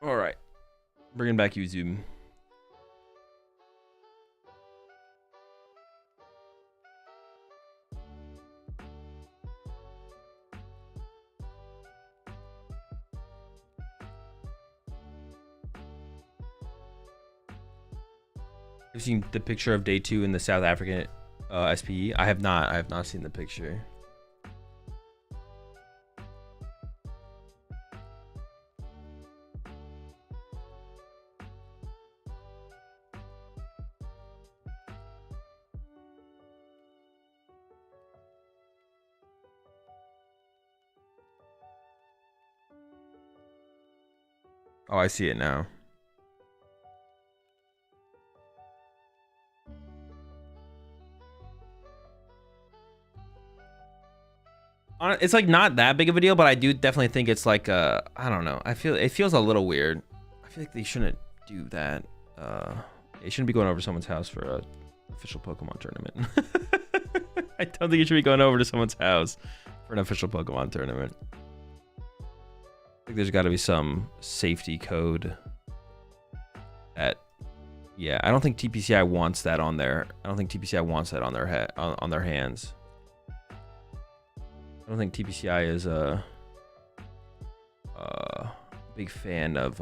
All right, bringing back YouTube. You've seen the picture of day 2 in the South African SPE? I have not. I have not seen the picture. Oh, I see it now. It's like not that big of a deal, but I do definitely think it's like I don't know. I feel it feels a little weird. I feel like they shouldn't do that. They shouldn't be going over to someone's house for a official Pokemon tournament. I don't think you should be going over to someone's house for an official Pokemon tournament. I think there's got to be some safety code that, yeah, I don't think TPCI wants that on there. I don't think TPCI wants that on their head, on their hands. I don't think TPCI is a big fan of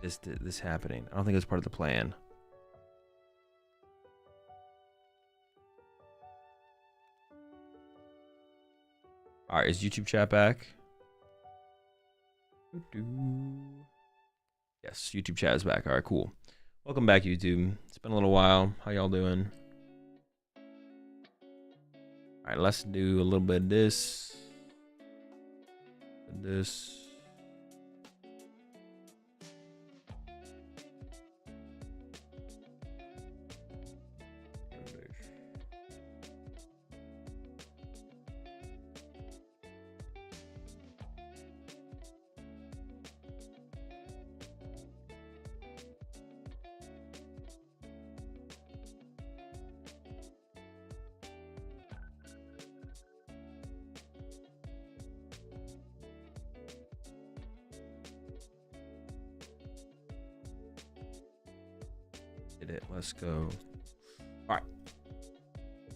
this happening. I don't think it's part of the plan. All right, is YouTube chat back? Yes, YouTube chat is back. All right, cool. Welcome back, YouTube. It's been a little while. How y'all doing? All right, let's do a little bit of this. This. Let's go. All right.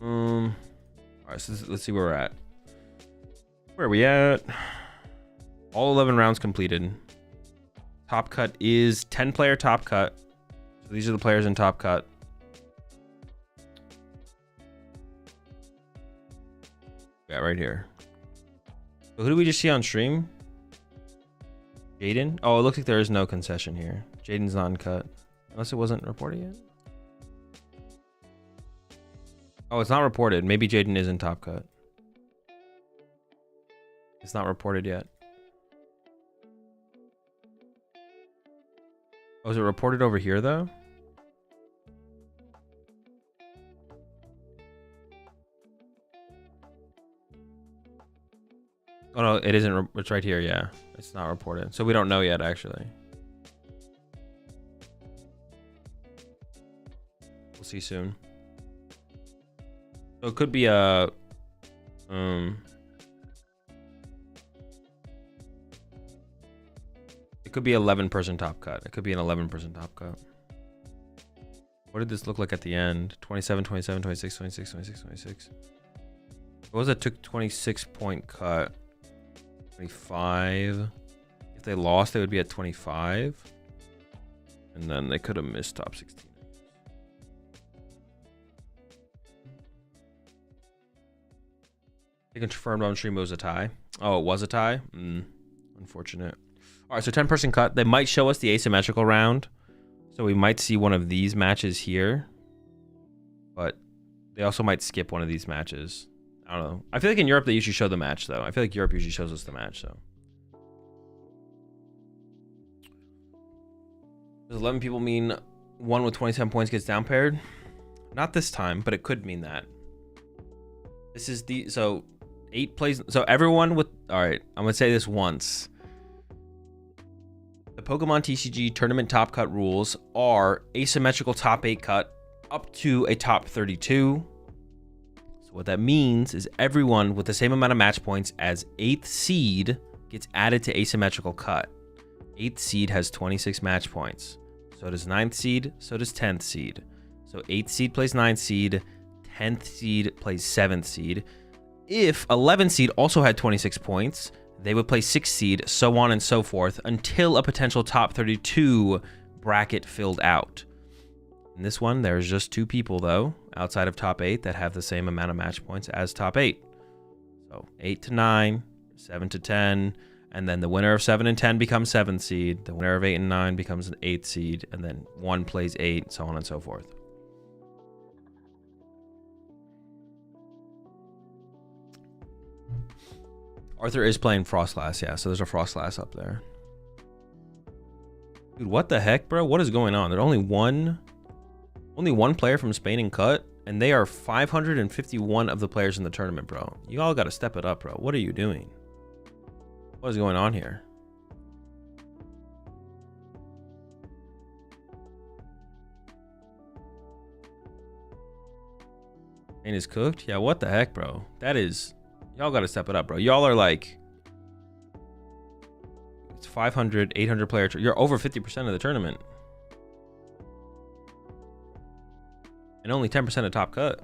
All right. So let's see where we're at. Where are we at? All 11 rounds completed. Top cut is 10-player top cut. So these are the players in top cut. Yeah, right here. So who did we just see on stream? Jaden? Oh, it looks like there is no concession here. Jaden's not cut. Unless it wasn't reported yet. Oh, it's not reported. Maybe Jaden is in top cut. It's not reported yet. Oh, is it reported over here though? Oh no, it isn't. It's right here. Yeah, it's not reported. So we don't know yet, actually. We'll see soon. So it could be a it could be 11-person top cut. It could be an 11-person top cut. What did this look like at the end? 27, 27, 26, 26, 26, 26. What was it? Took 26-point cut. 25. If they lost, they would be at 25. And then they could have missed top 16. They confirmed on stream it was a tie. Oh, it was a tie? Unfortunate. All right, so 10-person cut. They might show us the asymmetrical round. So we might see one of these matches here. But they also might skip one of these matches. I don't know. I feel like in Europe they usually show the match, though. I feel like Europe usually shows us the match, so. Does 11 people mean one with 27 points gets down paired? Not this time, but it could mean that. This is the... So... 8 plays, so everyone with, all right, I'm gonna say this once. The PokemonTCG tournament top cut rules are asymmetrical top 8 cut up to a top 32. So what that means is everyone with the same amount of match points as 8th seed gets added to asymmetrical cut. 8th seed has 26 match points. So does 9th seed, so does 10th seed. So 8th seed plays 9th seed, 10th seed plays 7th seed. If 11th seed also had 26 points, they would play 6th seed, so on and so forth, until a potential top 32 bracket filled out. In this one, there's just 2 people, though, outside of top 8 that have the same amount of match points as top 8. So 8 to 9, 7 to 10, and then the winner of 7 and 10 becomes 7th seed. The winner of 8 and 9 becomes an 8th seed, and then 1 plays 8, so on and so forth. Arthur is playing Frostlass, yeah, so there's a Frostlass up there. Dude, what the heck, bro? What is going on? There's only one player from Spain in cut, and they are 551 of the players in the tournament, bro. You all got to step it up, bro. What are you doing? What is going on here? Spain is cooked? Yeah, what the heck, bro? That is... Y'all got to step it up, bro. Y'all are like... It's 500, 800 player... You're over 50% of the tournament. And only 10% of top cut.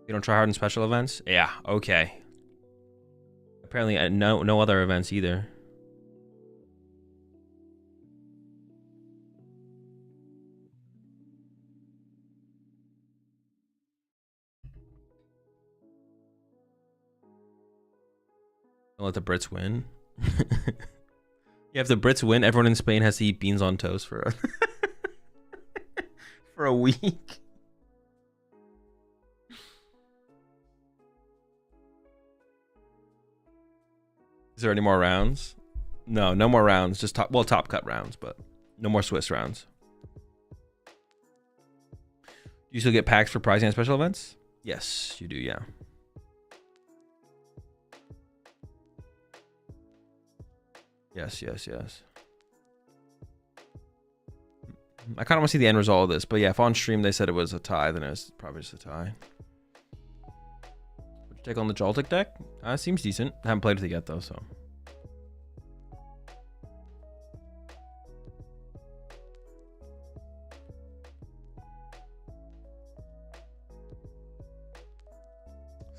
You don't try hard in special events? Yeah, okay. Apparently no other events either. Don't let the Brits win. Yeah, if the Brits win, everyone in Spain has to eat beans on toast for for a week. Is there any more rounds? No, no more rounds. Just top cut rounds, but no more Swiss rounds. Do you still get packs for prizing and special events? Yes, you do, yeah. Yes. I kind of want to see the end result of this, but yeah, if on stream they said it was a tie, then it's probably just a tie. Would you take on the Jaltic deck? Seems decent. I haven't played with it yet, though, so.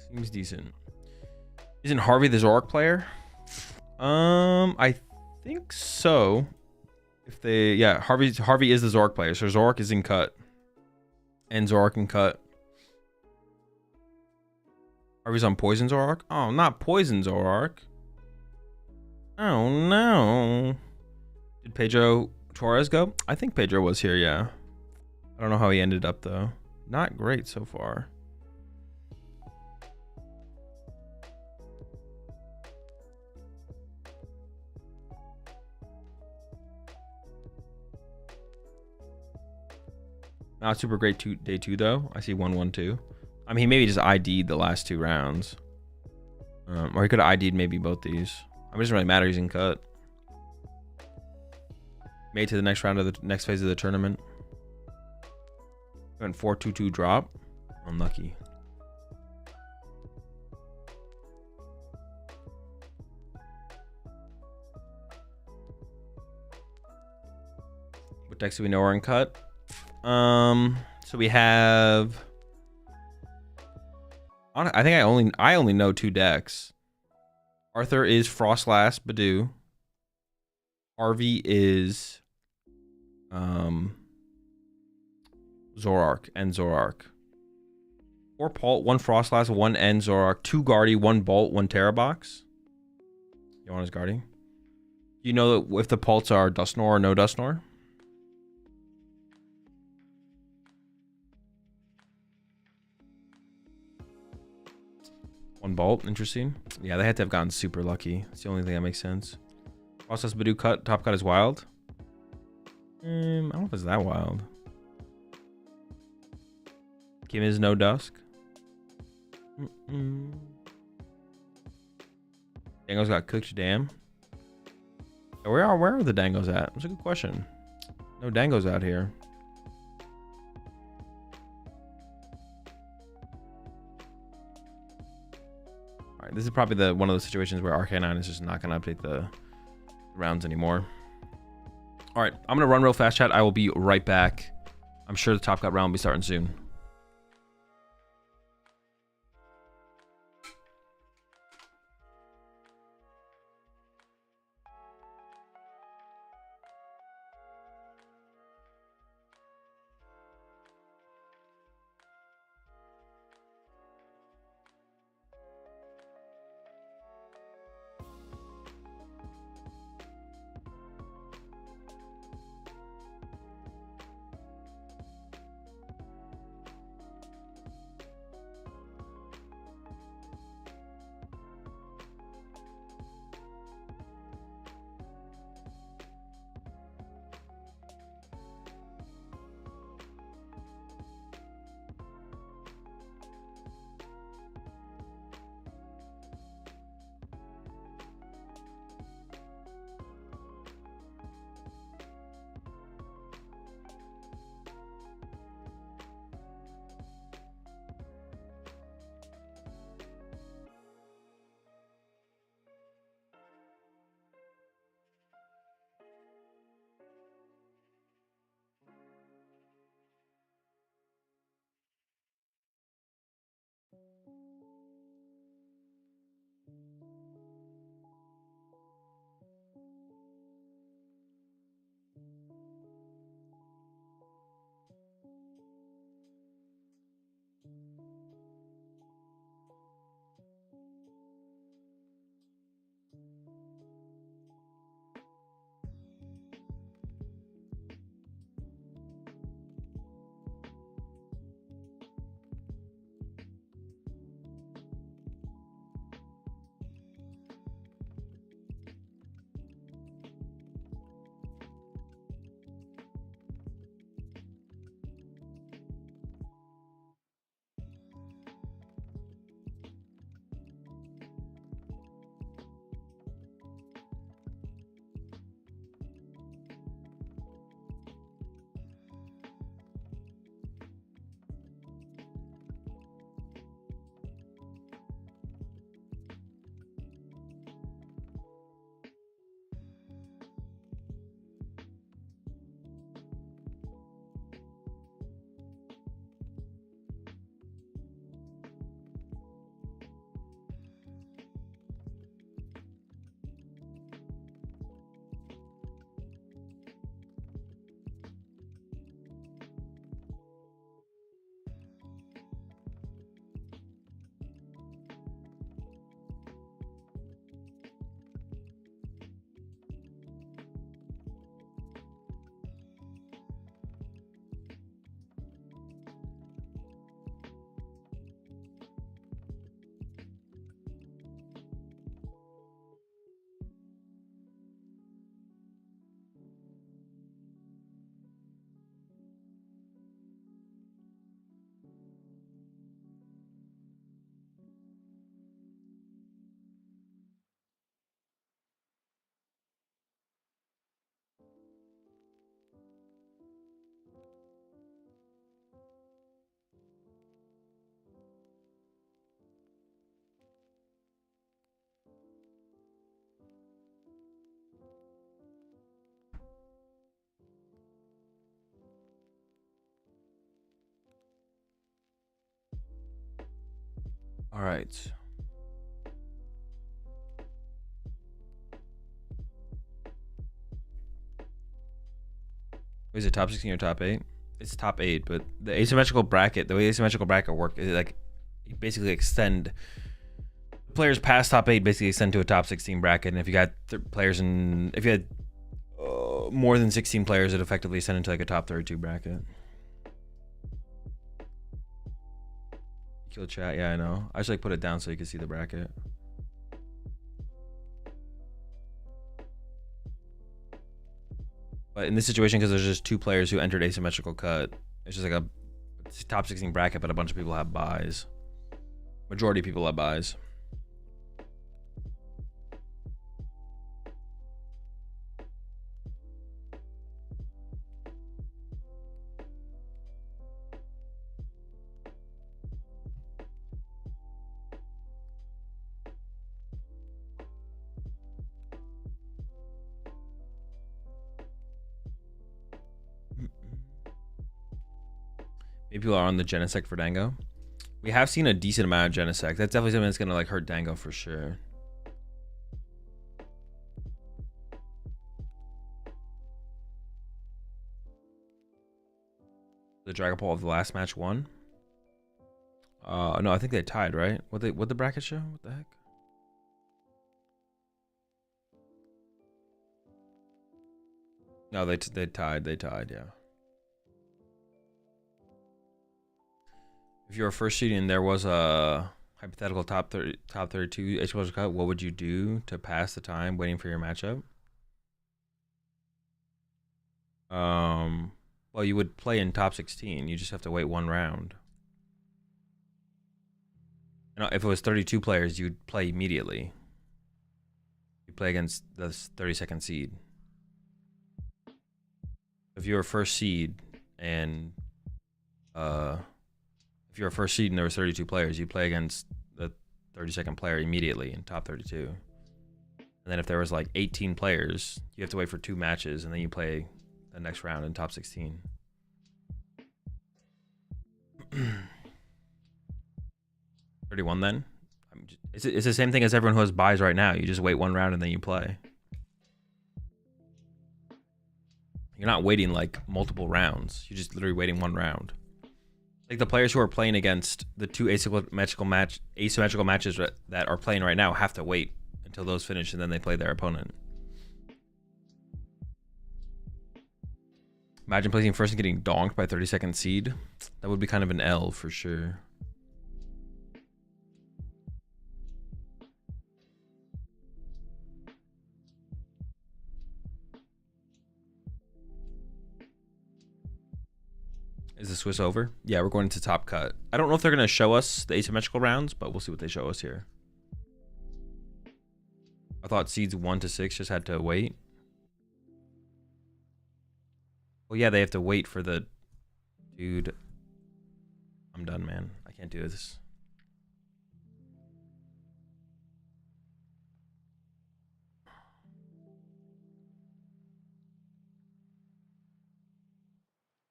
Seems decent. Isn't Harvey the Zorak player? I think so. If they, yeah, Harvey is the Zorak player, so Zorak is in cut, and Zorak in cut. Harvey's on Poison Zorak. Oh, not Poison Zorak. Oh no. Did Pedro Torres go? I think Pedro was here. Yeah. I don't know how he ended up though. Not great so far. Not super great day 2 though. I see 1-1-2. I mean, he maybe just ID'd the last 2 rounds. Or he could have ID'd maybe both these. I mean, it doesn't really matter. He's in cut. Made to the next round of the next phase of the tournament. Went 4-2-2 drop. Unlucky. What decks do we know are in cut? So we have, I think I only know 2 decks. Arthur is Frostlass Badoo. Harvey is Zorak and Zorak. 4 Pult, 1 Frostlass, 1 End Zorak, 2 Guardy, 1 Bolt, 1 Terra box. You want his Guardy? Do you know if the Pults are Dustnor or no Dustnor? 1 Bolt, interesting. Yeah, they had to have gotten super lucky. That's the only thing that makes sense. Process Badoo cut, top cut is wild. I don't know if it's that wild. Kim is no dusk. Dangos got cooked, damn. Where are the Dangos at? That's a good question. No Dangos out here. Alright, this is probably one of those situations where Arcanine is just not gonna update the rounds anymore. All right, I'm gonna run real fast, chat. I will be right back. I'm sure the Top Cut round will be starting soon. All right. Is it top 16 or top 8? It's top 8, but the asymmetrical bracket, the way asymmetrical bracket work is like you basically extend players past top 8 basically extend to a top 16 bracket, and if you got players in, if you had more than 16 players, it effectively sent into like a top 32 bracket. Kill chat, yeah, I know. I just like put it down so you can see the bracket. But in this situation, because there's just 2 players who entered asymmetrical cut, it's just like a top 16 bracket, but a bunch of people have buys. Majority of people have buys. Maybe people are on the Genesect for Dango. We have seen a decent amount of Genesect. That's definitely something that's gonna like hurt Dango for sure. The Dragon Ball of the last match won. No, I think they tied, right? What the bracket show? What the heck? No, they tied. They tied, yeah. If you were first seed and there was a hypothetical top 32 explosive cut, what would you do to pass the time waiting for your matchup? Well, you would play in top 16. You just have to wait one round. And if it was 32 players, you'd play immediately. You play against the 32nd seed. If you're a first seed and if you're a first seed and there was 32 players, you play against the 32nd player immediately in top 32. And then if there was like 18 players, you have to wait for 2 matches and then you play the next round in top 16. 31 then? It's the same thing as everyone who has buys right now. You just wait one round and then you play. You're not waiting like multiple rounds. You're just literally waiting one round. Like the players who are playing against the 2 asymmetrical matches that are playing right now have to wait until those finish and then they play their opponent. Imagine placing first and getting donked by 32nd seed. That would be kind of an L for sure. Is the Swiss over? Yeah, we're going into top cut. I don't know if they're going to show us the asymmetrical rounds, but we'll see what they show us here. I thought seeds 1 to 6 just had to wait. Well, yeah, they have to wait for the... Dude. I'm done, man. I can't do this.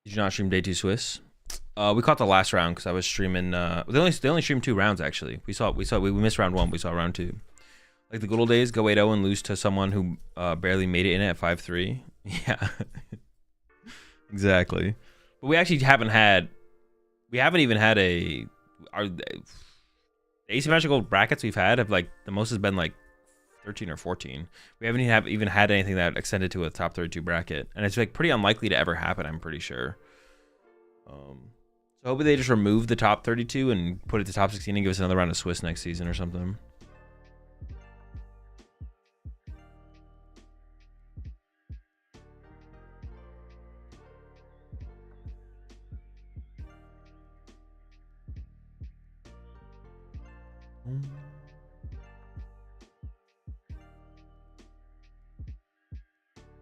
Did you not stream day 2 Swiss? We caught the last round because I was streaming. They only streamed 2 rounds actually. We missed round 1. We saw round 2. Like the good old days, go 8-0 and lose to someone who barely made it in at 5-3. Yeah, exactly. But we actually haven't even had our asymmetrical brackets we've had have like the most has been like 13 or 14. We haven't even had anything that extended to a top 32 bracket, and it's like pretty unlikely to ever happen. I'm pretty sure. So hopefully they just remove the top 32 and put it to top 16 and give us another round of Swiss next season or something.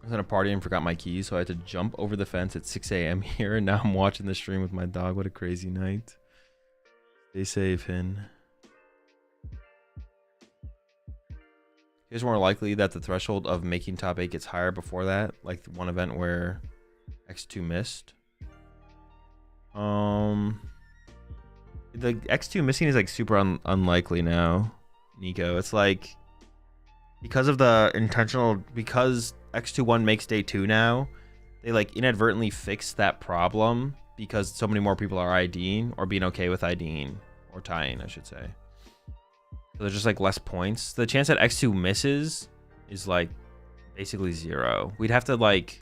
I was at a party and forgot my keys, so I had to jump over the fence at 6 a.m. here, and now I'm watching the stream with my dog. What a crazy night. Stay safe, Hin. It's more likely that the threshold of making top 8 gets higher before that, like the one event where X2 missed. The X2 missing is like super unlikely now, Nico. It's like because of the intentional, because X21 makes day 2 now, they like inadvertently fixed that problem because so many more people are IDing or being okay with IDing or tying, I should say. So there's just like less points. The chance that X2 misses is like basically 0. We'd have to like,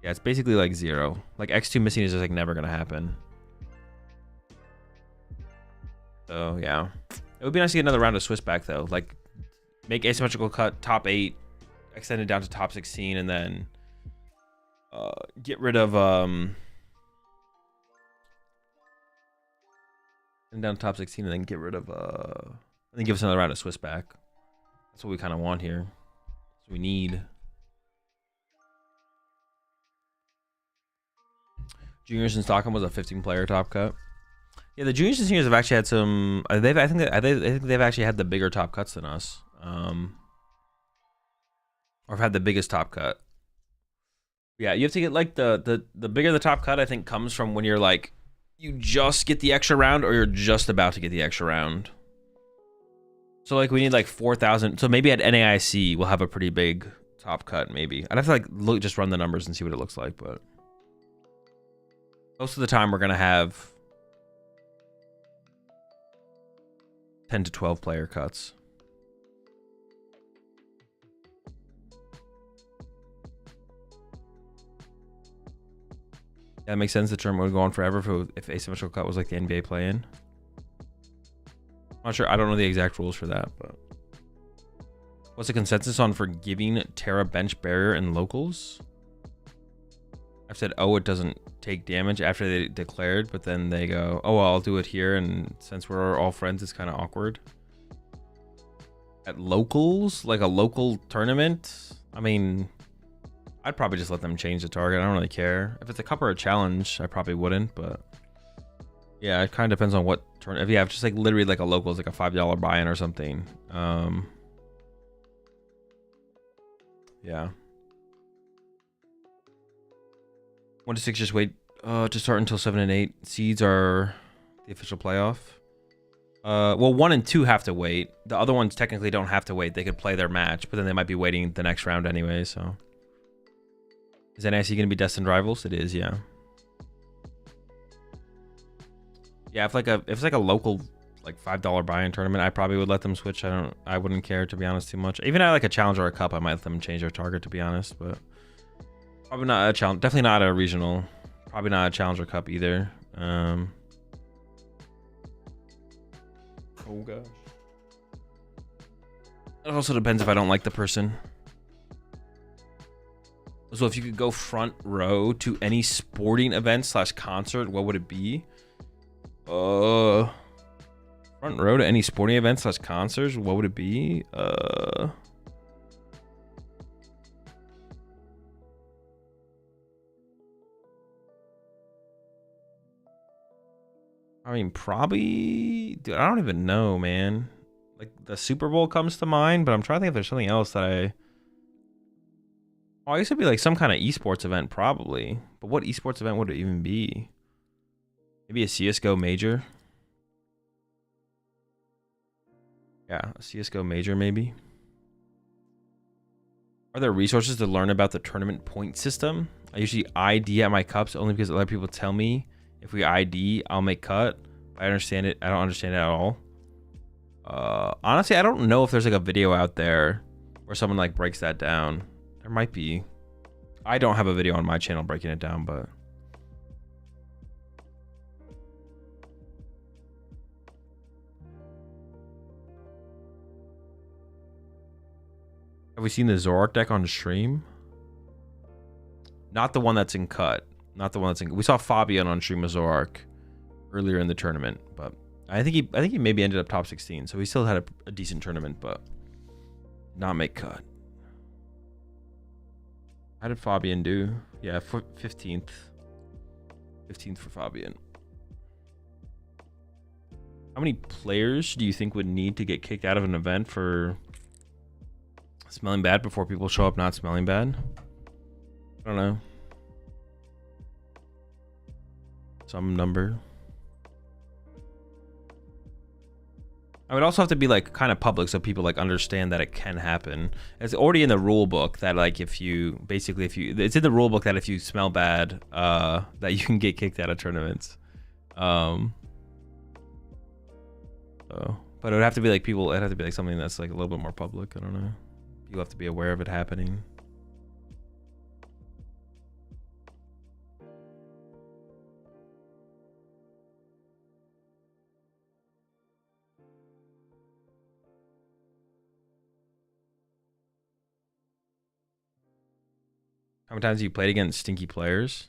yeah, it's basically like 0. Like X2 missing is just like never gonna happen. So yeah, it would be nice to get another round of Swiss back though. Like make asymmetrical cut top 8, extend it down to top 16, and then get rid of and down to top 16, and then get rid of and then give us another round of Swiss back. That's what we kind of want here. That's what we need. Juniors in Stockholm was a 15-player top cut. Yeah, the juniors and seniors have actually had some. I think they've actually had the bigger top cuts than us. Or have had the biggest top cut. Yeah, you have to get like the bigger the top cut, I think, comes from when you're like you just get the extra round or you're just about to get the extra round. So like we need like 4,000. So maybe at NAIC we'll have a pretty big top cut. Maybe I'd have to like look, just run the numbers and see what it looks like. But most of the time we're gonna have 10 to 12 player cuts. That makes sense. The term would go on forever if asymmetrical cut was like the NBA play-in. I'm not sure. I don't know the exact rules for that, but what's the consensus on forgiving Terra bench barrier in locals? I've said, oh, it doesn't take damage after they declared, but then they go, oh, well, I'll do it here, and since we're all friends, it's kind of awkward. At locals, like a local tournament, I mean, I'd probably just let them change the target. I don't really care. If it's a cup or a challenge, I probably wouldn't, but yeah, it kind of depends on what turn. If you have just like literally like a local, it's like a $5 buy-in or something. Yeah. 1 to 6 just wait to start until 7 and 8. Seeds are the official playoff. Well, 1 and 2 have to wait. The other ones technically don't have to wait. They could play their match, but then they might be waiting the next round anyway, so. Is NIC going to be destined rivals? It is, yeah. Yeah, if it's like a local like $5 buy-in tournament, I probably would let them switch. I wouldn't care, to be honest, too much. Even at like a challenge or a cup, I might let them change their target, to be honest, but probably not a challenge. Definitely not a regional. Probably not a challenge or cup either. Oh gosh. It also depends if I don't like the person. So if you could go front row to any sporting event / concert, what would it be? Front row to any sporting event / concerts, what would it be? I mean, probably, dude, I don't even know, man. Like the Super Bowl comes to mind, but I'm trying to think if there's something else that I guess it'd be like some kind of esports event, probably. But what esports event would it even be? Maybe a CSGO major? Yeah, a CSGO major, maybe. Are there resources to learn about the tournament point system? I usually ID at my cups only because other people tell me if we ID, I'll make cut. I understand it. I don't understand it at all. Honestly, I don't know if there's like a video out there where someone like breaks that down. There might be. I don't have a video on my channel breaking it down, but have we seen the Zorak deck on stream? Not the one that's in cut. Not the one that's in. We saw Fabian on stream with Zorak earlier in the tournament, but I think he maybe ended up top 16, so he still had a decent tournament, but not make cut. How did Fabian do? Yeah, 15th. 15th for Fabian. How many players do you think would need to get kicked out of an event for smelling bad before people show up not smelling bad? I don't know. Some number. I would also have to be like kind of public so people like understand that it can happen. It's already in the rule book that like it's in the rule book that if you smell bad, that you can get kicked out of tournaments. But it would have to be like it'd have to be like something that's like a little bit more public. I don't know. You have to be aware of it happening. How many times have you played against stinky players?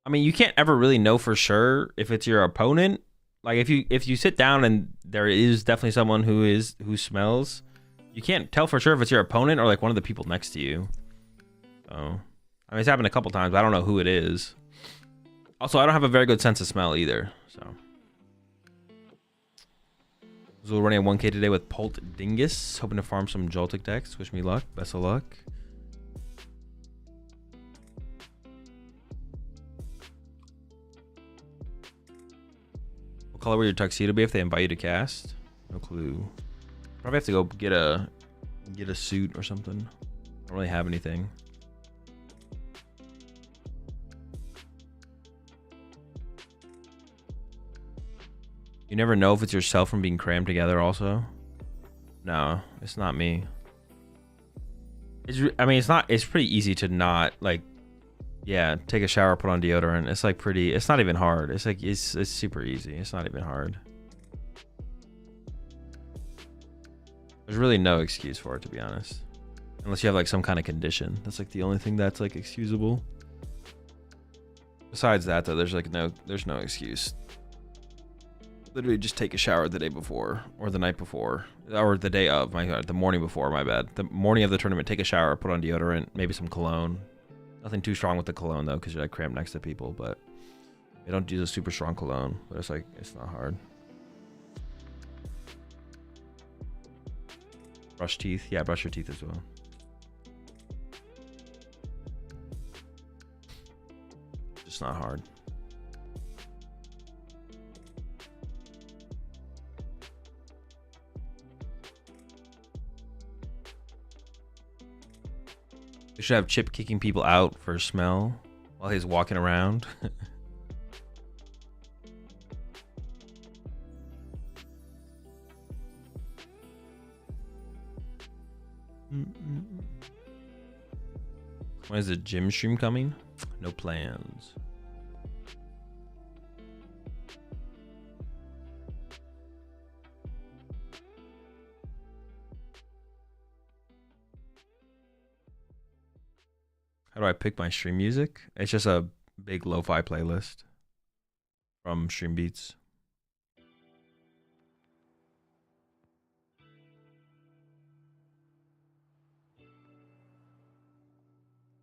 I mean, you can't ever really know for sure if it's your opponent. Like if you sit down and there is definitely someone who smells, you can't tell for sure if it's your opponent or like one of the people next to you. So, I mean, it's happened a couple times, but I don't know who it is. Also, I don't have a very good sense of smell either. So, we're running a 1K today with Polt Dingus, hoping to farm some Joltik decks. Wish me luck. Best of luck. color would your tuxedo be if they invite you to cast? No clue. Probably have to go get a suit or something. I don't really have anything. You never know if it's yourself from being crammed together also. No, it's not me. I mean, it's pretty easy to not, like, yeah, take a shower, put on deodorant. It's like it's not even hard. It's like, it's super easy. It's not even hard. There's really no excuse for it, to be honest. Unless you have like some kind of condition. That's like the only thing that's like excusable. Besides that though, there's no excuse. Literally just take a shower the day before or the night before or the day of, my God, the morning before, my bad. The morning of the tournament, take a shower, put on deodorant, maybe some cologne. Nothing too strong with the cologne though, because you're like cramped next to people, but they don't use a super strong cologne, but it's like, it's not hard. Brush teeth. Yeah, brush your teeth as well. Just not hard. We should have Chip kicking people out for smell while he's walking around. When is the gym stream coming? No plans. How do I pick my stream music? It's just a big lo-fi playlist from Stream Beats.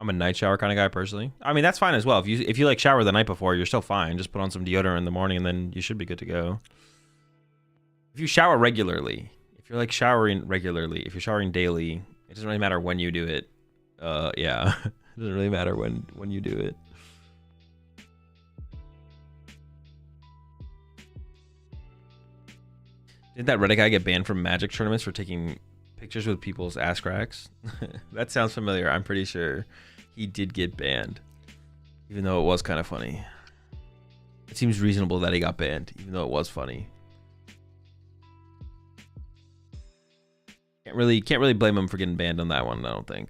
I'm a night shower kind of guy personally. I mean, that's fine as well. If you like shower the night before, you're still fine. Just put on some deodorant in the morning and then you should be good to go. If you shower regularly, if you're like showering regularly, if you're showering daily, it doesn't really matter when you do it. Yeah, it doesn't really matter when you do it. Didn't that Reddit guy get banned from Magic tournaments for taking pictures with people's ass cracks? That sounds familiar. I'm pretty sure he did get banned, even though it was kind of funny. It seems reasonable that he got banned, even though it was funny. Can't really blame him for getting banned on that one, I don't think.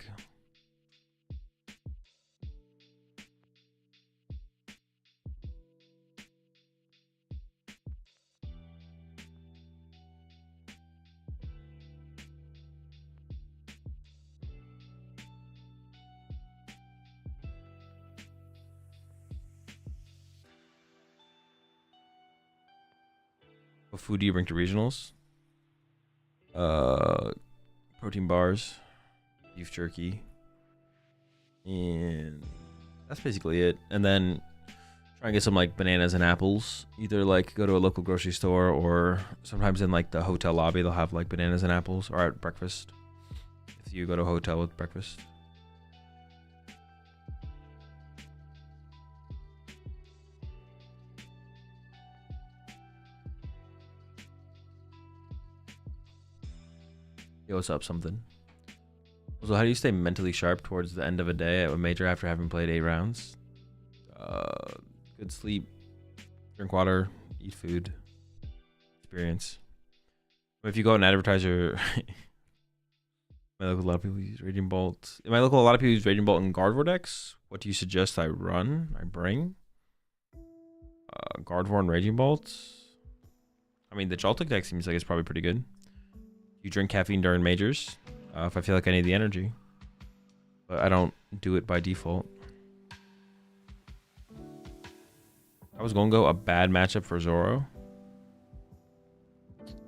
What food do you bring to regionals? Protein bars, beef jerky, and that's basically it. And then try and get some like bananas and apples. Either like go to a local grocery store, or sometimes in like the hotel lobby they'll have like bananas and apples, or at breakfast if you go to a hotel with breakfast. Yo, what's up, something? So how do you stay mentally sharp towards the end of a day at a major after having played 8 rounds? Good sleep, drink water, eat food, experience. If you go and advertise your... My local, a lot of people use Raging Bolt. In my local, a lot of people use Raging Bolt and Gardevoir decks. What do you suggest I bring? Gardevoir and Raging Bolt. I mean, the Joltik deck seems like it's probably pretty good. You drink caffeine during majors, if I feel like I need the energy. But I don't do it by default. I was going to go a bad matchup for Zoro.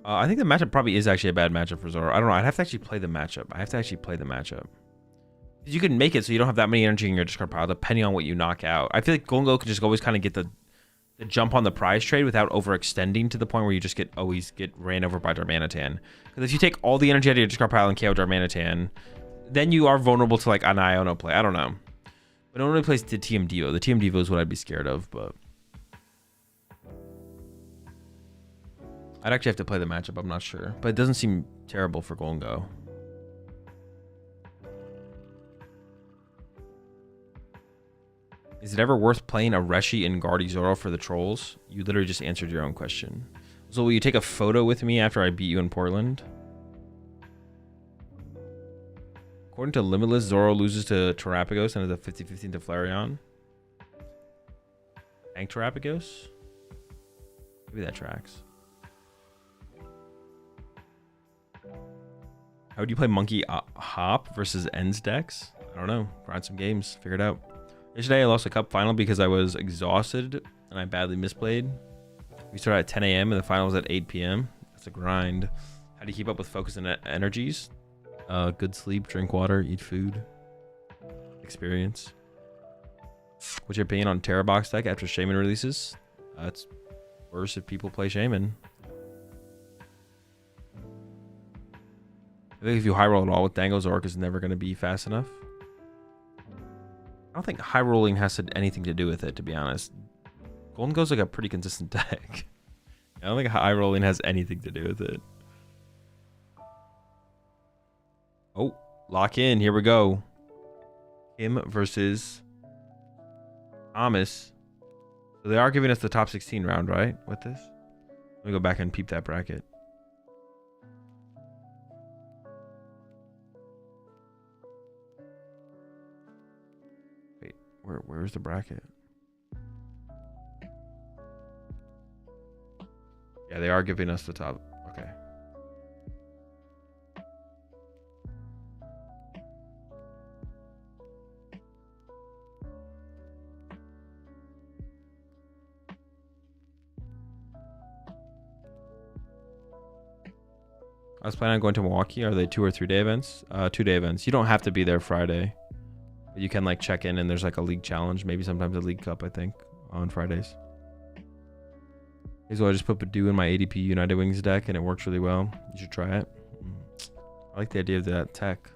I think the matchup probably is actually a bad matchup for Zoro. I don't know. I'd have to actually play the matchup. You can make it so you don't have that many energy in your discard pile, depending on what you knock out. I feel like Gongo can just always kind of get the jump on the prize trade without overextending to the point where you just always get ran over by Darmanitan. Because if you take all the energy out of your discard pile and KO Darmanitan, then you are vulnerable to like an Iono play. I don't know. But no one really plays the TM Devo. The TM Devo is what I'd be scared of, but... I'd actually have to play the matchup. I'm not sure, but it doesn't seem terrible for Golden Go. Is it ever worth playing a Reshi and Guardy Zoro for the trolls? You literally just answered your own question. So will you take a photo with me after I beat you in Portland? According to Limitless, Zoro loses to Terapagos and is a 50-50 to Flareon. Tank Terapagos? Maybe that tracks. How would you play Monkey Hop versus Ends decks? I don't know. Grind some games. Figure it out. Yesterday, I lost a cup final because I was exhausted and I badly misplayed. We started at 10 a.m. and the final was at 8 p.m. That's a grind. How do you keep up with focus and energies? Good sleep, drink water, eat food. Experience. What's your opinion on Terra Box deck after Shaman releases? It's worse if people play Shaman. I think if you high roll at all with Dango's Orc is never going to be fast enough. I don't think high rolling has anything to do with it, to be honest. Golden Go's like a pretty consistent deck. I don't think high rolling has anything to do with it. Oh, lock in. Here we go. Kim versus Thomas. So they are giving us the top 16 round, right? With this? Let me go back and peep that bracket. Wait, where's the bracket? Yeah, they are giving us the top. Okay. I was planning on going to Milwaukee. Are they 2 or 3 day events? 2 day events. You don't have to be there Friday. But you can like check in and there's like a league challenge. Maybe sometimes a league cup, I think, on Fridays. So I just put Badoo in my ADP United Wings deck and it works really well. You should try it. I like the idea of that tech.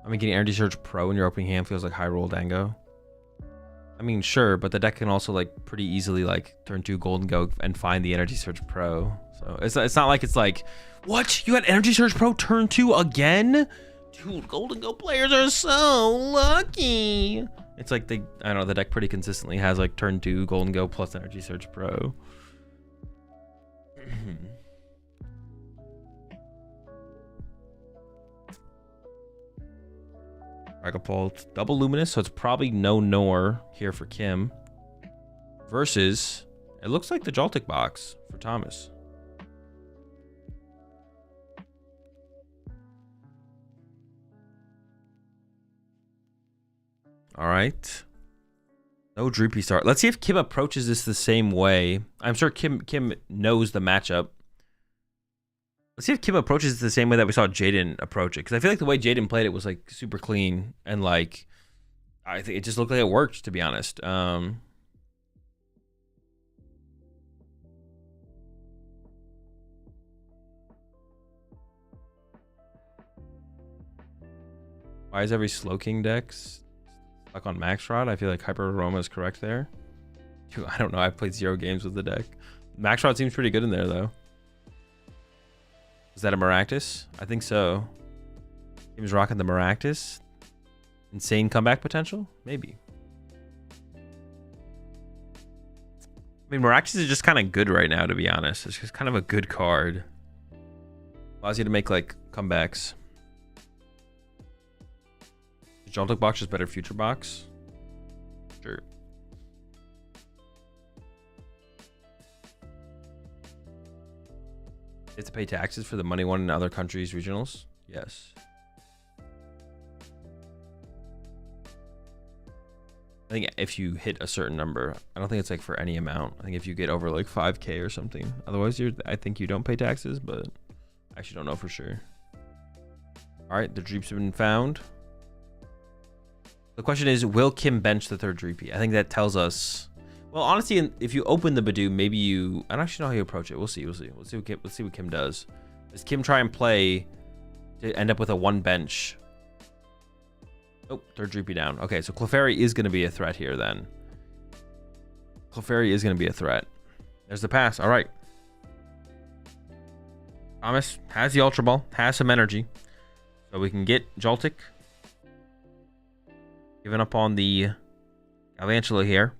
I mean, getting Energy Surge Pro in your opening hand feels like high roll Dango. I mean, sure, but the deck can also like pretty easily like turn 2 Golden Go and find the Energy Surge Pro. So it's not like it's like, what? You got Energy Surge Pro turn 2 again? Dude, Golden Go players are so lucky. It's like I don't know, the deck pretty consistently has like turn 2 Golden Go plus Energy Surge Pro. Dragapult, double luminous, so it's probably no Nor here for Kim. Versus, it looks like the Joltik box for Thomas. All right. No Droopy start. Let's see if Kim approaches this the same way. I'm sure Kim knows the matchup. Let's see if Kim approaches it the same way that we saw Jaden approach it. Because I feel like the way Jaden played it was like super clean. And like, I think it just looked like it worked, to be honest. Why is every Slowking deck stuck on Max Rod? I feel like Hyper Aroma is correct there. Dude, I don't know. I've played 0 games with the deck. Max Rod seems pretty good in there, though. Is that a Maractus? I think so. Kim's rocking the Maractus. Insane comeback potential? Maybe. I mean, Maractus is just kind of good right now, to be honest. It's just kind of a good card. Allows you to make, like, comebacks. Is Joltik box just better future box? Sure. You have to pay taxes for the money won in other countries' regionals? Yes. I think if you hit a certain number, I don't think it's like for any amount. I think if you get over like 5K or something, otherwise I think you don't pay taxes, but I actually don't know for sure. All right, the Dreeps have been found. The question is, will Kim bench the 3rd Dreepy? I think that tells us. Well, honestly, if you open the Badoo, maybe you. I don't actually know how you approach it. We'll see. Let's see what Kim does. Does Kim try and play to end up with a 1 bench? Oh, 3rd Dreepy down. Okay, so Clefairy is going to be a threat here then. Clefairy is going to be a threat. There's the pass. All right. Thomas has the Ultra Ball, has some energy. So we can get Joltik. Giving up on the Galvantula here.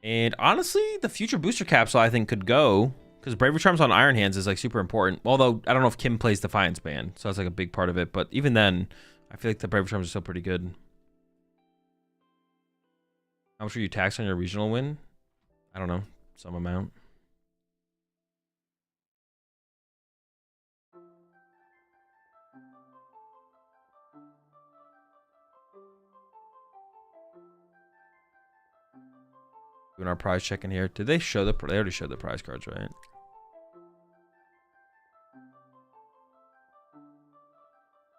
And honestly, the future booster capsule I think could go. Because Bravery Charms on Iron Hands is like super important. Although, I don't know if Kim plays Defiance Band. So that's like a big part of it. But even then, I feel like the Bravery Charms are still pretty good. How much are you taxed on your regional win? I don't know. Some amount. Doing our prize check in here. Did they show the... They already showed the prize cards, right?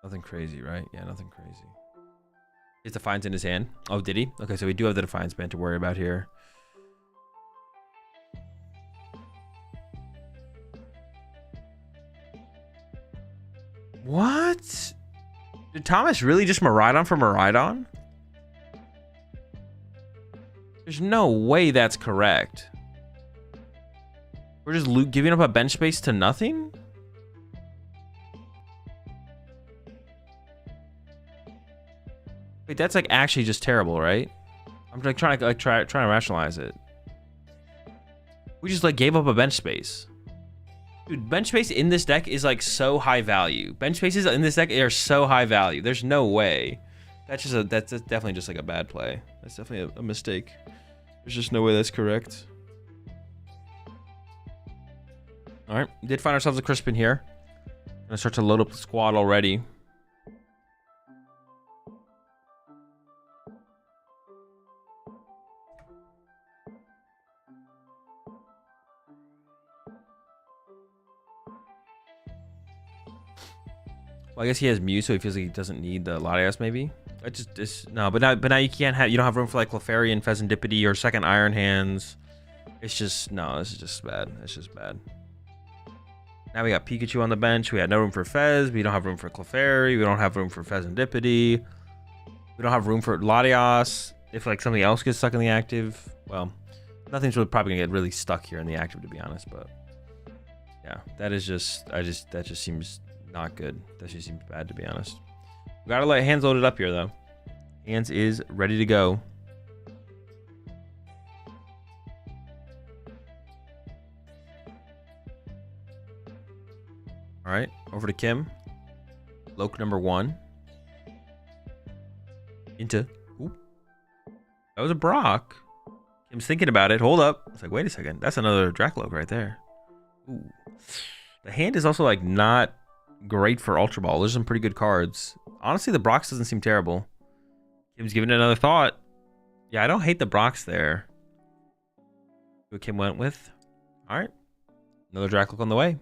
Nothing crazy, right? Yeah, nothing crazy. Is Defiance in his hand? Oh, did he? Okay, so we do have the Defiance Band to worry about here. What? Did Thomas really just Miraidon for Miraidon? There's no way that's correct. We're just giving up a bench space to nothing? Wait, that's like actually just terrible, right? I'm like trying to rationalize it. We just like gave up a bench space. Dude, bench space in this deck is like so high value. Bench spaces in this deck are so high value. There's no way. That's definitely just like a bad play. That's definitely a mistake. There's just no way that's correct. All right, we did find ourselves a Crispin here. Gonna start to load up the squad already. Well, I guess he has Mew, so he feels like he doesn't need the Latias, maybe. No, but now you can't have. You don't have room for like Clefairy and Pheasantipede or second Iron Hands. It's just no. This is just bad. It's just bad. Now we got Pikachu on the bench. We had no room for Fez. We don't have room for Clefairy. We don't have room for Pheasantipede. We don't have room for Latias. If like something else gets stuck in the active, well, nothing's really probably gonna get really stuck here in the active, to be honest. But yeah, that just seems not good. That just seems bad, to be honest. We gotta let Hands load it up here, though. Hands is ready to go. All right, over to Kim. Loke number 1. Into. Ooh. That was a Brock. Kim's thinking about it. Hold up. It's like, wait a second. That's another Dracloak right there. Ooh. The hand is also like not great for Ultra Ball. There's some pretty good cards. Honestly, the Brox doesn't seem terrible. Kim's giving it another thought. Yeah, I don't hate the Brox there. What Kim went with. All right. Another Dracloak on the way.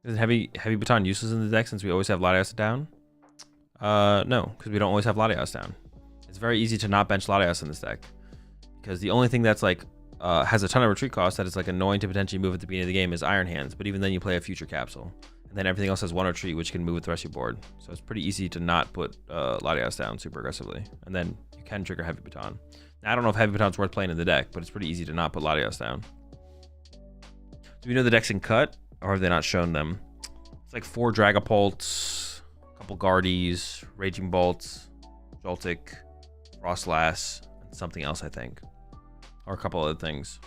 Is Heavy Baton useless in the deck since we always have Latias down? No, because we don't always have Latias down. It's very easy to not bench Latias in this deck. Because the only thing that's like has a ton of retreat cost that is like annoying to potentially move at the beginning of the game is Iron Hands, but even then you play a future capsule, and then everything else has 1 retreat which can move with the rest of your board, so it's pretty easy to not put Latias down super aggressively, and then you can trigger Heavy Baton. Now, I don't know if Heavy Baton's worth playing in the deck, but it's pretty easy to not put Latias down. Do we know the decks in cut, or have they not shown them? It's like 4 Dragapults, a couple Guardies, Raging Bolts, Joltik, Frostlass, and something else, I think. Or a couple other things.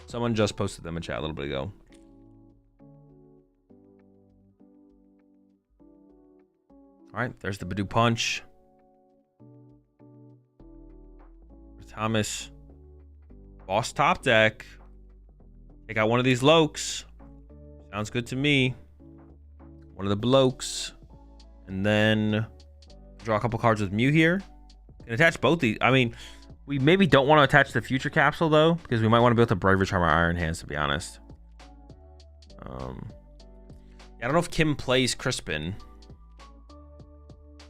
Someone just posted them in chat a little bit ago. All right, there's the Badoo Punch. Thomas. Boss top deck. Take out one of these Lokes. Sounds good to me. One of the blokes. And then draw a couple cards with Mew here. And attach both these. I mean, we maybe don't want to attach the future capsule though, because we might want to be able to Bravery Charm our Iron Hands, to be honest. I don't know if Kim plays Crispin.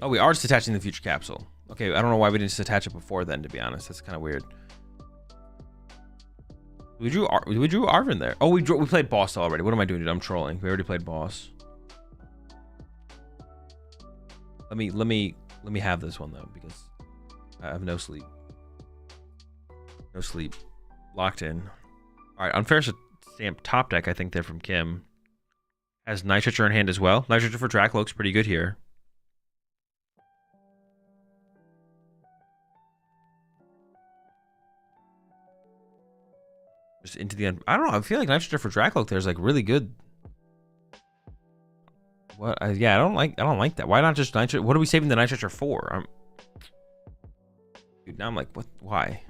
Oh, we are just attaching the future capsule. Okay, I don't know why we didn't just attach it before then, to be honest. That's kind of weird. We drew Arvin there. Oh, we played boss already. What am I doing, dude? I'm trolling. We already played boss. Let me Let me have this one though, because I have no sleep. No sleep. Locked in. All right, Unfair Stamp top deck. I think they're from Kim. Has Nitriture in hand as well. Nitriture for Drac looks pretty good here. Just into the end. I don't know. I feel like Nitriture for Dracloak there's like really good. What? Yeah, I don't like that. Why not just Nitriture? What are we saving the Nitriture for? Dude, now I'm like, what? Why?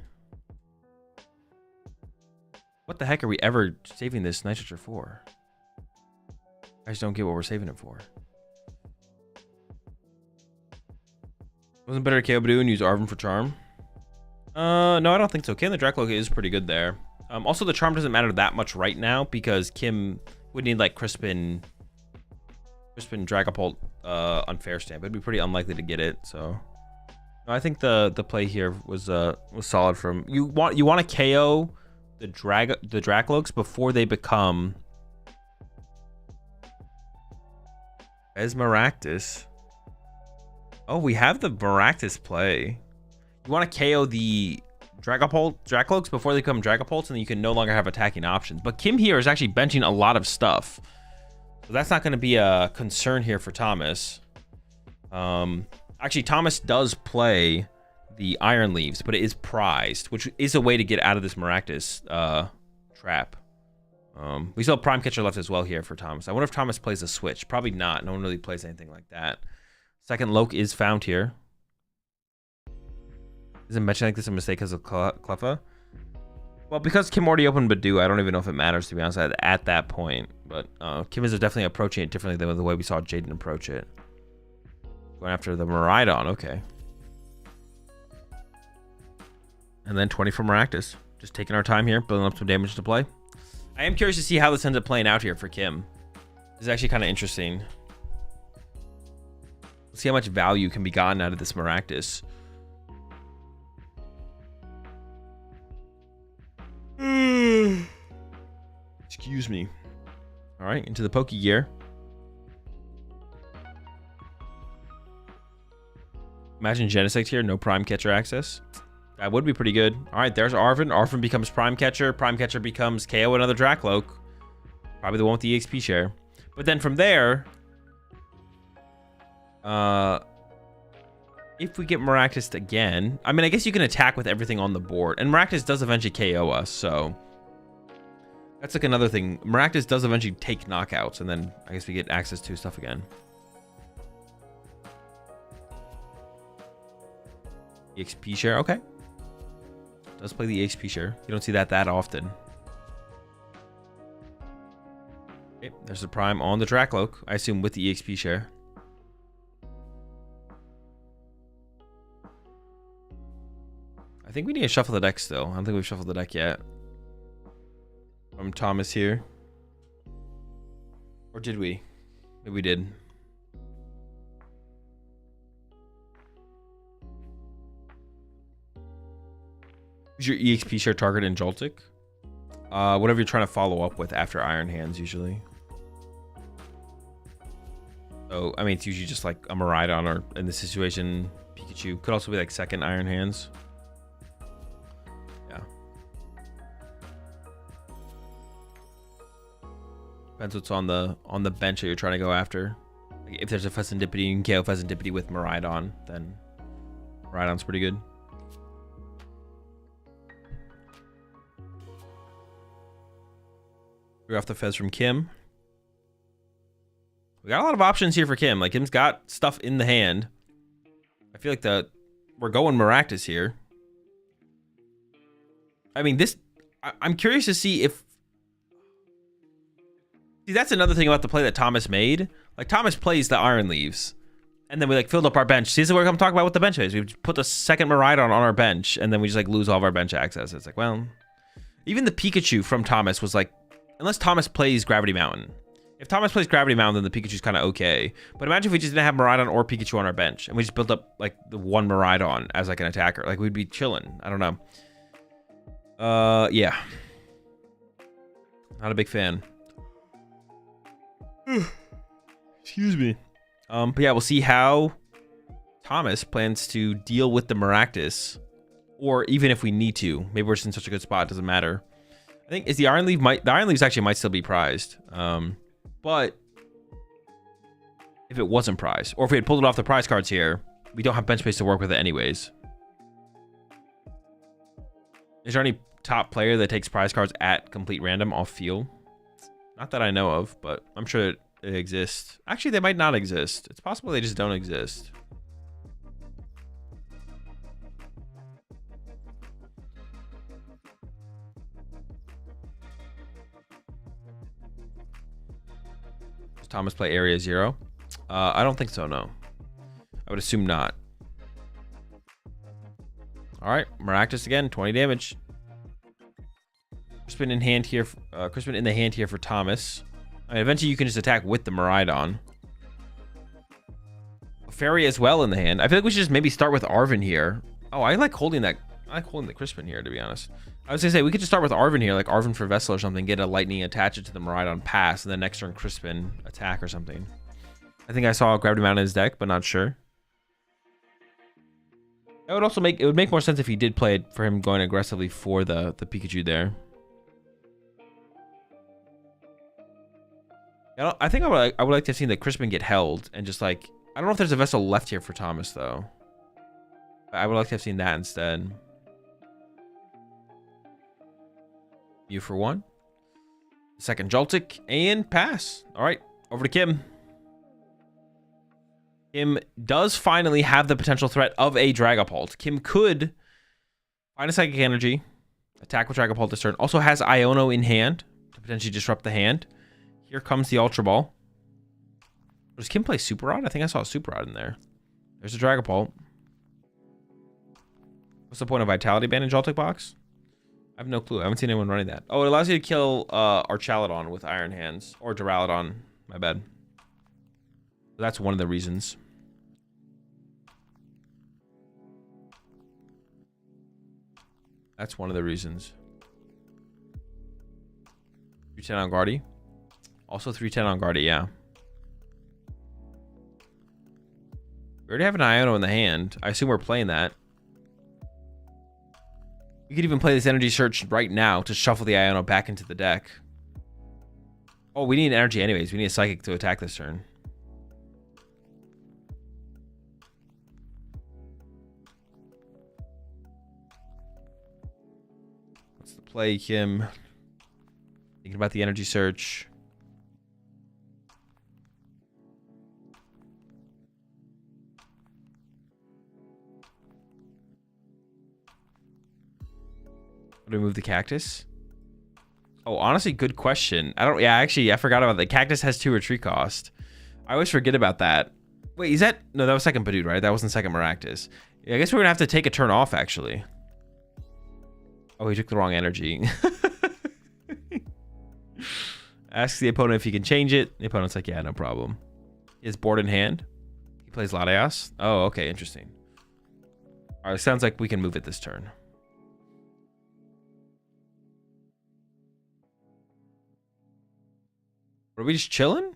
What the heck are we ever saving this Nitriture for? I just don't get what we're saving it for. Wasn't better to KO Badoo and use Arvin for Charm? No, I don't think so. Kim the Dracloak is pretty good there. Also, the Charm doesn't matter that much right now because Kim would need like Crispin Dragapult Unfair Stamp. It'd be pretty unlikely to get it. So, no, I think the play here was solid. From you want to KO the Dracloaks before they become Maractus. Oh, we have the Maractus play. You want to KO the Dracloaks before they become Dragapults, and then you can no longer have attacking options. But Kim here is actually benching a lot of stuff. So that's not going to be a concern here for Thomas. Actually, Thomas does play the Iron Leaves, but it is prized, which is a way to get out of this Maractus trap. We still have Prime Catcher left as well here for Thomas. I wonder if Thomas plays a switch. Probably not. No one really plays anything like that. Second Loke is found here. Isn't mentioning like this a mistake because of Cleffa? Well, because Kim already opened Badoo, I don't even know if it matters, to be honest, at that point. But Kim is definitely approaching it differently than the way we saw Jaden approach it. Going after the Miraidon, okay. And then 20 for Maractus. Just taking our time here, building up some damage to play. I am curious to see how this ends up playing out here for Kim. This is actually kind of interesting. Let's see how much value can be gotten out of this Maractus. Excuse me. All right, into the Poke Gear. Imagine Genesect here, no Prime Catcher access. That would be pretty good. All right, there's Arvin. Arvin becomes Prime Catcher. Prime Catcher becomes KO another Dracloak. Probably the one with the EXP share. But then from there, if we get Maractus again, I mean, I guess you can attack with everything on the board. And Maractus does eventually KO us, so that's like another thing. Maractus does eventually take knockouts, and then I guess we get access to stuff again. EXP share, okay. Does play the EXP share. You don't see that often. Okay, there's the Prime on the Dracloak. I assume with the EXP share. I think we need to shuffle the deck still. I don't think we've shuffled the deck yet. From Thomas here. Or did we? Maybe we did. Who's your EXP share target in Joltik? Whatever you're trying to follow up with after Iron Hands, usually. So, I mean, it's usually just like a Miraidon, or in this situation, Pikachu. Could also be like second Iron Hands. Yeah. Depends what's on the bench that you're trying to go after. Like if there's a Fezandipity, you can KO Fezandipity with Miraidon, then Miraidon's pretty good. We're off the Fez from Kim. We got a lot of options here for Kim. Like, Kim's got stuff in the hand. I feel like we're going Maractus here. I mean, I'm curious to see if... See, that's another thing about the play that Thomas made. Like, Thomas plays the Iron Leaves. And then we, like, filled up our bench. See, this is what I'm talking about with the bench phase. We put the second Miraidon on our bench, and then we just, like, lose all of our bench access. It's like, well... Even the Pikachu from Thomas was, like... Unless Thomas plays Gravity Mountain. If Thomas plays Gravity Mountain, then the Pikachu's kind of okay. But imagine if we just didn't have Miraidon or Pikachu on our bench, and we just built up, like, the one Miraidon as, like, an attacker. Like, we'd be chilling. I don't know. Yeah. Not a big fan. Excuse me. But yeah, we'll see how Thomas plans to deal with the Maractus, or even if we need to, maybe we're just in such a good spot, it doesn't matter. I think is the Iron Leaf the Iron Leaves actually might still be prized, but if it wasn't prized, or if we had pulled it off the prize cards here, we don't have bench space to work with it anyways. Is there any top player that takes prize cards at complete random off field? Not that I know of, but I'm sure it exists. Actually, they might not exist. It's possible they just don't exist. Does Thomas play Area 0? I don't think so, no. I would assume not. All right, Maractus again, 20 damage. Crispin in hand here. Crispin in the hand here for Thomas. I mean, eventually you can just attack with the Miraidon. Fairy as well in the hand. I feel like we should just maybe start with Arven here. Oh, I like holding that. I like holding the Crispin here, to be honest. I was gonna say we could just start with Arven here, like Arven for Vessel or something. Get a Lightning, attach it to the Miraidon, pass, and then next turn Crispin attack or something. I think I saw Gravity Mount in his deck, but not sure. That would also make it would make more sense if he did play it for him going aggressively for the Pikachu there. I think I would like to have seen the Crispin get held and just like I don't know if there's a Vessel left here for Thomas though. I would like to have seen that instead. You for 1. Second Joltik and pass. All right, over to Kim. Kim does finally have the potential threat of a Dragapult. Kim could find a Psychic Energy, attack with Dragapult this turn. Also has Iono in hand to potentially disrupt the hand. Here comes the Ultra Ball. Does Kim play Super Rod? I think I saw a Super Rod in there. There's a Dragapult. What's the point of Vitality Band in Joltik box? I have no clue. I haven't seen anyone running that. Oh, it allows you to kill Archaladon with Iron Hands. Or Duraludon. My bad. So that's one of the reasons. That's one of the reasons. 310 on Guardy. Also 310 on Guardy, yeah. We already have an Iono in the hand. I assume we're playing that. We could even play this Energy Search right now to shuffle the Iono back into the deck. Oh, we need an Energy anyways. We need a Psychic to attack this turn. What's the play, Kim? Thinking about the Energy Search. Do we move the Cactus? Oh, honestly, good question. Actually, I forgot about that. Cactus has 2 retreat cost. I always forget about that. Wait, is that... No, that was second Bidoof, right? That wasn't second Maractus. Yeah, I guess we're going to have to take a turn off, actually. Oh, he took the wrong energy. Asks the opponent if he can change it. The opponent's like, yeah, no problem. He has board in hand. He plays Latias. Oh, okay, interesting. All right, sounds like we can move it this turn. Are we just chilling?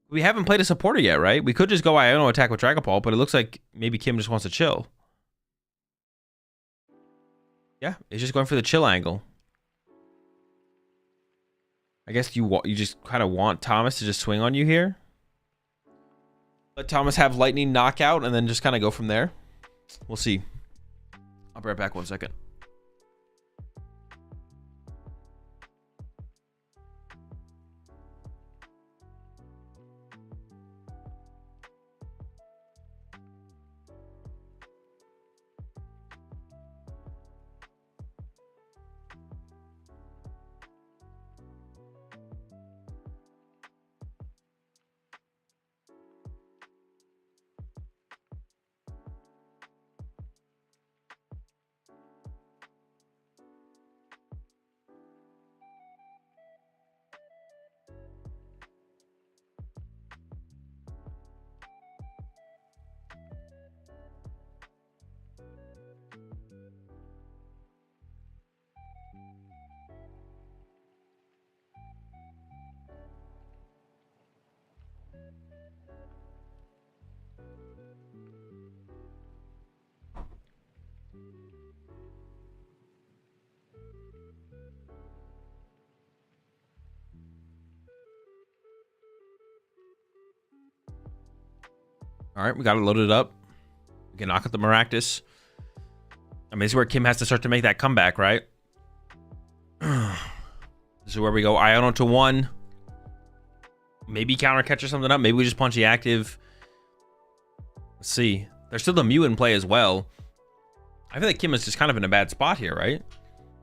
We haven't played a supporter yet, right? We could just go Iono attack with Dragapult, but it looks like maybe Kim just wants to chill. Yeah, it's just going for the chill angle. I guess you just kind of want Thomas to just swing on you here. Let Thomas have Lightning knockout and then just kind of go from there. We'll see. I'll be right back 1 second. All right, we got it loaded up. We can knock out the Maractus. I mean, this is where Kim has to start to make that comeback, right? This is where we go Iono to 1. Maybe counter catch or something up. Maybe we just punch the active. Let's see. There's still the Mew in play as well. I feel like Kim is just kind of in a bad spot here, right?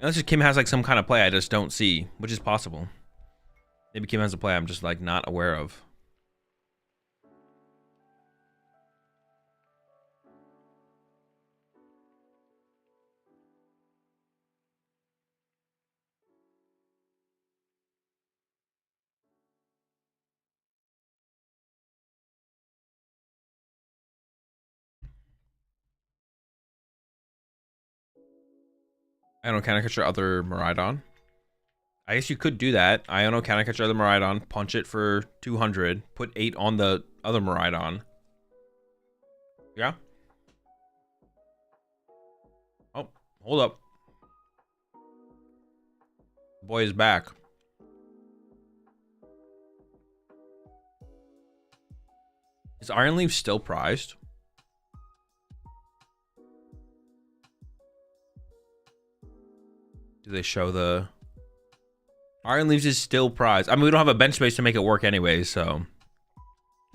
Unless just Kim has like some kind of play I just don't see, which is possible. Maybe Kim has a play I'm just like not aware of. I don't counter catch your other Miraidon. I guess you could do that. I don't know, counter catch your other Miraidon, punch it for 200, put 8 on the other Miraidon. Yeah. Oh, hold up. Boy is back. Is Iron Leaf still prized? Do they show the... Iron Leaves is still prized. I mean, we don't have a bench space to make it work anyway, so...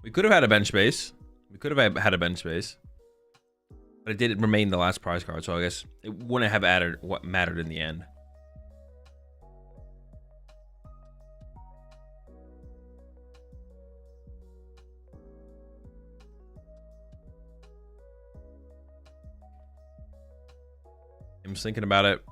We could have had a bench space. We could have had a bench space. But it did remain the last prize card, so I guess it wouldn't have added what mattered in the end. I'm just thinking about it.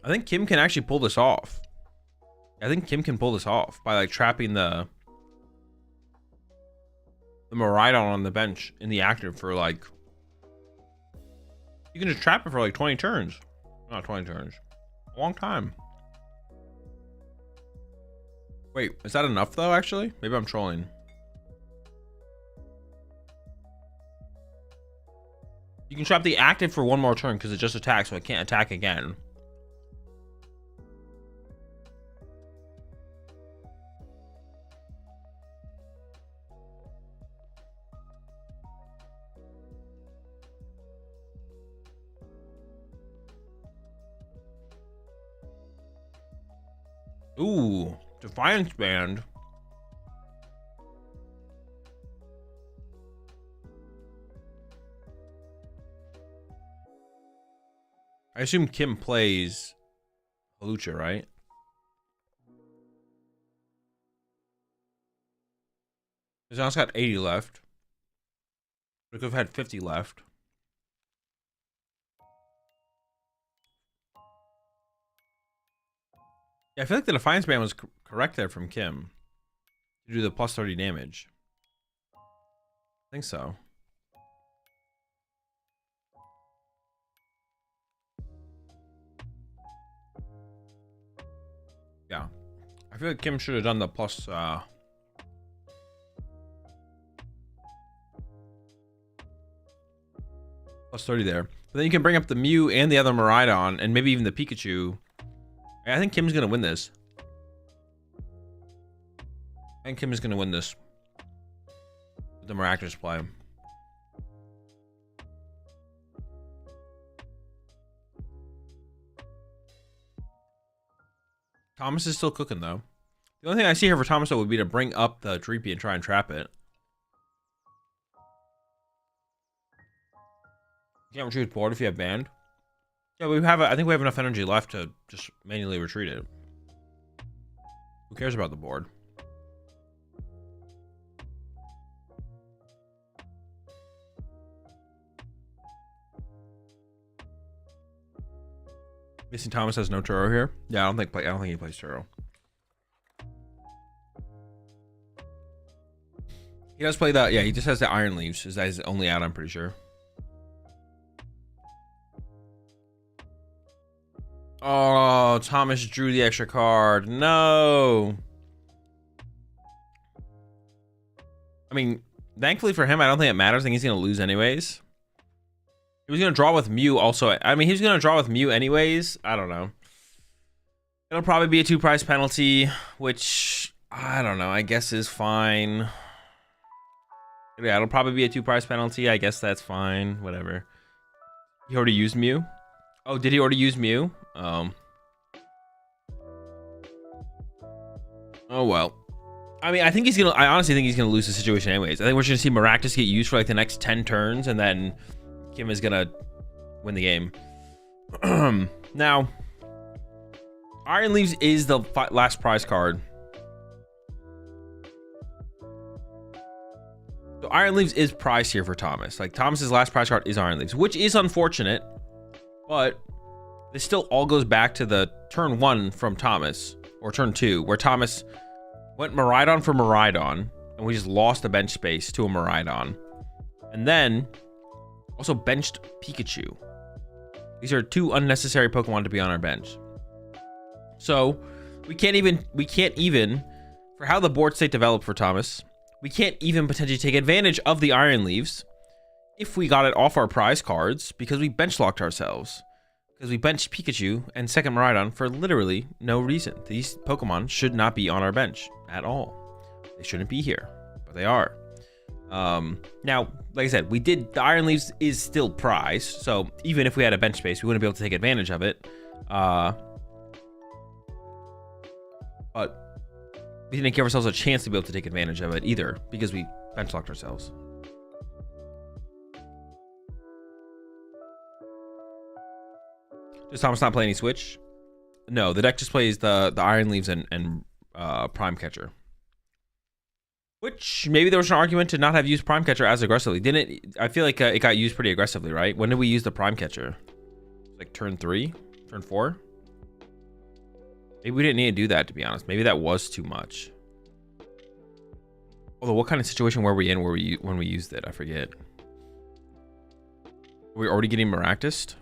I think Kim can actually pull this off. I think Kim can pull this off by like trapping the Miraidon on the bench in the active for like... You can just trap it for like 20 turns. Not 20 turns. A long time. Wait, is that enough though, actually? Maybe I'm trolling. You can trap the active for 1 more turn because it just attacks, so it can't attack again. Ooh, Defiance Band. I assume Kim plays Halucha, right? He's also got 80 left. We could have had 50 left. Yeah, I feel like the Defiance Band was correct there from Kim to do the plus 30 damage. I think so. Yeah. I feel like Kim should have done the plus 30 there. But then you can bring up the Mew and the other Miraidon and maybe even the Pikachu. I think Kim's gonna win this. I think Kim is gonna win this with the Maractus play. Thomas is still cooking though. The only thing I see here for Thomas though would be to bring up the Dreepy and try and trap it. You can't retrieve board if you have banned. Yeah, we have. I think we have enough energy left to just manually retreat it. Who cares about the board? Missing Thomas has no Turo here. Yeah, I don't think he plays Turo. He does play that. Yeah, he just has the Iron Leaves. Is that his only out? I'm pretty sure. Oh, Thomas drew the extra card. No. I mean, thankfully for him, I don't think it matters. I think he's going to lose anyways. He was going to draw with Mew also. I mean, he was going to draw with Mew anyways. I don't know. It'll probably be a 2-price penalty, which, I don't know, I guess is fine. Yeah, it'll probably be a 2-price penalty. I guess that's fine. Whatever. He already used Mew? Oh, did he already use Mew? Oh, well. I mean, I honestly think he's gonna lose the situation anyways. I think we're just gonna see Maractus get used for like the next 10 turns, and then Kim is gonna win the game. Now, Iron Leaves is the last prize card. So Iron Leaves is prize here for Thomas. Like, Thomas's last prize card is Iron Leaves, which is unfortunate, but this still all goes back to the turn 1 from Thomas, or turn 2, where Thomas went Miraidon for Miraidon, and we just lost the bench space to a Miraidon. And then also benched Pikachu. These are 2 unnecessary Pokemon to be on our bench. So we can't even, for how the board state developed for Thomas, we can't even potentially take advantage of the Iron Leaves if we got it off our prize cards, because we bench locked ourselves. Because we benched Pikachu and second Miraidon for literally no reason. These Pokemon should not be on our bench at all. They shouldn't be here, but they are. Now, like I said, the Iron Leaves is still prize, so even if we had a bench space, we wouldn't be able to take advantage of it. But we didn't give ourselves a chance to be able to take advantage of it either, because we bench locked ourselves. Does Thomas not play any Switch? No, the deck just plays the Iron Leaves and Prime Catcher. Which, maybe there was an argument to not have used Prime Catcher as aggressively. Didn't it? I feel like it got used pretty aggressively, right? When did we use the Prime Catcher? Like turn 3? Turn 4? Maybe we didn't need to do that, to be honest. Maybe that was too much. Although, what kind of situation were we in when we used it? I forget. Were we already getting Maractus?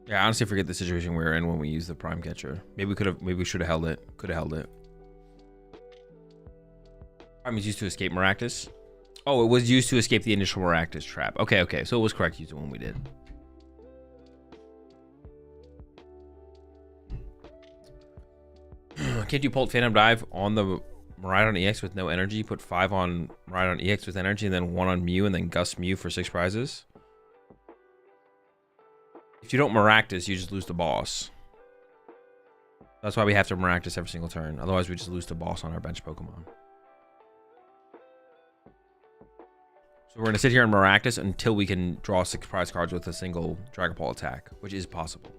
Yeah, I honestly forget the situation we were in when we used the Prime Catcher. Maybe we should have held it. Could have held it. Prime is used to escape Maractus. Oh, it was used to escape the initial Maractus trap. Okay. So it was correct using when we did. Can't you Pult Phantom Dive on the Miraidon EX with no energy? Put 5 on Miraidon EX with energy, and then 1 on Mew, and then Gust Mew for 6 prizes? If you don't Maractus, you just lose the boss. That's why we have to Maractus every single turn. Otherwise, we just lose the boss on our bench Pokemon. So we're going to sit here and Maractus until we can draw 6 prize cards with a single Dragon Ball attack, which is possible.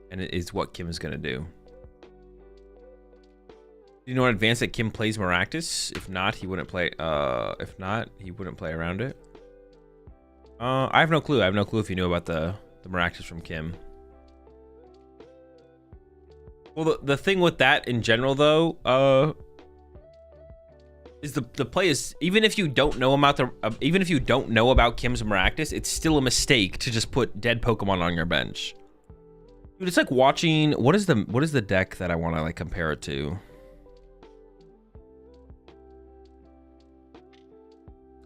And it is what Kim is going to do. Do you know in advance that Kim plays Maractus? If not, he wouldn't play around it. I have no clue. I have no clue if you knew about the Maractus from Kim. Well, the thing with that in general, though, is the play is, even if you don't know about Kim's Maractus, it's still a mistake to just put dead Pokemon on your bench. Dude, it's like watching, what is the deck that I want to like compare it to?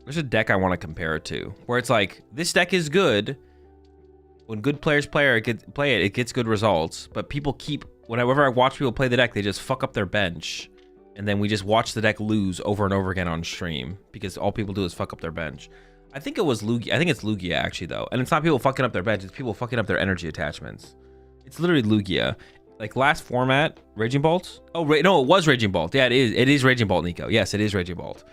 There's a deck I want to compare it to where it's like, this deck is good. When good players play it, it gets good results. But people whenever I watch people play the deck, they just fuck up their bench. And then we just watch the deck lose over and over again on stream because all people do is fuck up their bench. I think it was Lugia. I think it's Lugia, actually, though. And it's not people fucking up their bench. It's people fucking up their energy attachments. It's literally Lugia. Like, last format, Raging Bolt? Oh, no, it was Raging Bolt. Yeah, it is. It is Raging Bolt, Nico. Yes, it is Raging Bolt.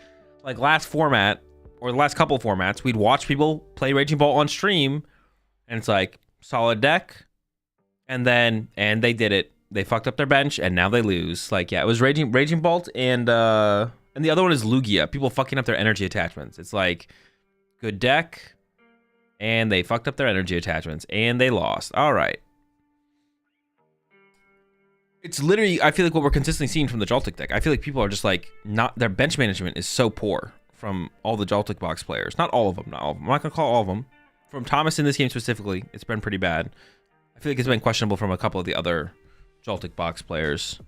Like, last format, or the last couple formats, we'd watch people play Raging Bolt on stream. And it's like, solid deck. And they did it. They fucked up their bench, and now they lose. Like, yeah, it was Raging Bolt, and the other one is Lugia. People fucking up their energy attachments. It's like, good deck, and they fucked up their energy attachments, and they lost. All right. It's literally, I feel like what we're consistently seeing from the Joltik deck. I feel like people are just like, their bench management is so poor from all the Joltik box players. Not all of them. I'm not going to call all of them. from Thomas in this game specifically, it's been pretty bad. I feel like it's been questionable from a couple of the other Jaltic box players.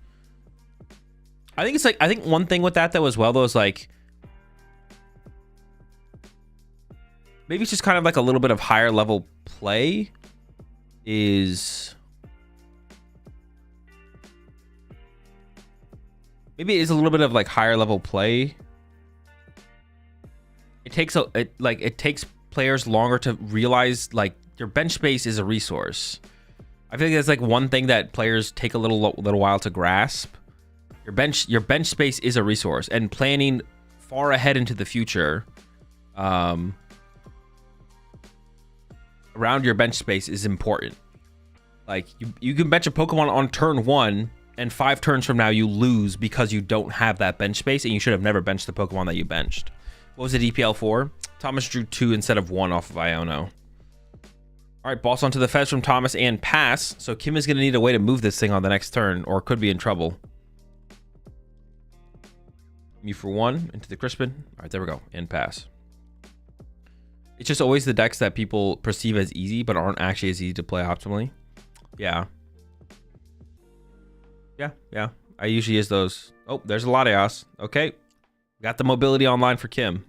I think one thing with that though as well though is like maybe it's just kind of like a little bit of higher level play is maybe it is a little bit of like higher level play. It takes players longer to realize like your bench space is a resource. I feel like that's like one thing that players take a little while to grasp. Your bench space is a resource, and planning far ahead into the future around your bench space is important. Like you can bench a Pokemon on turn 1 and 5 turns from now you lose because you don't have that bench space and you should have never benched the Pokemon that you benched. What was the DPL for? Thomas drew 2 instead of 1 off of Iono. All right, boss onto the fez from Thomas and pass. So Kim is going to need a way to move this thing on the next turn or could be in trouble. Mew for 1 into the Crispin. All right, there we go. And pass. It's just always the decks that people perceive as easy but aren't actually as easy to play optimally. Yeah. Yeah. I usually use those. Oh, there's a Latias. Okay. Got the mobility online for Kim.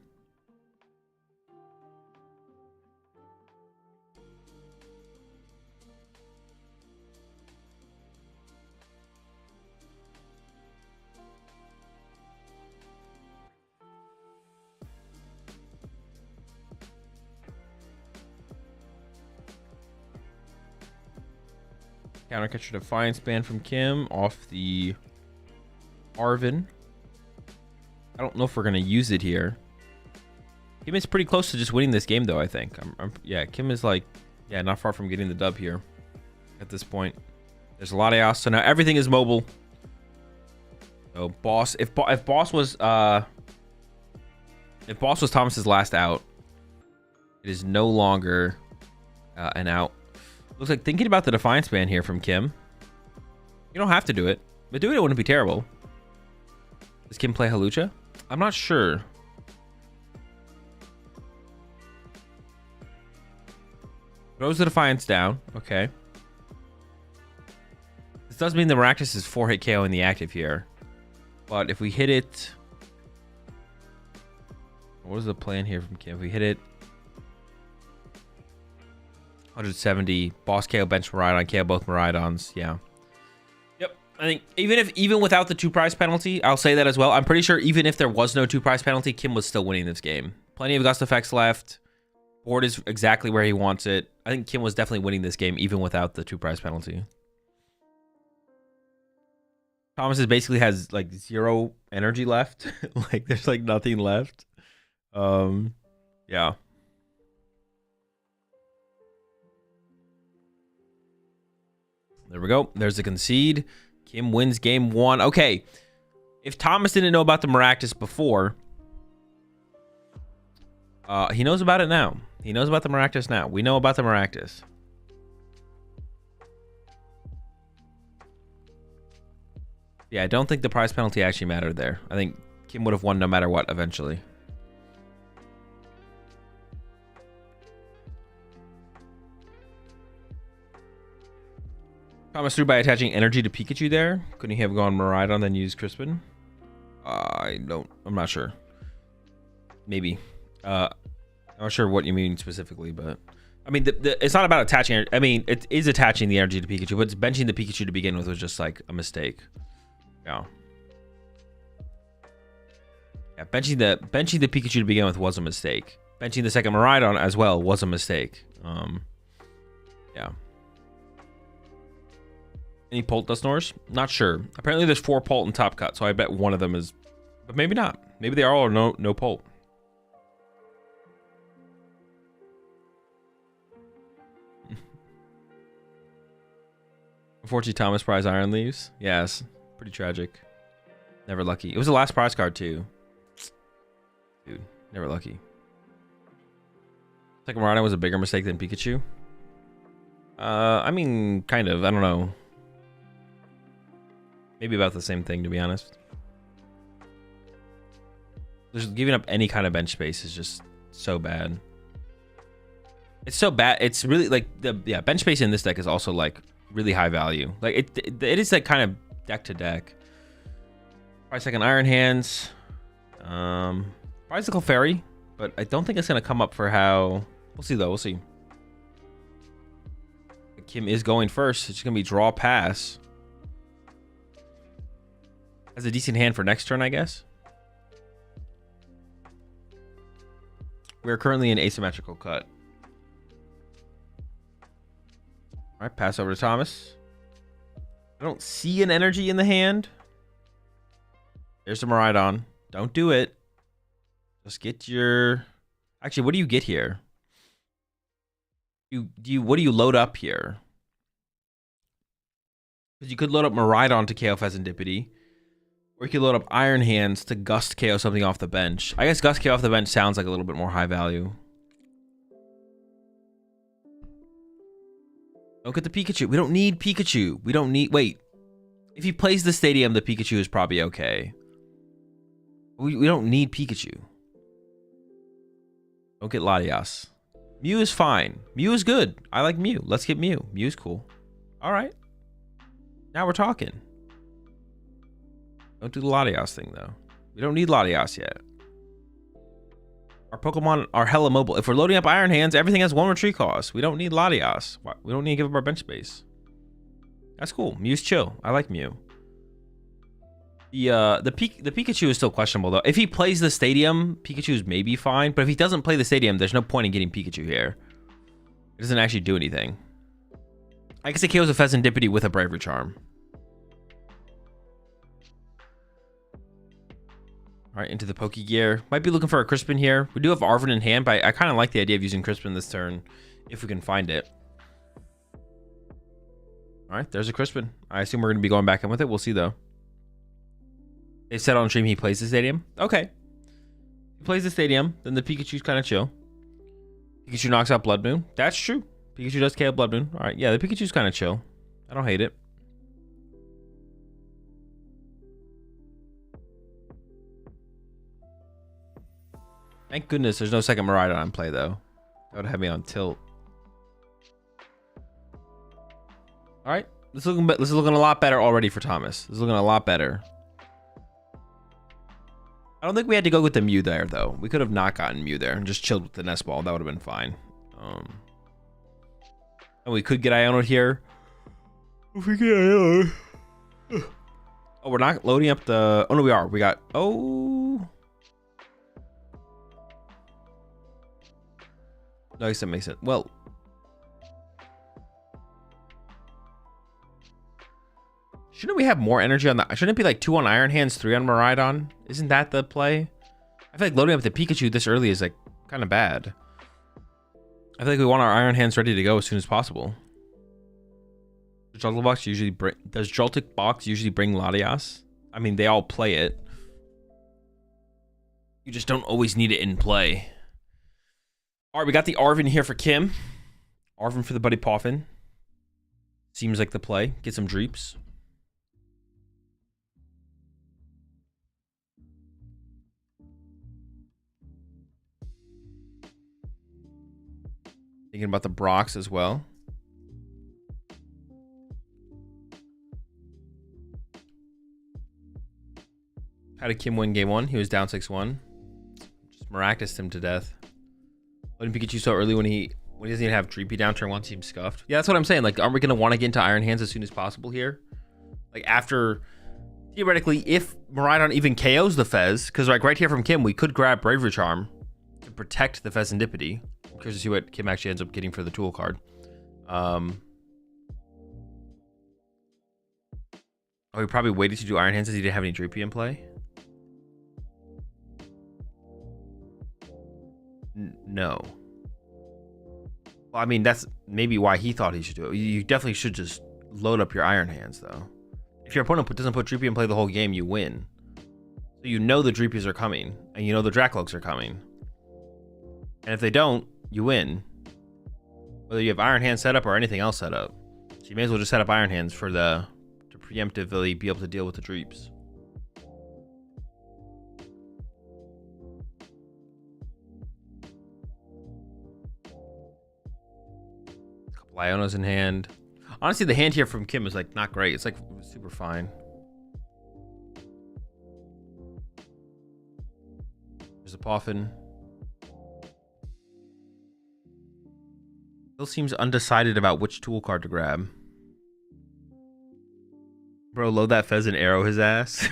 Counter catcher Defiance ban from Kim off the Arvin. I don't know if we're going to use it here. Kim is pretty close to just winning this game, though, I think. Yeah, Kim is like, yeah, not far from getting the dub here at this point. There's a lot of Latias, so now everything is mobile. So boss, if boss was Thomas's last out, it is no longer an out. Looks like thinking about the Defiance ban here from Kim. You don't have to do it, but doing it wouldn't be terrible. Does Kim play Halucha? I'm not sure. Throws the Defiance down. Okay. This does mean the Maractus is 4-hit KO in the active here. But if we hit it... What was the plan here from Kim? If we hit it... 170, boss KO, bench Miraidon, KO both Miraidons. Yeah. Yep. I think even without the 2 prize penalty, I'll say that as well. I'm pretty sure even if there was no 2 prize penalty, Kim was still winning this game. Plenty of gust effects left. Board is exactly where he wants it. I think Kim was definitely winning this game even without the 2 prize penalty. Thomas basically has like 0 energy left. Like there's like nothing left. Yeah. There we go. There's the concede. Kim wins game 1. Okay. If Thomas didn't know about the Maractus before, he knows about it now. He knows about the Maractus now. We know about the Maractus. Yeah, I don't think the prize penalty actually mattered there. I think Kim would have won no matter what eventually. Thomas through by attaching energy to Pikachu there. Couldn't he have gone Miraidon then used Crispin? I'm not sure. Maybe. I'm not sure what you mean specifically, but I mean, it's not about attaching. I mean, it is attaching the energy to Pikachu, but it's benching the Pikachu to begin with was just like a mistake. Yeah. Yeah, benching the Pikachu to begin with was a mistake. Benching the second Miraidon as well was a mistake. Yeah. Any Pult Dusknors? Not sure. Apparently there's 4 Pult and Top Cut, so I bet one of them is... But maybe not. Maybe they are all no Pult. Unfortunately, Thomas prize Iron Leaves. Yes. Pretty tragic. Never lucky. It was the last prize card, too. Dude, never lucky. Second Miraidon was a bigger mistake than Pikachu. I mean, kind of. I don't know. Maybe about the same thing, to be honest. Just giving up any kind of bench space is just so bad. It's so bad. It's really like bench space in this deck is also like really high value. Like it is like kind of deck to deck. Probably second Iron Hands. Bicycle Fairy, but I don't think it's gonna come up for how. We'll see though. We'll see. Kim is going first. It's gonna be draw pass. Has a decent hand for next turn, I guess. We're currently in asymmetrical cut. All right, pass over to Thomas. I don't see an energy in the hand. There's the Miraidon. Don't do it. Just get your... Actually, what do you get here? What do you load up here? Because you could load up Miraidon to KO Pheasantipity. Or you could load up Iron Hands to Gust KO something off the bench. I guess Gust KO off the bench sounds like a little bit more high value. Don't get the Pikachu. We don't need Pikachu. We don't need... Wait. If he plays the stadium, the Pikachu is probably okay. We don't need Pikachu. Don't get Latias. Mew is fine. Mew is good. I like Mew. Let's get Mew. Mew's cool. All right. Now we're talking. Don't do the Latias thing, though. We don't need Latias yet. Our Pokemon are hella mobile. If we're loading up Iron Hands, everything has 1 retreat cost. We don't need Latias. We don't need to give up our bench space. That's cool. Mew's chill. I like Mew. The Pikachu is still questionable, though. If he plays the stadium, Pikachu's maybe fine. But if he doesn't play the stadium, there's no point in getting Pikachu here. It doesn't actually do anything. I guess it kills a Pheasantipity with a Bravery Charm. All right, into the Pokegear. Might be looking for a Crispin here. We do have Arven in hand, but I kind of like the idea of using Crispin this turn if we can find it. All right, there's a Crispin. I assume we're going to be going back in with it. We'll see, though. They said on stream he plays the stadium. Okay. He plays the stadium, then the Pikachu's kind of chill. Pikachu knocks out Blood Moon. That's true. Pikachu does KO Blood Moon. All right, yeah, the Pikachu's kind of chill. I don't hate it. Thank goodness there's no second Miraidon in play, though. That would have me on tilt. All right, this is looking a lot better already for Thomas. This is looking a lot better. I don't think we had to go with the Mew there, though. We could have not gotten Mew there and just chilled with the Nest Ball. That would have been fine. And we could get Iono here. If we get Iono. Oh, we're not loading up the... Oh, no, we are. We got... Oh... No, I guess that makes sense. Well... Shouldn't we have more energy on the... Shouldn't it be like 2 on Iron Hands, 3 on Miraidon? Isn't that the play? I feel like loading up the Pikachu this early is like kind of bad. I feel like we want our Iron Hands ready to go as soon as possible. Does Joltik Box usually bring Latias? I mean, they all play it. You just don't always need it in play. All right, we got the Arven here for Kim. Arven for the Buddy Poffin. Seems like the play. Get some Dreeps. Thinking about the Brox as well. How did Kim win game 1? He was down 6-1. Just miraculous him to death. Letting Pikachu so early when he doesn't even have Dreepy down turn 1 seems scuffed. Yeah, that's what I'm saying. Like, aren't we going to want to get into Iron Hands as soon as possible here? Like, after... Theoretically, if Miraidon even KOs the Fez, because like right here from Kim, we could grab Bravery Charm to protect the Pheasantipity. I'm curious to see what Kim actually ends up getting for the tool card. Oh, he probably waited to do Iron Hands as he didn't have any Dreepy in play. No. Well, I mean, that's maybe why he thought he should do it. You definitely should just load up your Iron Hands, though. If your opponent doesn't put Dreepy in play the whole game, you win. So you know the Dreepies are coming, and you know the Dracloaks are coming. And if they don't, you win. Whether you have Iron Hands set up or anything else set up. So you may as well just set up Iron Hands for to preemptively be able to deal with the Dreeps. Liona's in hand. Honestly, the hand here from Kim is like not great. It's like super fine. There's a Poffin. Still seems undecided about which tool card to grab. Bro, load that pheasant, arrow his ass.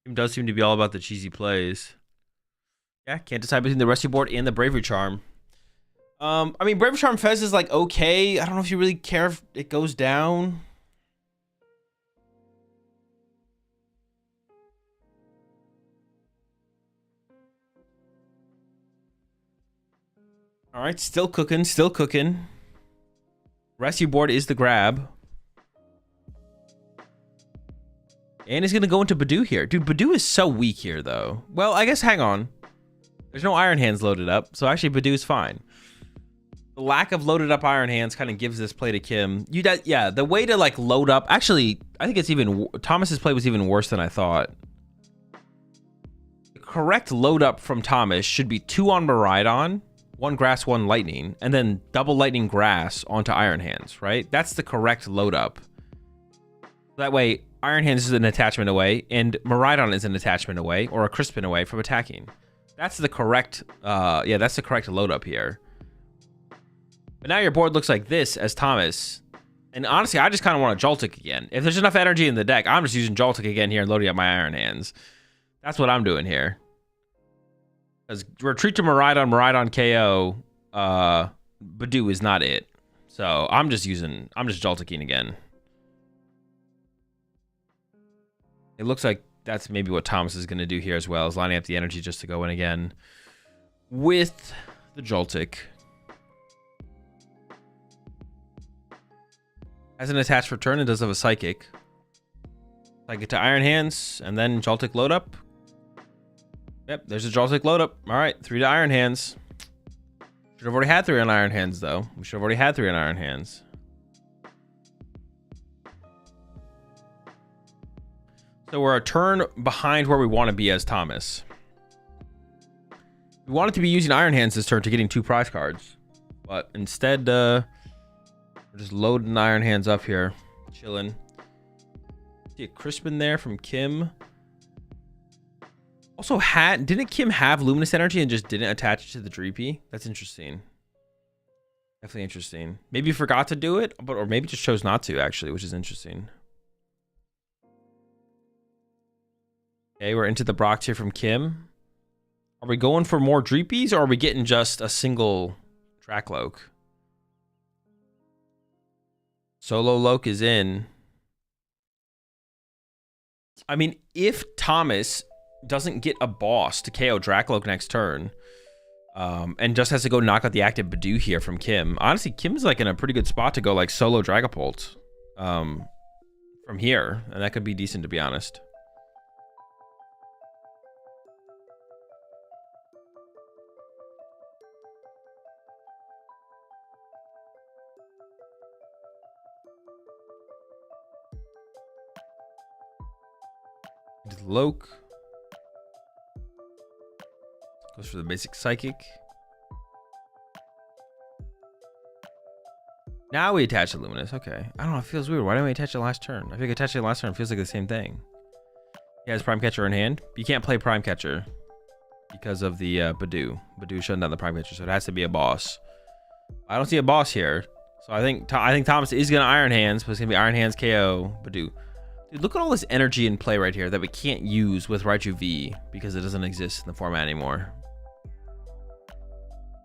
Kim does seem to be all about the cheesy plays. Yeah, can't decide between the rescue board and the bravery charm. I mean, bravery charm Fez is like okay. I don't know if you really care if it goes down. All right, still cooking, still cooking. Rescue board is the grab. And he's going to go into Badoo here. Dude, Badoo is so weak here, though. Well, I guess, hang on. There's no Iron Hands loaded up, so actually Badoo's fine. The lack of loaded up Iron Hands kind of gives this play to Kim. Yeah, the way to, like, load up... Actually, I think it's even... Thomas's play was even worse than I thought. The correct load up from Thomas should be 2 on Miraidon, 1 Grass, 1 Lightning, and then double Lightning Grass onto Iron Hands, right? That's the correct load up. That way, Iron Hands is an attachment away, and Miraidon is an attachment away, or a Crispin away from attacking. That's the correct, yeah, that's the correct load up here. But now your board looks like this as Thomas. And honestly, I just kind of want a Joltik again. If there's enough energy in the deck, I'm just using Joltik again here and loading up my Iron Hands. That's what I'm doing here. Because retreat to Miraidon, Miraidon KO, Badoo is not it. So I'm just Joltiking again. It looks like that's maybe what Thomas is going to do here as well, is lining up the energy just to go in again with the Joltik. Has an attached return, it does have a Psychic. Psychic to Iron Hands, and then Joltik load up. Yep, there's a Joltik load up. All right, 3 to Iron Hands. Should have already had 3 on Iron Hands, though. We should have already had 3 on Iron Hands. So we're a turn behind where we want to be as Thomas. We wanted to be using Iron Hands this turn to getting 2 prize cards. But instead, we're just loading Iron Hands up here. Chilling. See a Crispin there from Kim. Also, didn't Kim have Luminous Energy and just didn't attach it to the Dreepy? That's interesting. Definitely interesting. Maybe forgot to do it, or maybe just chose not to, actually, which is interesting. Okay, we're into the Brock here from Kim. Are we going for more Dreepies, or are we getting just a single Trackloak? Solo Loke is in. I mean, if Thomas doesn't get a boss to KO Dracloak next turn, and just has to go knock out the active Badoo here from Kim, honestly, Kim's like in a pretty good spot to go like solo Dragapult from here, and that could be decent, to be honest. Loke goes for the basic Psychic. Now we attach the Luminous. Okay, I don't know. It feels weird. Why didn't we attach it last turn? I think attaching it last turn feels like the same thing. He has Prime Catcher in hand. You can't play Prime Catcher because of the Badoo. Badoo shutting down the Prime Catcher, so it has to be a boss. I don't see a boss here, so I think Thomas is gonna Iron Hands, but it's gonna be Iron Hands KO Badoo. Dude, look at all this energy in play right here that we can't use with Raichu V because it doesn't exist in the format anymore.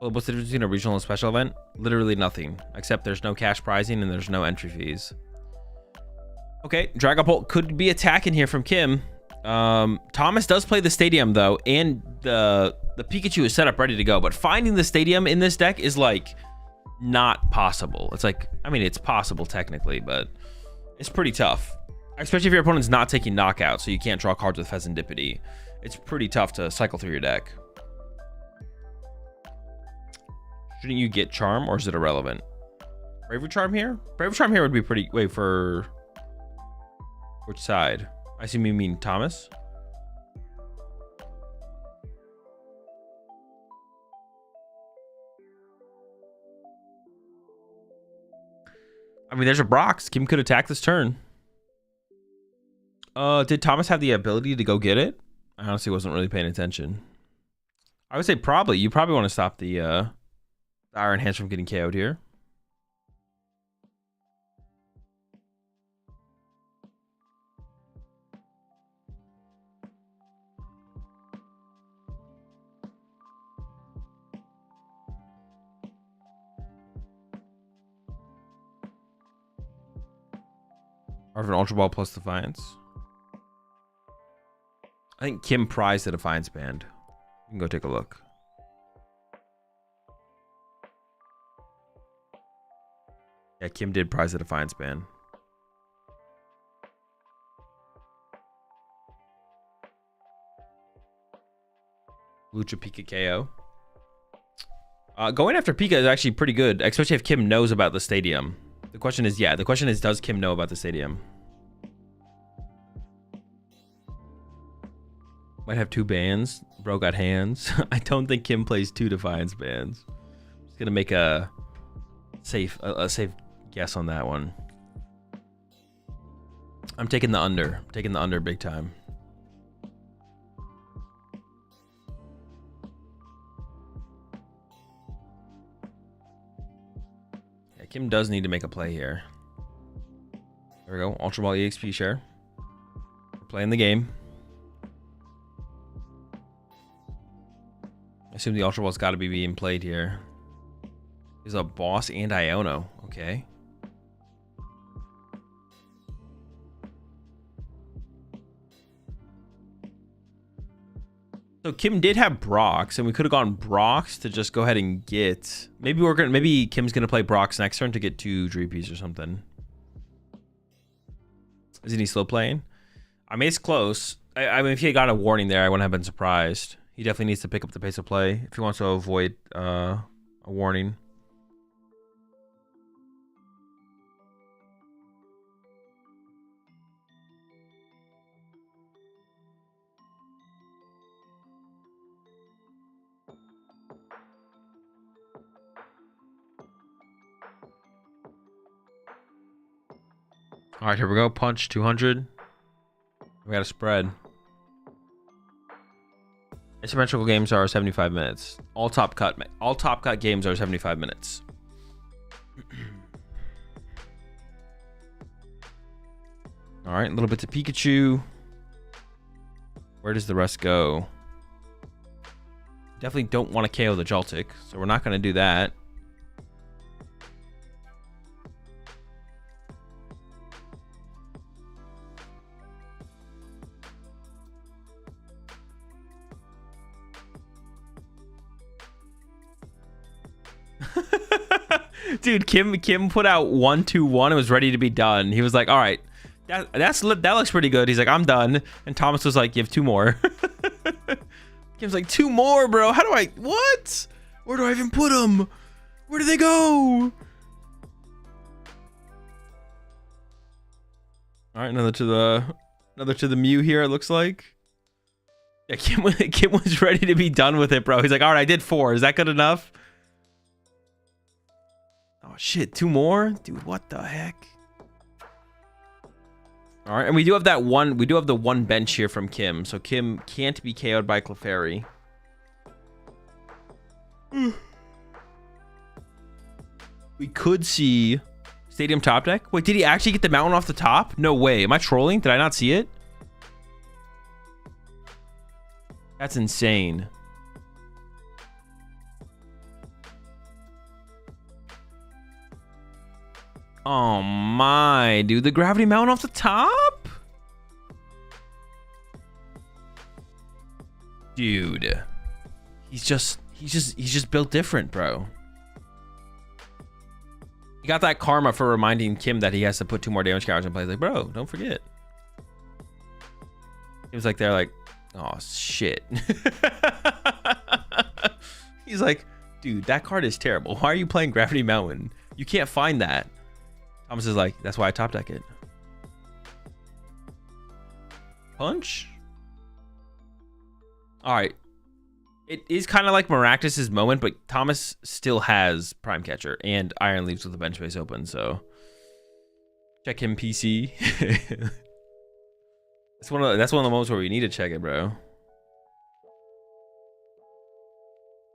Well, what's the difference between a regional and special event? Literally nothing, except there's no cash prizing and there's no entry fees. Okay, Dragapult could be attacking here from Kim. Thomas does play the Stadium, though, and the Pikachu is set up ready to go, but finding the Stadium in this deck is, like, not possible. It's like, I mean, it's possible technically, but it's pretty tough. Especially if your opponent's not taking knockout, so you can't draw cards with Pheasantipity. It's pretty tough to cycle through your deck. Shouldn't you get Charm, or is it irrelevant? Bravery Charm here? Bravery Charm here would be pretty... Wait, for... Which side? I assume you mean Thomas? mean, there's a Brox. Kim could attack this turn. Did Thomas have the ability to go get it? I honestly wasn't really paying attention. I would say probably. You probably want to stop the Iron Hands from getting KO'd here. Or an Ultra Ball plus Defiance. I think Kim prized the Defiance band. You can go take a look. Yeah, Kim did prize the Defiance band. Lucha Pika KO. Going after Pika is actually pretty good, especially if Kim knows about the stadium. The question is, does Kim know about the stadium? Might have 2 bans. Bro got hands. I don't think Kim plays 2 Defiance bans. Just gonna make a safe guess on that one. I'm taking the under. I'm taking the under big time. Yeah, Kim does need to make a play here. There we go. Ultra Ball EXP share. We're playing the game. I assume the Ultra Ball's got to be being played here. There's a boss and Iono. Okay. So Kim did have Brox, and we could have gone Brox to just go ahead and get. Maybe Kim's gonna play Brox next turn to get 2 Dreepies or something. Isn't he slow playing? I mean, it's close. I mean, if he had got a warning there, I wouldn't have been surprised. He definitely needs to pick up the pace of play if he wants to avoid a warning. All right, here we go. Punch 200. We got a spread. Asymmetrical games are 75 minutes. All top cut games are 75 minutes. All right, a little bit to Pikachu. Where does the rest go? Definitely don't want to KO the Joltik, so we're not going to do that. Dude, Kim put out 1-2-1 and was ready to be done. He was like, all right, that looks pretty good. He's like, I'm done. And Thomas was like, you have 2 more. Kim's like, 2 more, bro. How do I, what? Where do I even put them? Where do they go? All right, another to the Mew here, it looks like. Yeah, Kim was ready to be done with it, bro. He's like, all right, I did 4. Is that good enough? Oh shit, 2 more? Dude, what the heck? All right, and we do have that one. We do have the 1 bench here from Kim, so Kim can't be KO'd by Clefairy. We could see Stadium top deck. Wait, did he actually get the mountain off the top? No way. Am I trolling? Did I not see it? That's insane. Oh my, dude, the gravity mountain off the top? Dude. He's just built different, bro. He got that karma for reminding Kim that he has to put 2 more damage counters in play. He's like, bro, don't forget. He was like, they're like, oh shit. He's like, dude, that card is terrible. Why are you playing Gravity Mountain? You can't find that. Thomas is like, that's why I top deck it. Punch? All right. It is kind of like Maractus's moment, but Thomas still has Prime Catcher and Iron Leaves with the bench space open, so Check him PC. That's one of the moments where we need to check it, bro.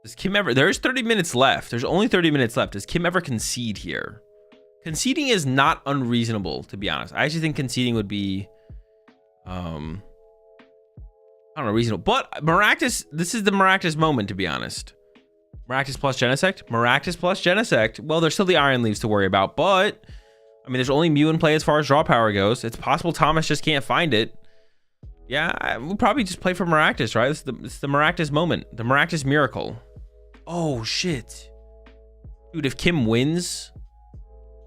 Does Kim ever? There's 30 minutes left. There's only 30 minutes left. Does Kim ever concede here? Conceding is not unreasonable, to be honest. I actually think conceding would be, I don't know, reasonable. But Maractus, this is the Maractus moment, to be honest. Maractus plus Genesect? Maractus plus Genesect. Well, there's still the Iron Leaves to worry about, but I mean, there's only Mew in play as far as draw power goes. It's possible Thomas just can't find it. Yeah, we'll probably just play for Maractus, right? It's the Maractus moment, the Maractus miracle. Oh, shit. Dude, if Kim wins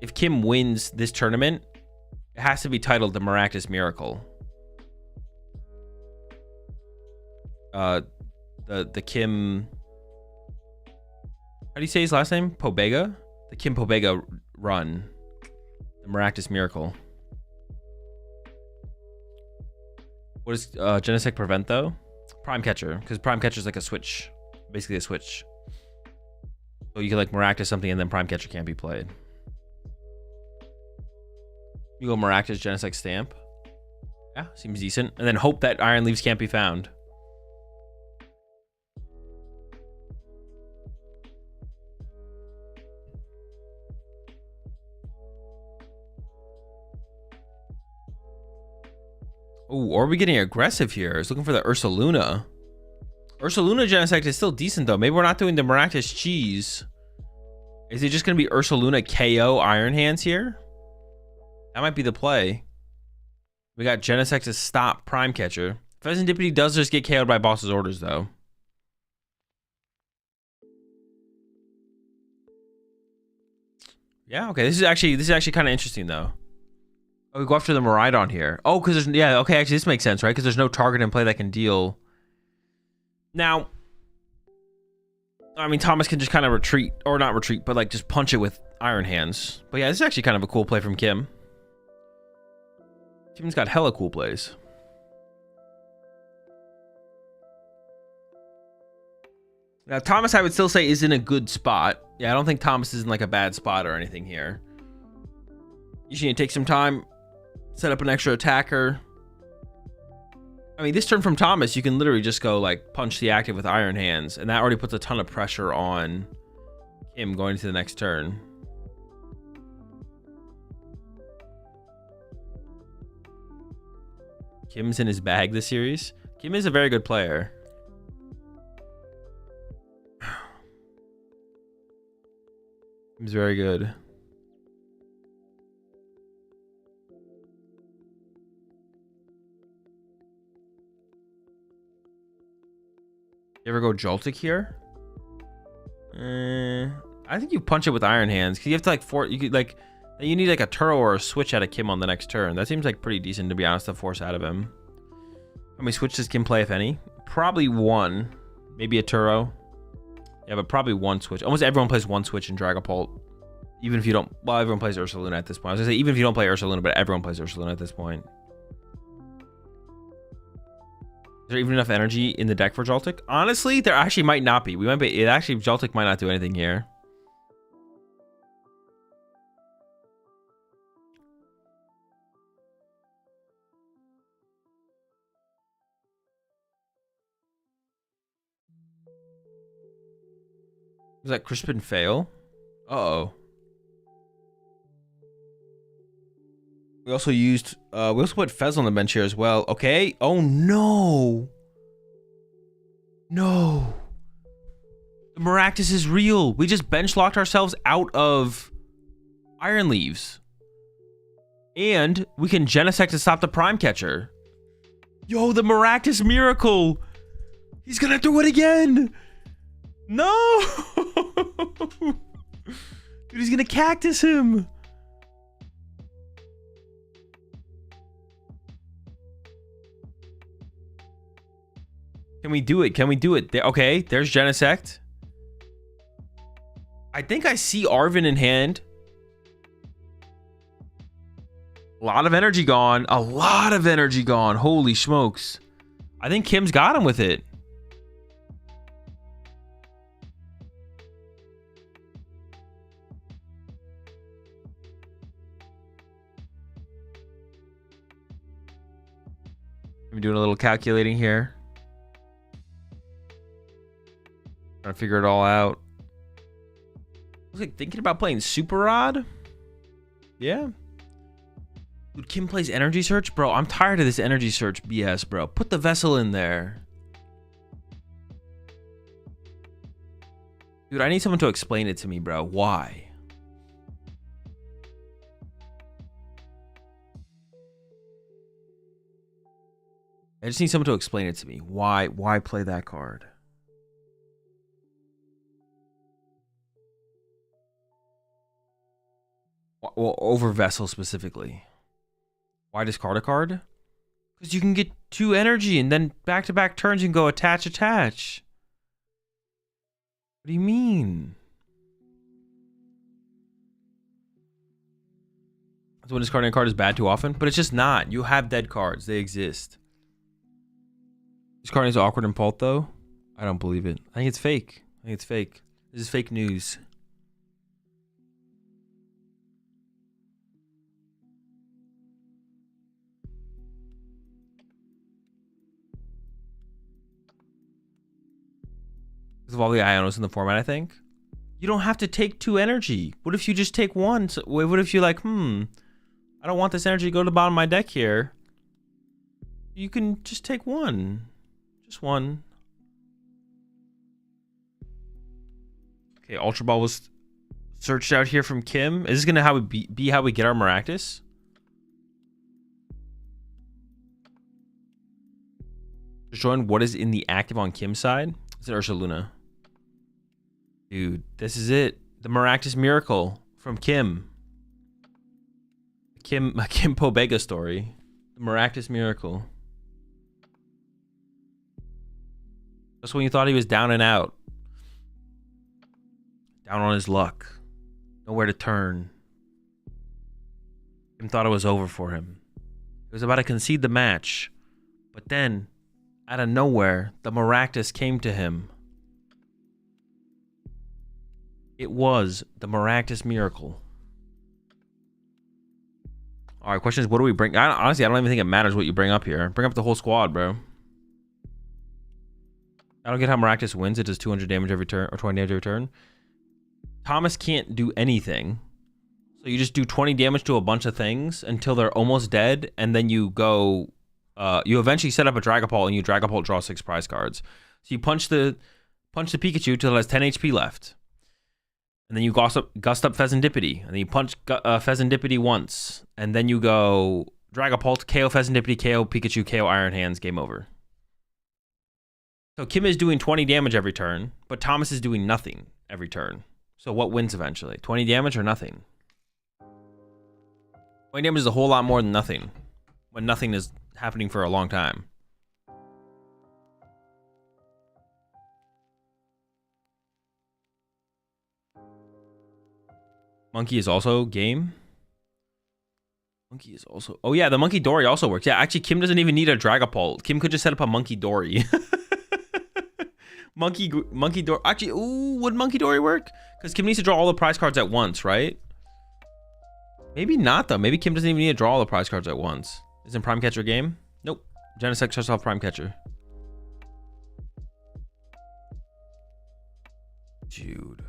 this tournament, it has to be titled the Maractus miracle. The Kim... How do you say his last name? Pobega? The Kim Pobega run. The Maractus miracle. What does Genesect prevent, though? Prime Catcher. Because Prime Catcher is like a switch. Basically a switch. So you can like Maractus something and then Prime Catcher can't be played. You go Maractus, Genesect Stamp. Yeah, seems decent. And then hope that Iron Leaves can't be found. Oh, are we getting aggressive here? I was looking for the Ursaluna. Ursaluna Genesect is still decent, though. Maybe we're not doing the Maractus cheese. Is it just going to be Ursaluna KO Iron Hands here? That might be the play. We got Genesect to stop Prime Catcher. Pheasantipity does just get KO'd by boss's orders, though. Yeah, okay. This is actually kind of interesting, though. Oh, we go after the Miraidon here. Oh, because there's... Yeah, okay, actually, this makes sense, right? Because there's no target in play that can deal... Now, I mean, Thomas can just kind of retreat, or not retreat, but like just punch it with Iron Hands. But yeah, this is actually kind of a cool play from Kim. Kim's got hella cool plays. Now, Thomas, I would still say, is in a good spot. Yeah, I don't think Thomas is in like a bad spot or anything here. You just need to take some time, set up an extra attacker. I mean, this turn from Thomas, you can literally just go like punch the active with Iron Hands, and that already puts a ton of pressure on Kim going into the next turn. Kim's in his bag this series. Kim is a very good player. Kim's very good. You ever go Joltik here? I think you punch it with Iron Hands, because you have to like you need like a Turo or a switch out of Kim on the next turn. That seems like pretty decent, to be honest, to force out of him. How many switches does Kim play, if any? Probably one, maybe a Turo. Yeah, but probably one switch. Almost everyone plays one switch in Dragapult, even if you don't. Well, everyone plays Ursaluna at this point. I was gonna say even if you don't play Ursaluna, but everyone plays Ursaluna at this point. Is there even enough energy in the deck for Joltik? Honestly, there actually might not be. Joltik might not do anything here. Was that Crispin fail? Uh-oh. We also put Fez on the bench here as well. Okay. Oh no. No. The Maractus is real. We just bench locked ourselves out of Iron Leaves. And we can Genesect to stop the Prime Catcher. Yo, the Maractus miracle. He's gonna do it again. No. Dude, he's gonna Cactus him. Can we do it? Can we do it? Okay, there's Genesect. I think I see Arven in hand. A lot of energy gone. A lot of energy gone. Holy smokes. I think Kim's got him with it. I'm doing a little calculating here. Trying to figure it all out. I was like thinking about playing Super Rod. Yeah. Dude, Kim plays energy search? Bro, I'm tired of this energy search BS, bro. Put the vessel in there. Dude, I need someone to explain it to me, bro. Why? I just need someone to explain it to me. Why play that card? Well, over vessel specifically. Why discard a card? Because you can get 2 energy and then back-to-back turns and go attach. What do you mean? So when discarding a card is bad too often? But it's just not. You have dead cards. They exist. Discarding is awkward and pult though? I don't believe it. I think it's fake. This is fake news. Because of all the Ionos in the format, I think. You don't have to take 2 energy. What if you just take 1? So, what if you're like, I don't want this energy to go to the bottom of my deck here. You can just take 1. Just 1. Okay, Ultra Ball was searched out here from Kim. Is this going to be how we get our Maractus? Just join what is in the active on Kim's side. Is it Ursa Luna? Dude, this is it. The Maractus Miracle from Kim. Kim Pobega story. The Maractus Miracle. Just when you thought he was down and out. Down on his luck. Nowhere to turn. Kim thought it was over for him. He was about to concede the match. But then, out of nowhere, the Maractus came to him. It was the Maractus Miracle. All right, question is, what do we bring? Honestly, I don't even think it matters what you bring up here. Bring up the whole squad, bro. I don't get how Maractus wins. It does 200 damage every turn, or 20 damage every turn. Thomas can't do anything. So you just do 20 damage to a bunch of things until they're almost dead, and then you go... you eventually set up a Dragapult, and you Dragapult draw 6 prize cards. So you punch the Pikachu till it has 10 HP left. And then you gust up Pheasantipity. And then you punch Pheasantipity once. And then you go Dragapult, KO Pheasantipity, KO Pikachu, KO Iron Hands, game over. So Kim is doing 20 damage every turn, but Thomas is doing nothing every turn. So what wins eventually? 20 damage or nothing? 20 damage is a whole lot more than nothing. When nothing is happening for a long time. Monkey is also game. Monkey is also... Oh, yeah, the Monkey Dory also works. Yeah, actually, Kim doesn't even need a Dragapult. Kim could just set up a Monkey Dory. Monkey Dory... Actually, ooh, would Monkey Dory work? Because Kim needs to draw all the prize cards at once, right? Maybe not, though. Maybe Kim doesn't even need to draw all the prize cards at once. Isn't Prime Catcher game? Nope. Genesect shuts off Prime Catcher. Dude.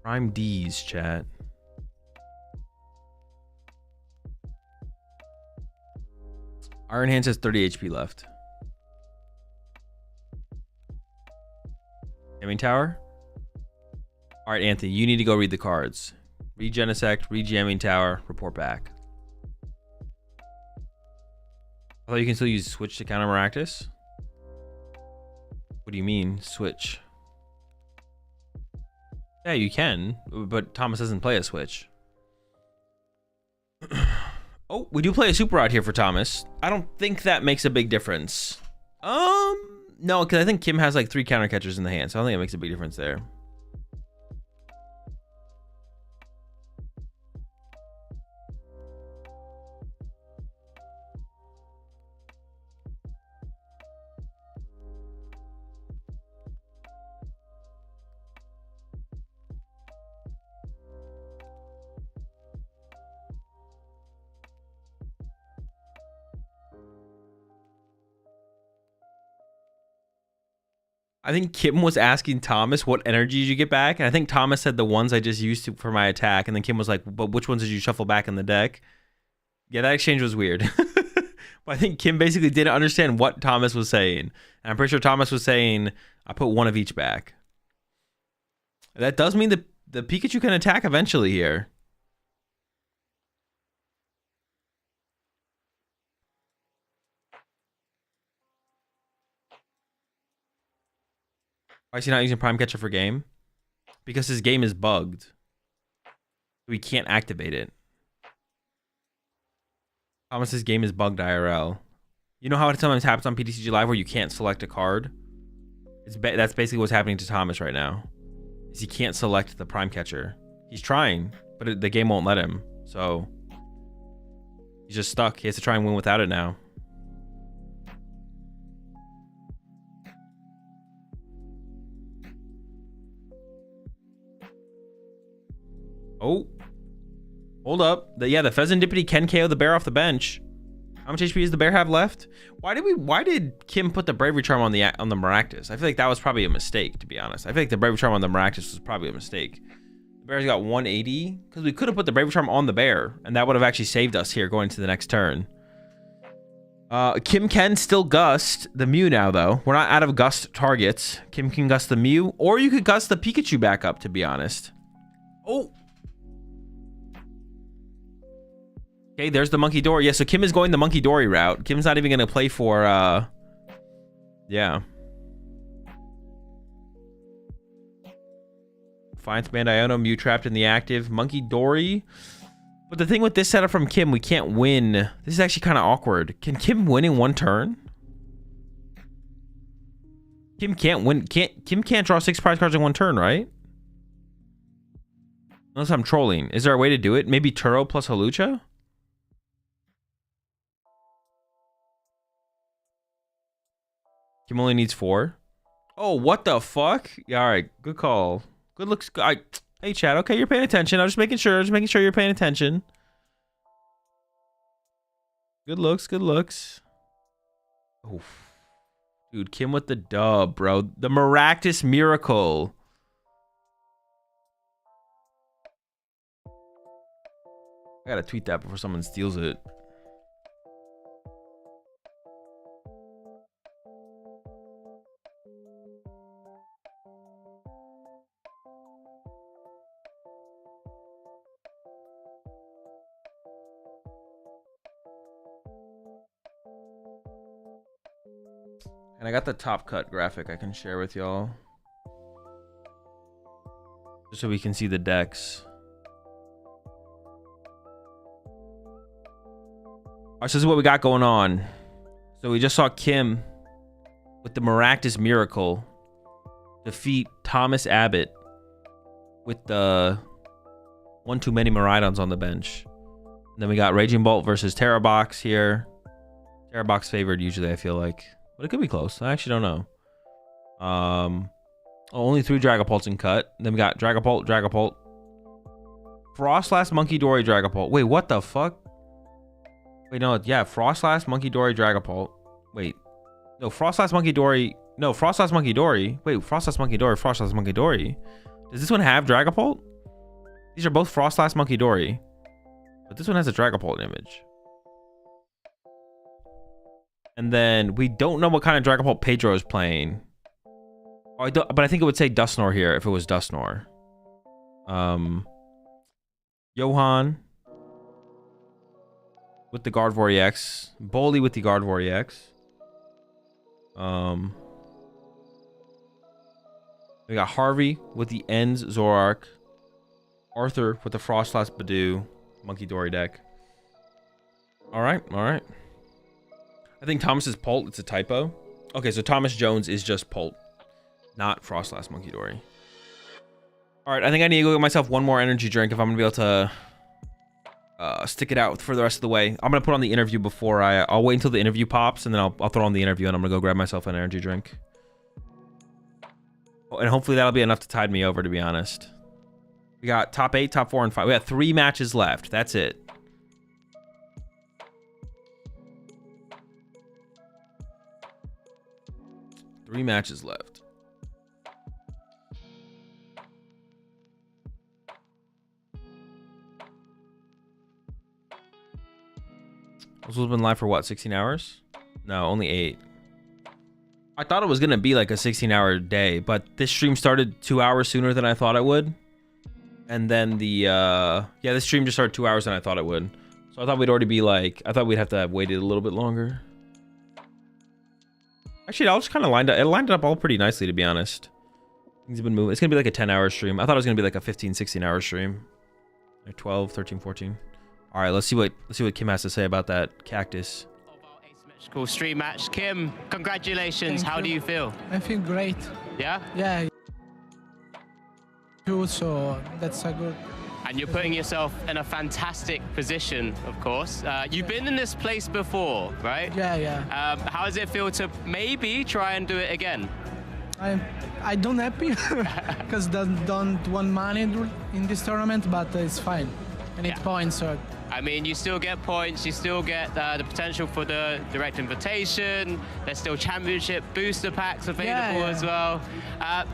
Prime D's, chat. Iron Hands has 30 HP left. Jamming Tower? Alright, Anthony, you need to go read the cards. Read Genesect, read Jamming Tower, report back. I thought you can still use Switch to counter Maractus. What do you mean, Switch? Yeah, you can, but Thomas doesn't play a Switch. Oh, we do play a Super Rod here for Thomas. I don't think that makes a big difference. No, because I think Kim has like 3 counter catchers in the hand, so I don't think it makes a big difference there. I think Kim was asking Thomas what energy did you get back, and I think Thomas said the ones I just used for my attack, and then Kim was like, but which ones did you shuffle back in the deck? Yeah, that exchange was weird. But I think Kim basically didn't understand what Thomas was saying. And I'm pretty sure Thomas was saying, I put one of each back. That does mean the Pikachu can attack eventually here. Why is he not using Prime Catcher for game? Because his game is bugged. We can't activate it. Thomas's game is bugged IRL. You know how it sometimes happens on PTCG Live where you can't select a card? That's basically what's happening to Thomas right now. Is he can't select the Prime Catcher. He's trying, but the game won't let him. So he's just stuck. He has to try and win without it now. Oh, hold up. Yeah, the Pheasantipity can KO the bear off the bench. How much HP does the bear have left? Why did Kim put the Bravery Charm on the Maractus? I feel like that was probably a mistake, to be honest. I feel like the Bravery Charm on the Maractus was probably a mistake. The bear's got 180 because we could have put the Bravery Charm on the bear, and that would have actually saved us here going to the next turn. Kim can still gust the Mew now, though. We're not out of gust targets. Kim can gust the Mew, or you could gust the Pikachu back up, to be honest. Oh. Okay, there's the Monkey Dory. Yeah, so Kim is going the Monkey Dory route. Kim's not even going to play for, yeah. Defiance Band Iono, Mew trapped in the active. Monkey Dory. But the thing with this setup from Kim, we can't win. This is actually kind of awkward. Can Kim win in one turn? Kim can't win. Kim can't draw 6 prize cards in one turn, right? Unless I'm trolling. Is there a way to do it? Maybe Turo plus Hawlucha? Kim only needs 4. Oh, what the fuck? Yeah, all right. Good call. Good looks. Hey, Chad. Okay, you're paying attention. I'm just making sure. You're paying attention. Good looks. Good looks. Oh, dude. Kim with the dub, bro. The Maractus Miracle. I gotta tweet that before someone steals it. And I got the top cut graphic I can share with y'all. Just so we can see the decks. Alright, so this is what we got going on. So we just saw Kim with the Maractus Miracle defeat Thomas Abbott with the one too many Miraidons on the bench. And then we got Raging Bolt versus Terrabox here. Terrabox favored usually, I feel like. But it could be close. I actually don't know. Only 3 Dragapults in cut. Then we got Dragapult. Frostlass, Monkey Dory, Dragapult. Wait, what the fuck? Wait, no, yeah, Frostlass, Monkey Dory, Dragapult. Wait. No, Frostlass, Monkey Dory. No, Frostlass, Monkey Dory. Wait, Frostlass, Monkey Dory, Frostlass, Monkey Dory. Does this one have Dragapult? These are both Frostlass, Monkey Dory. But this one has a Dragapult image. And then we don't know what kind of Dragapult Pedro is playing. Oh, but I think it would say Dusknoir here if it was Dusknoir. Johan with the Gardevoir EX. Bolly with the Gardevoir EX. We got Harvey with the Ends Zoroark. Arthur with the Frostlass Badoo. Monkey Dory deck. Alright. I think Thomas is Pult. It's a typo. Okay, so Thomas Jones is just Pult, not Frostlass Monkey Dory. All right, I think I need to go get myself one more energy drink if I'm going to be able to stick it out for the rest of the way. I'm going to put on the interview before I'll wait until the interview pops, and then I'll throw on the interview, and I'm going to go grab myself an energy drink. Oh, and hopefully that'll be enough to tide me over, to be honest. We got top 8, top 4, and 5. We got 3 matches left. That's it. Three matches left. Azul's been live for what, 16 hours? No, only 8. I thought it was gonna be like a 16-hour day, but this stream started 2 hours sooner than I thought it would. And then this stream just started 2 hours than I thought it would. So I thought we'd already be like, I thought we'd have to have waited a little bit longer. Actually, I was kind of lined up. It lined up all pretty nicely, to be honest. Things have been moving. It's gonna be like a 10-hour stream. I thought it was gonna be like a 15, 16-hour stream. Like 12, 13, 14. All right, let's see what Kim has to say about that cactus. Cool stream match. Kim, congratulations. How do you feel? I feel great. Yeah? Yeah. Too, so that's a good. And you're putting yourself in a fantastic position, of course. You've been in this place before, right? Yeah, yeah. How does it feel to maybe try and do it again? I don't happy because don't want money in this tournament, but it's fine. I need points, so. I mean, you still get points, you still get the potential for the direct invitation. There's still championship booster packs available as well.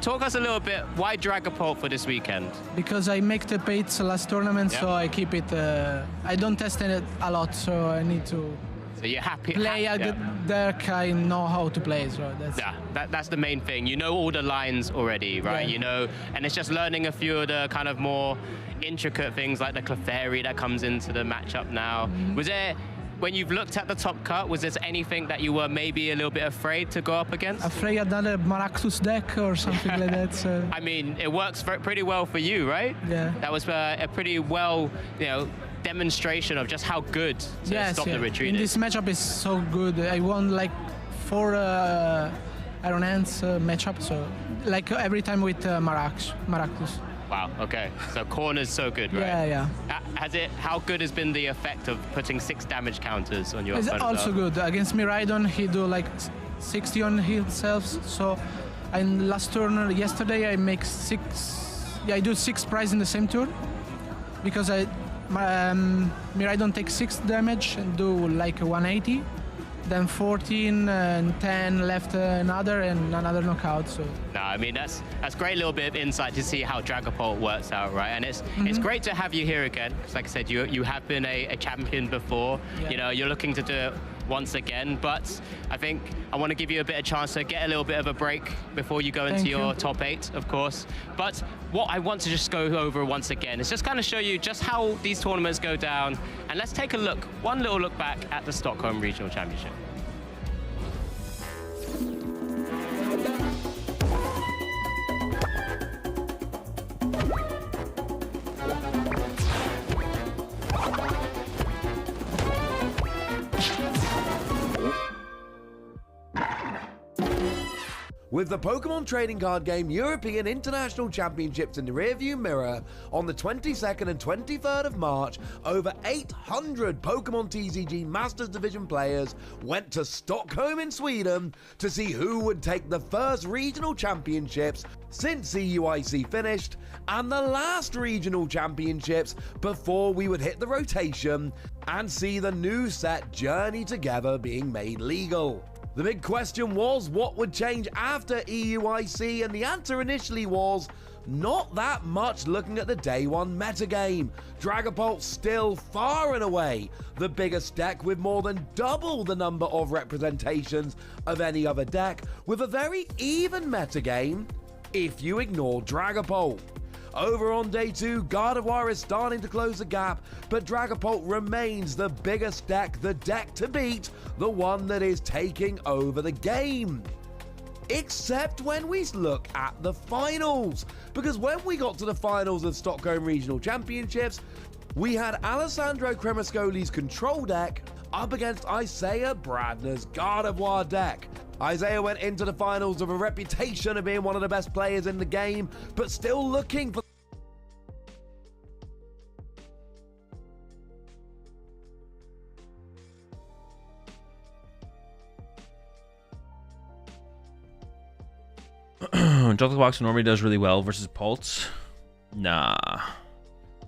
Talk us a little bit, why Dragapult for this weekend? Because I make the pates last tournament, so I keep it. I don't test it a lot, so I need to. So you're happy. Play a good deck, I know how to play, so that's. Yeah, that's the main thing. You know all the lines already, right? Yeah. You know, and it's just learning a few of the kind of more intricate things like the Clefairy that comes into the matchup now. Was there, when you've looked at the top cut, was there anything that you were maybe a little bit afraid to go up against? Afraid another Maractus deck or something like that. So. I mean, it works pretty well for you, right? Yeah. That was a pretty well, demonstration of just how good to stop the retreat. In this matchup is so good. I won like 4 Iron Hands matchup, so like every time with Maractus. Wow, okay. So corner's so good, right? Yeah, yeah. How good has been the effect of putting 6 damage counters on your It's opponent? also good. Against Miraidon, he do like 60 on himself. So, in last turn, yesterday, I make 6. Yeah, I do 6 prize in the same turn. Because Miraidon takes 6 damage and do like 180. Then 14 and 10 left another and another knockout. So no, I mean that's great little bit of insight to see how Dragapult works out, right? And it's great to have you here again. Because like I said, you have been a champion before. Yeah. You're looking to do it once again. But I think I want to give you a bit of chance to get a little bit of a break before you go into your top 8, of course. But what I want to just go over once again is just kind of show you just how these tournaments go down. And let's take a look, one little look back at the Stockholm Regional Championship. With the Pokemon Trading Card Game European International Championships in the rearview mirror, on the 22nd and 23rd of March, over 800 PokemonTCG Masters Division players went to Stockholm in Sweden to see who would take the first regional championships since CUIC finished, and the last regional championships before we would hit the rotation and see the new set Journey Together being made legal. The big question was, what would change after EUIC, and the answer initially was, not that much looking at the day 1 metagame. Dragapult still far and away the biggest deck with more than double the number of representations of any other deck, with a very even metagame if you ignore Dragapult. Over on day 2, Gardevoir is starting to close the gap, but Dragapult remains the biggest deck, the deck to beat, the one that is taking over the game. Except when we look at the finals, because when we got to the finals of Stockholm Regional Championships, we had Alessandro Cremascoli's control deck up against Isaiah Bradner's Gardevoir deck. Isaiah went into the finals with a reputation of being one of the best players in the game, but still looking for Joltik Box normally does really well versus Pulse. Nah.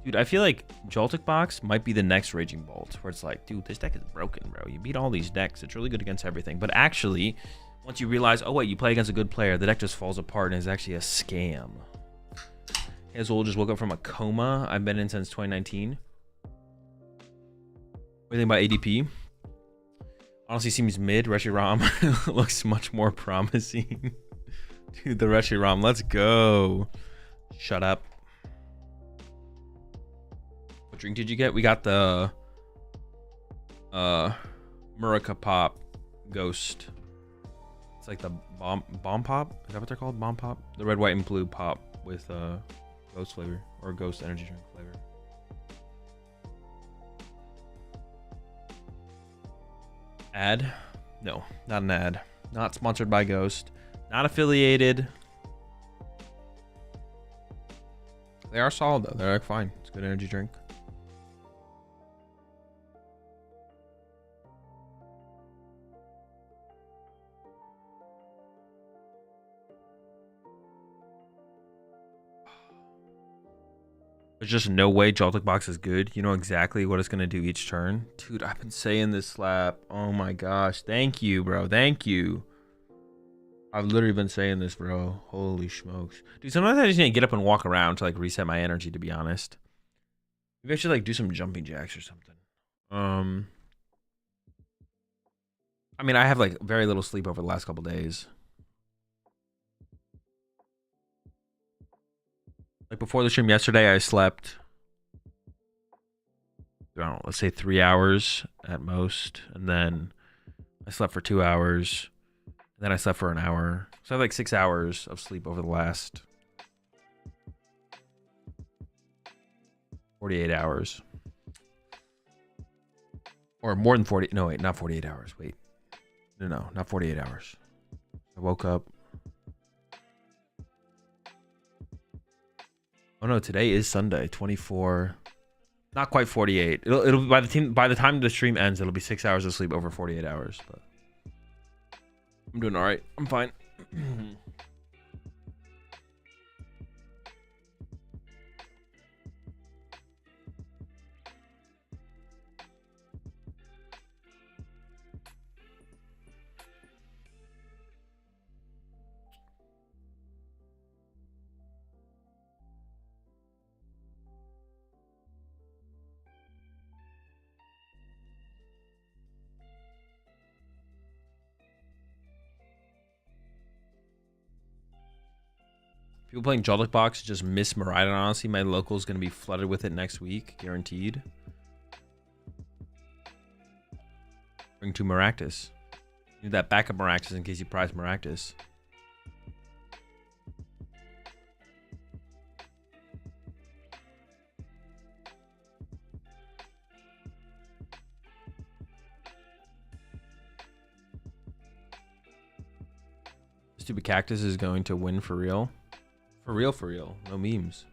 Dude, I feel like Joltik Box might be the next Raging Bolt, where it's like, dude, this deck is broken, bro. You beat all these decks. It's really good against everything. But actually, once you realize, oh, wait, you play against a good player, the deck just falls apart and is actually a scam. Azul just woke up from a coma. I've been in since 2019. What do you think about ADP? Honestly, seems mid. Reshiram looks much more promising. Dude, the Reshiram. Let's go. Shut up. What drink did you get? We got the Murica Pop Ghost. It's like the bomb pop. Is that what they're called? Bomb pop. The red, white, and blue pop with ghost flavor or ghost energy drink flavor. Ad? No, not an ad. Not sponsored by Ghost. Not affiliated. They are solid though. They're like fine. It's a good energy drink. There's just no way Joltik Box is good. You know exactly what it's going to do each turn. Dude, I've been saying this slap. Oh my gosh. Thank you, bro. Thank you. I've literally been saying this, bro. Holy smokes. Dude, sometimes I just need to get up and walk around to like reset my energy, to be honest. Maybe I should like do some jumping jacks or something. I mean, I have like very little sleep over the last couple days. Like before the stream yesterday, I slept, I don't know, let's say 3 hours at most. And then I slept for 2 hours. And then I slept for an hour. So I have like 6 hours of sleep over the last 48 hours. Or more than 40. No, wait, not 48 hours. Wait. No, not 48 hours. I woke up. Oh no, today is Sunday, 24. Not quite 48. It'll be by the time the stream ends, it'll be 6 hours of sleep over 48 hours. But I'm doing all right. I'm fine. People playing Joltik Box just miss Miraidon, honestly. My local is going to be flooded with it next week, guaranteed. Bring 2 Maractus. You need that backup Maractus in case you prize Maractus. Stupid Cactus is going to win for real. For real, for real. No memes.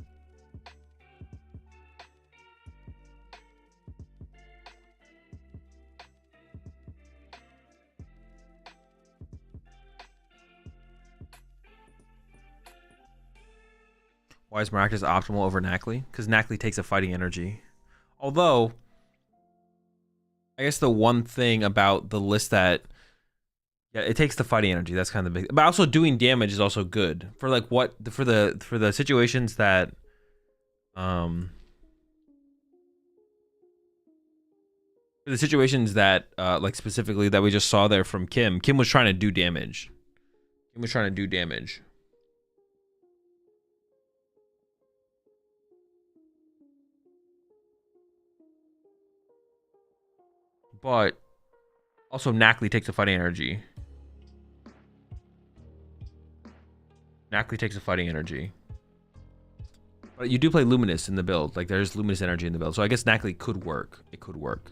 Why is Maractus optimal over Knackley? Because Knackley takes a fighting energy. Although, I guess the one thing about the list that... Yeah, it takes the fighting energy. That's kind of the big... But also doing damage is also good. For like what... For the situations that... For the situations that, like specifically that we just saw there from Kim. Kim was trying to do damage. Kim was trying to do damage. But also Knackley takes a fighting energy. Knackley takes a fighting energy. But you do play Luminous in the build. Like there's Luminous energy in the build. So I guess Knackley could work. It could work.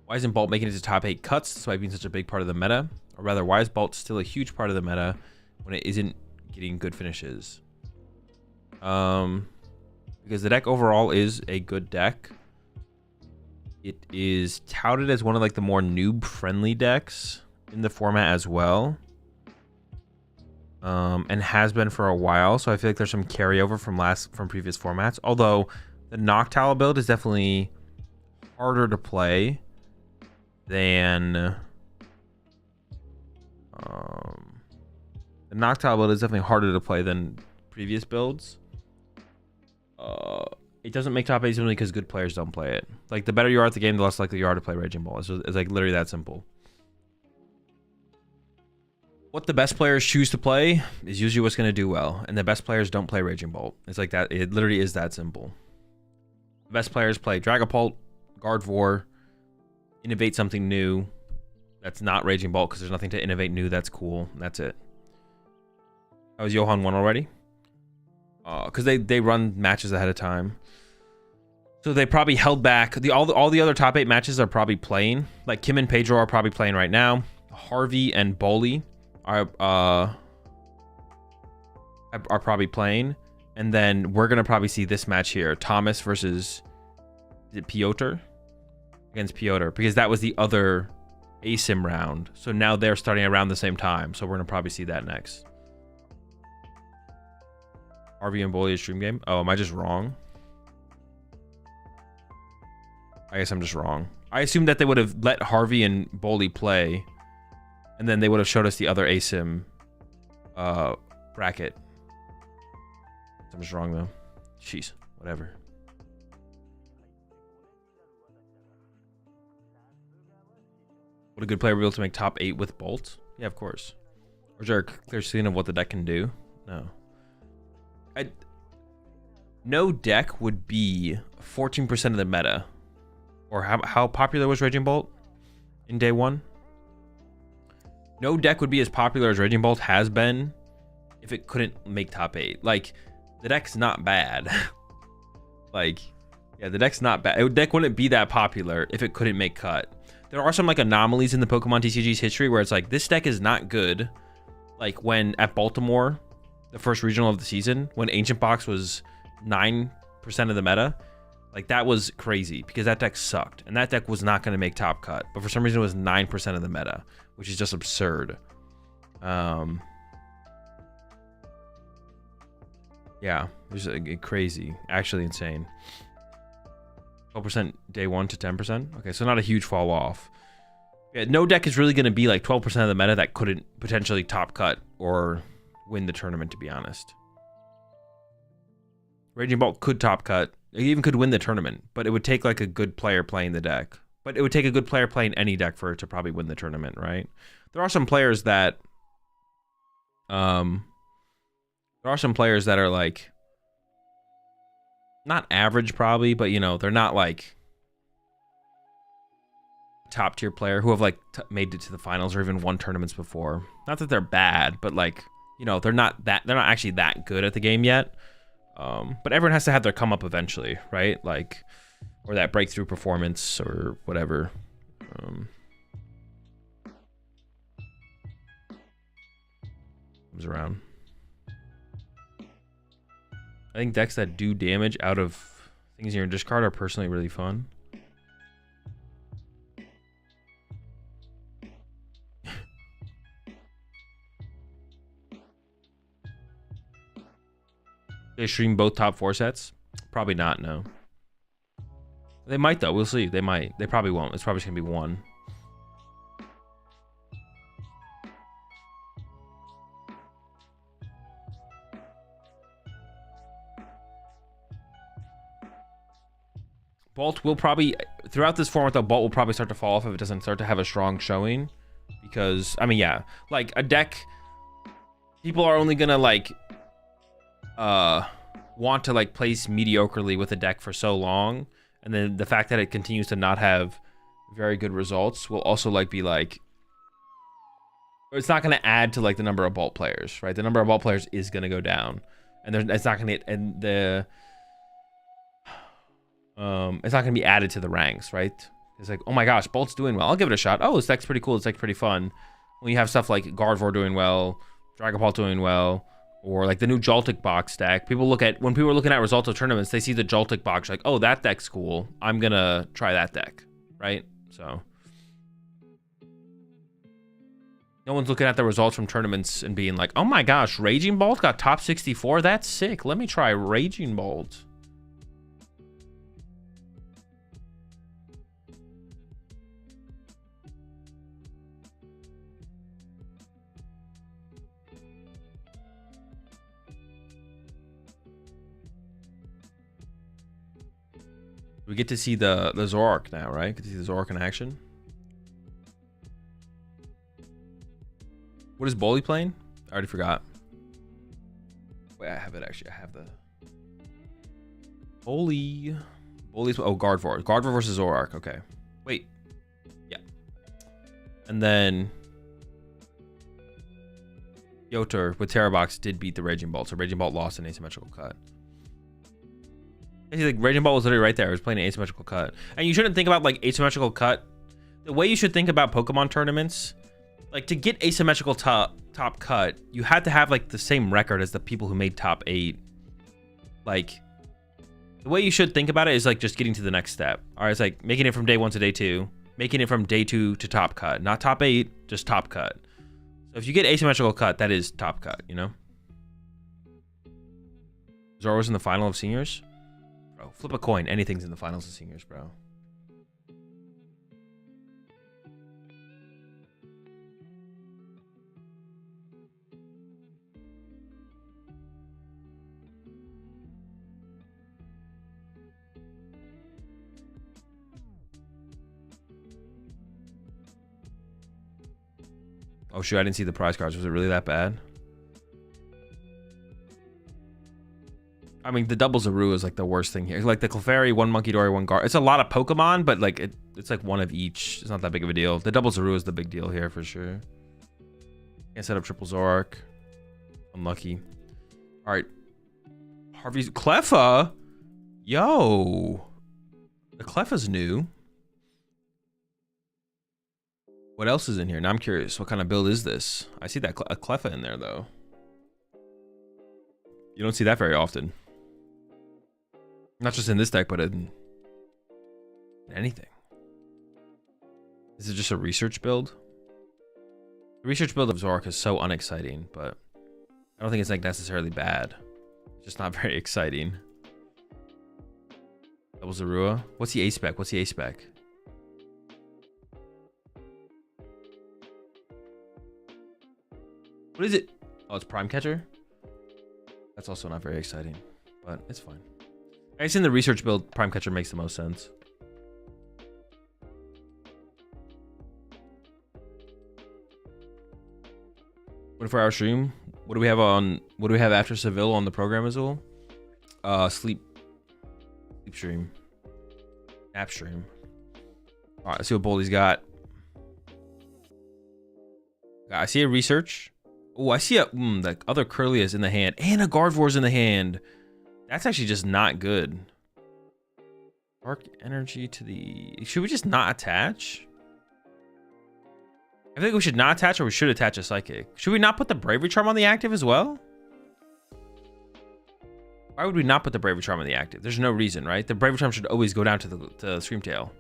Why isn't Bolt making it to top 8 cuts despite being such a big part of the meta? Or rather, why is Bolt still a huge part of the meta when it isn't getting good finishes? Because the deck overall is a good deck. It is touted as one of like the more noob-friendly decks in the format as well. And has been for a while. So I feel like there's some carryover from previous formats. Although the Noctowl build is definitely harder to play than the Noctowl build is definitely harder to play than previous builds. it doesn't make top 8 simply because good players don't play it. Like, the better you are at the game, the less likely you are to play Raging Ball. It's like literally that simple. What the best players choose to play is usually what's going to do well. And the best players don't play Raging Bolt. It's like that. It literally is that simple. The best players play Dragapult, Gardevoir, innovate something new that's not Raging Bolt because there's nothing to innovate new that's cool. That's it. That was Johan 1 already? Because they run matches ahead of time. So they probably held back. All the other top 8 matches are probably playing. Like Kim and Pedro are probably playing right now. Harvey and Bolly are probably playing. And then we're going to probably see this match here. Thomas versus... Is it Piotr? Against Piotr. Because that was the other ASIM round. So now they're starting around the same time. So we're going to probably see that next. Harvey and Bolly stream game. Oh, am I just wrong? I guess I'm just wrong. I assumed that they would have let Harvey and Bolly play. And then they would have showed us the other ASIM bracket. I'm just wrong though. Jeez, whatever. Would a good player be able to make top 8 with Bolt? Yeah, of course. Or is there a clear scene of what the deck can do? No. No deck would be 14% of the meta. Or how popular was Raging Bolt in day 1? No deck would be as popular as Raging Bolt has been if it couldn't make top 8. Like, the deck's not bad. Like, yeah, the deck's not bad. The deck wouldn't be that popular if it couldn't make cut. There are some like anomalies in the PokemonTCG's history where it's like, this deck is not good. Like when at Baltimore, the first regional of the season, when Ancient Box was 9% of the meta, like that was crazy because that deck sucked. And that deck was not going to make top cut. But for some reason it was 9% of the meta, which is just absurd. Yeah, it's crazy, actually insane. 12% day 1 to 10%. Okay, so not a huge fall off. Yeah, no deck is really going to be like 12% of the meta that couldn't potentially top cut or win the tournament, to be honest. Raging Bolt could top cut. It even could win the tournament, but it would take like a good player playing the deck. But it would take a good player playing any deck for it to probably win the tournament, right? There are some players that... there are some players that are like... not average probably, but you know, they're not like top tier player who have like made it to the finals or even won tournaments before. Not that they're bad, but like, you know, they're not actually that good at the game yet. But everyone has to have their come up eventually, right? Like, or that breakthrough performance or whatever. Comes around. I think decks that do damage out of things in your discard are personally really fun. They stream both top 4 sets? Probably not, no. They might though, we'll see. They might. They probably won't. It's probably just gonna be one. Bolt will probably, throughout this format though, Bolt will probably start to fall off if it doesn't start to have a strong showing. Because, I mean, yeah, like a deck, people are only gonna like, want to like place mediocrely with a deck for so long. And then the fact that it continues to not have very good results will also like be like, it's not gonna add to like the number of Bolt players, right? The number of Bolt players is gonna go down. And it's not gonna, and the, it's not going to be added to the ranks, right? It's like, oh my gosh, Bolt's doing well. I'll give it a shot. Oh, this deck's pretty cool. This deck's pretty fun. When you have stuff like Gardevoir doing well, Dragapult doing well, or like the new Joltik box deck, when people are looking at results of tournaments, they see the Joltik box, like, oh, that deck's cool. I'm going to try that deck, right? So no one's looking at the results from tournaments and being like, oh my gosh, Raging Bolt got top 64. That's sick. Let me try Raging Bolt. We get to see the Zoroark now, right? Get to see the Zoroark in action. What is Bully playing? I already forgot. Wait, I have it actually. I have the Bully. Bully's Gardevoir. Gardevoir versus Zoroark. Okay. Wait. Yeah. And then Yotur with Terrabox did beat the Raging Bolt, so Raging Bolt lost an asymmetrical cut. Like Raging Bolt was literally right there. It was playing an asymmetrical cut. And you shouldn't think about like asymmetrical cut. The way you should think about Pokemon tournaments, like to get asymmetrical top cut, you had to have like the same record as the people who made top 8. Like the way you should think about it is like just getting to the next step. All right, it's like making it from day 1 to day 2, making it from day 2 to top cut, not top 8, just top cut. So if you get asymmetrical cut, that is top cut, you know? Zoro was in the final of seniors? Bro, flip a coin. Anything's in the finals of seniors, bro. Oh shoot, I didn't see the prize cards. Was it really that bad? I mean, the double Zaru is like the worst thing here. Like the Clefairy, 1 Munkidori, 1 Gar. It's a lot of Pokemon, but like it's like one of each. It's not that big of a deal. The double Zaru is the big deal here for sure. Can't set up triple Zoroark. Unlucky. All right. Harvey's Cleffa. Yo. The Cleffa's new. What else is in here? Now I'm curious. What kind of build is this? I see that a Cleffa in there though. You don't see that very often. Not just in this deck, but in anything. Is it just a research build? The research build of Zoroark is so unexciting, but I don't think it's like necessarily bad. It's just not very exciting. Double Zorua. What's the A spec? What's the A spec? What is it? Oh, it's Prime Catcher? That's also not very exciting, but it's fine. I guess in the research build, Prime Catcher makes the most sense. 24-hour stream. What do we have on? What do we have after Seville on the program, Azul? Sleep stream, nap stream. All right, let's see what Boldy's got. I see a research. Oh, I see a the other Curlia's in the hand and a Gardevoir's in the hand. That's actually just not good. Dark energy to the. Should we just not attach? I think we should not attach, or we should attach a Psychic. Should we not put the Bravery Charm on the active as well? Why would we not put the Bravery Charm on the active? There's no reason, right? The Bravery Charm should always go down to the Screamtail.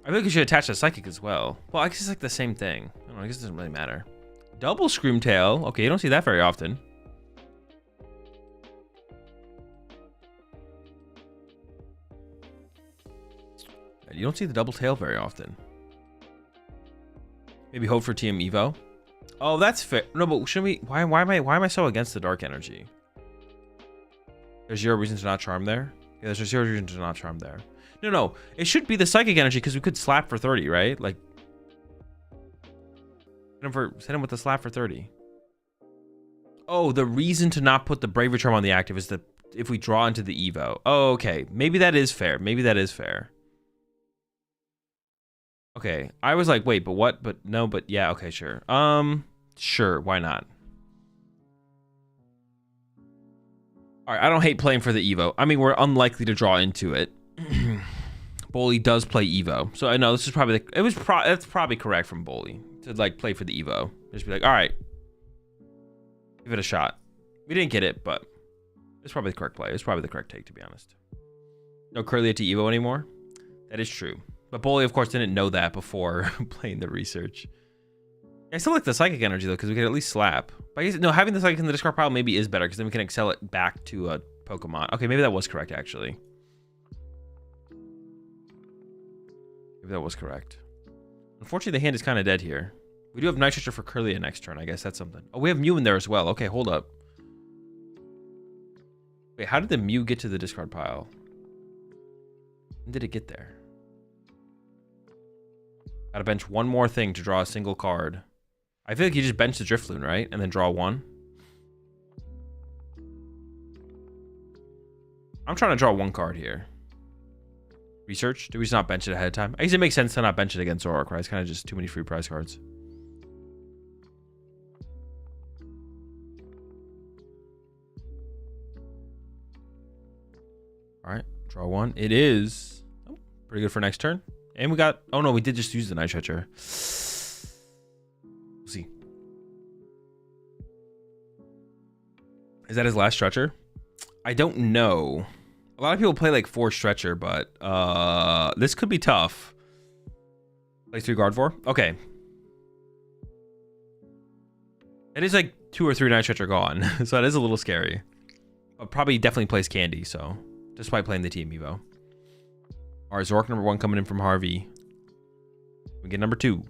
I think we should attach a Psychic as well. Well, I guess it's like the same thing. I don't know, I guess it doesn't really matter. Double Screamtail. Okay, you don't see that very often. You don't see the double tail very often. Maybe hope for TM Evo. Oh, that's fair. No, but should we? Why am I so against the dark energy? There's zero reason to not charm there. Yeah, there's zero reason to not charm there. No, it should be the psychic energy because we could slap for 30, right? Like, hit him with the slap for 30. Oh, the reason to not put the Bravery Charm on the active is that if we draw into the Evo. Oh, okay. Maybe that is fair. Maybe that is fair. Okay, I was like, wait, but what? But no, but yeah, okay, sure. Sure, why not? All right, I don't hate playing for the Evo. I mean, we're unlikely to draw into it. Bolly does play Evo, so I know this is probably that's probably correct from Bolly to like play for the Evo. Just be like, all right, give it a shot. We didn't get it, but it's probably the correct play. It's probably the correct take, to be honest. No Curlia to Evo anymore. That is true. But Bolly, of course, didn't know that before playing the research. I still like the psychic energy, though, because we could at least slap. But I guess, no, having the psychic in the discard pile maybe is better, because then we can excel it back to a Pokemon. Okay, maybe that was correct, actually. Maybe that was correct. Unfortunately, the hand is kind of dead here. We do have Nitrogen for Curlia next turn. I guess that's something. Oh, we have Mew in there as well. Okay, hold up. Wait, how did the Mew get to the discard pile? When did it get there? Gotta bench one more thing to draw a single card. I feel like you just bench the Drifloon, right? And then draw one. I'm trying to draw one card here. Research? Do we just not bench it ahead of time? I guess it makes sense to not bench it against Zoroark, right? It's kind of just too many free prize cards. All right, draw one. It is pretty good for next turn. And we got, oh no, we did just use the Night Stretcher. We'll see. Is that his last Stretcher? I don't know. A lot of people play like 4 Stretcher, but this could be tough. Play 3 Gardevoir? Okay. It is like 2 or 3 Night Stretcher gone, so that is a little scary. But probably definitely plays Candy, so despite playing the Team Evo. All right, Zoroark number 1 coming in from Harvey. We get number 2.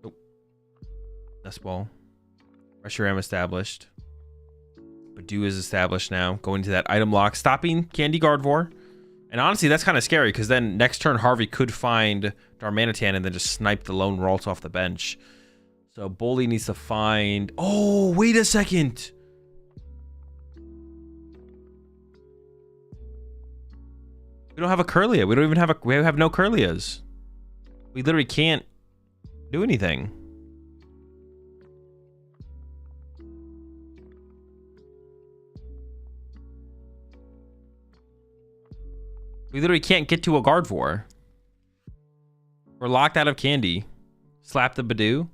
Oh. Nest Ball. Reshiram established. Badoo is established now. Going to that item lock. Stopping Candy Gardevoir. And honestly, that's kind of scary because then next turn Harvey could find Darmanitan and then just snipe the lone Ralts off the bench. So Bully needs to find... Oh, wait a second. We don't have a Curlia. We don't even have a... We have no Curlias. We literally can't do anything. We literally can't get to a Gardevoir. We're locked out of Candy. Slap the Badoo.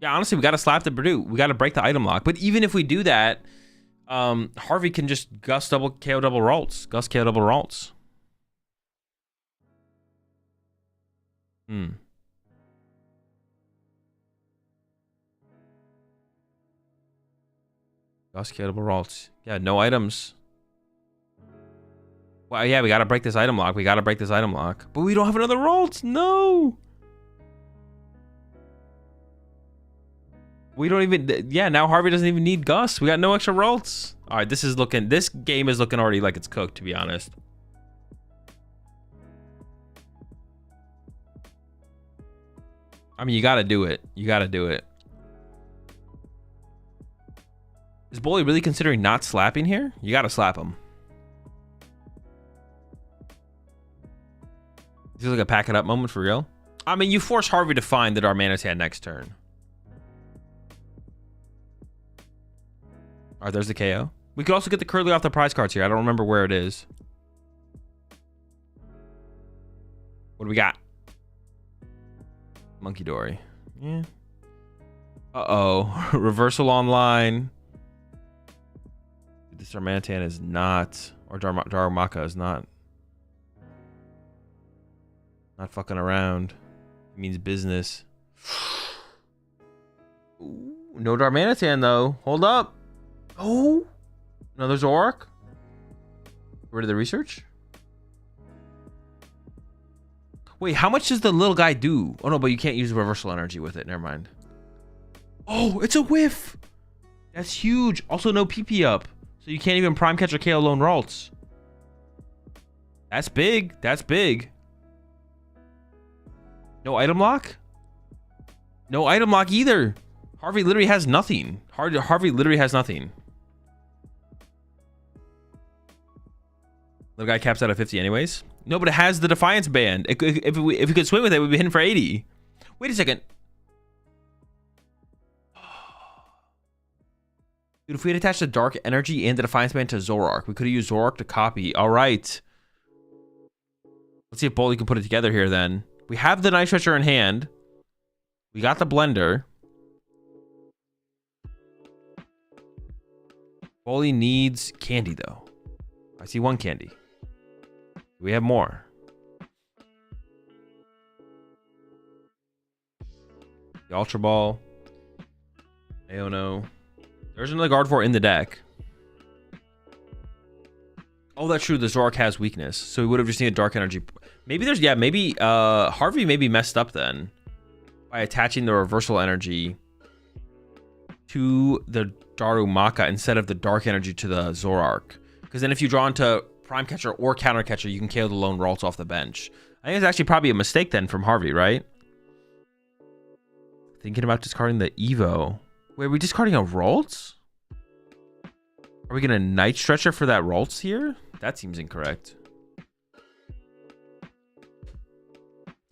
Yeah, honestly, we got to slap the Badoo. We got to break the item lock. But even if we do that, Harvey can just Gus double KO double Ralts. Gus KO double Ralts. Gus KO double Ralts. Yeah, no items. Well, yeah, we gotta break this item lock. We gotta break this item lock. But we don't have another Ralts. No. We don't even... Yeah, now Harvey doesn't even need Gus. We got no extra Ralts. All right, this is looking... This game is looking already like it's cooked, to be honest. I mean, you gotta do it. You gotta do it. Is Bully really considering not slapping here? You gotta slap him. This is like a pack it up moment for real. I mean, you force Harvey to find the Darmanitan next turn. All right, there's the KO. We could also get the Curly off the prize cards here. I don't remember where it is. What do we got? Monkey Dory. Yeah. Uh-oh. Reversal online. This Darmanitan is not... Or Darumaka is not... Not fucking around. It means business. Ooh, no Darmanitan, though. Hold up. Oh. Another Zoroark. Rid of the research. Wait, how much does the little guy do? Oh, no, but you can't use reversal energy with it. Never mind. Oh, it's a whiff. That's huge. Also, no PP up. So you can't even prime catch or KO lone Ralts. That's big. That's big. No item lock? No item lock either. Harvey literally has nothing. Harvey literally has nothing. The guy caps out at 50 anyways. No, but it has the Defiance band. If we could swing with it, we'd be hitting for 80. Wait a second. Dude, if we had attached the Dark Energy and the Defiance band to Zoroark, we could have used Zoroark to copy. All right. Let's see if Bully can put it together here then. We have the Night Stretcher in hand. We got the Blender. Bully needs Candy, though. I see one Candy. Do we have more? The Ultra Ball. Aono. There's another Gardevoir in the deck. Oh, that's true. The Zoroark has weakness. So we would have just needed Dark Energy. Maybe there's... Yeah, maybe... Harvey maybe messed up then. By attaching the Reversal Energy to the Darumaka instead of the Dark Energy to the Zoroark. Because then if you draw into Prime Catcher or Counter Catcher, you can KO the lone Ralts off the bench. I think it's actually probably a mistake then from Harvey, right? Thinking about discarding the Evo. Wait, are we discarding a Ralts? Are we going to Night Stretcher for that Ralts here? That seems incorrect.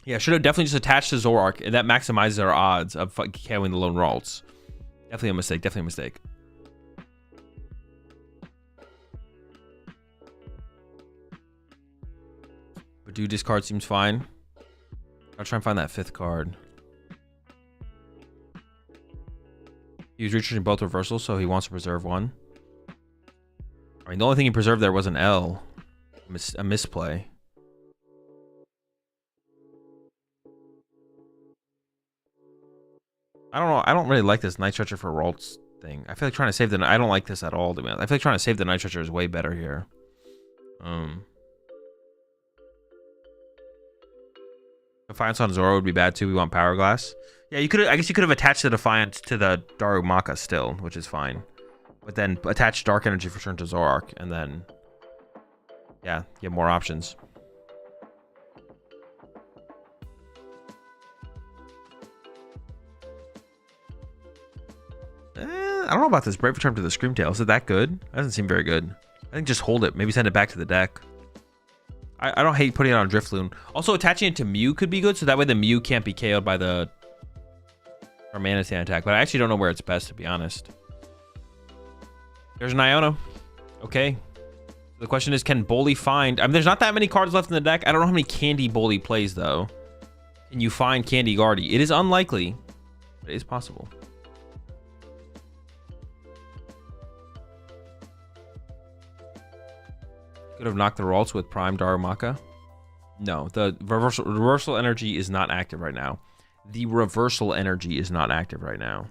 Yeah, should have definitely just attached to Zoroark, and that maximizes our odds of KOing the lone Ralts. Definitely a mistake. Definitely a mistake. Badoo discard seems fine. I'll try and find that 5th card. He was reaching both reversals, so he wants to preserve one. I mean, the only thing he preserved there was an L. A misplay. I don't know. I don't really like this Night Stretcher for Ralts thing. I feel like trying to save the... I don't like this at all, to be honest. I feel like trying to save the Night Stretcher is way better here. Defiance on Zoro would be bad too. We want Power Glass. Yeah, you could. I guess you could have attached the Defiance to the Darumaka still, which is fine. But then attach Dark Energy for turn to Zoroark, and then yeah, you have more options. I don't know about this Brave Return to the Screamtail. Is it that good? That doesn't seem very good. I think just hold it. Maybe send it back to the deck. I don't hate putting it on Drifloon. Also, attaching it to Mew could be good, so that way the Mew can't be KO'd by the Darmanitan attack. But I actually don't know where it's best, to be honest. There's an Iono. Okay. The question is, can Bolly find... I mean, there's not that many cards left in the deck. I don't know how many Candy Bolly plays, though. Can you find Candy Guardy? It is unlikely, but it is possible. Could have knocked the Ralts with Prime Darumaka. No, the reversal energy is not active right now. The reversal energy is not active right now.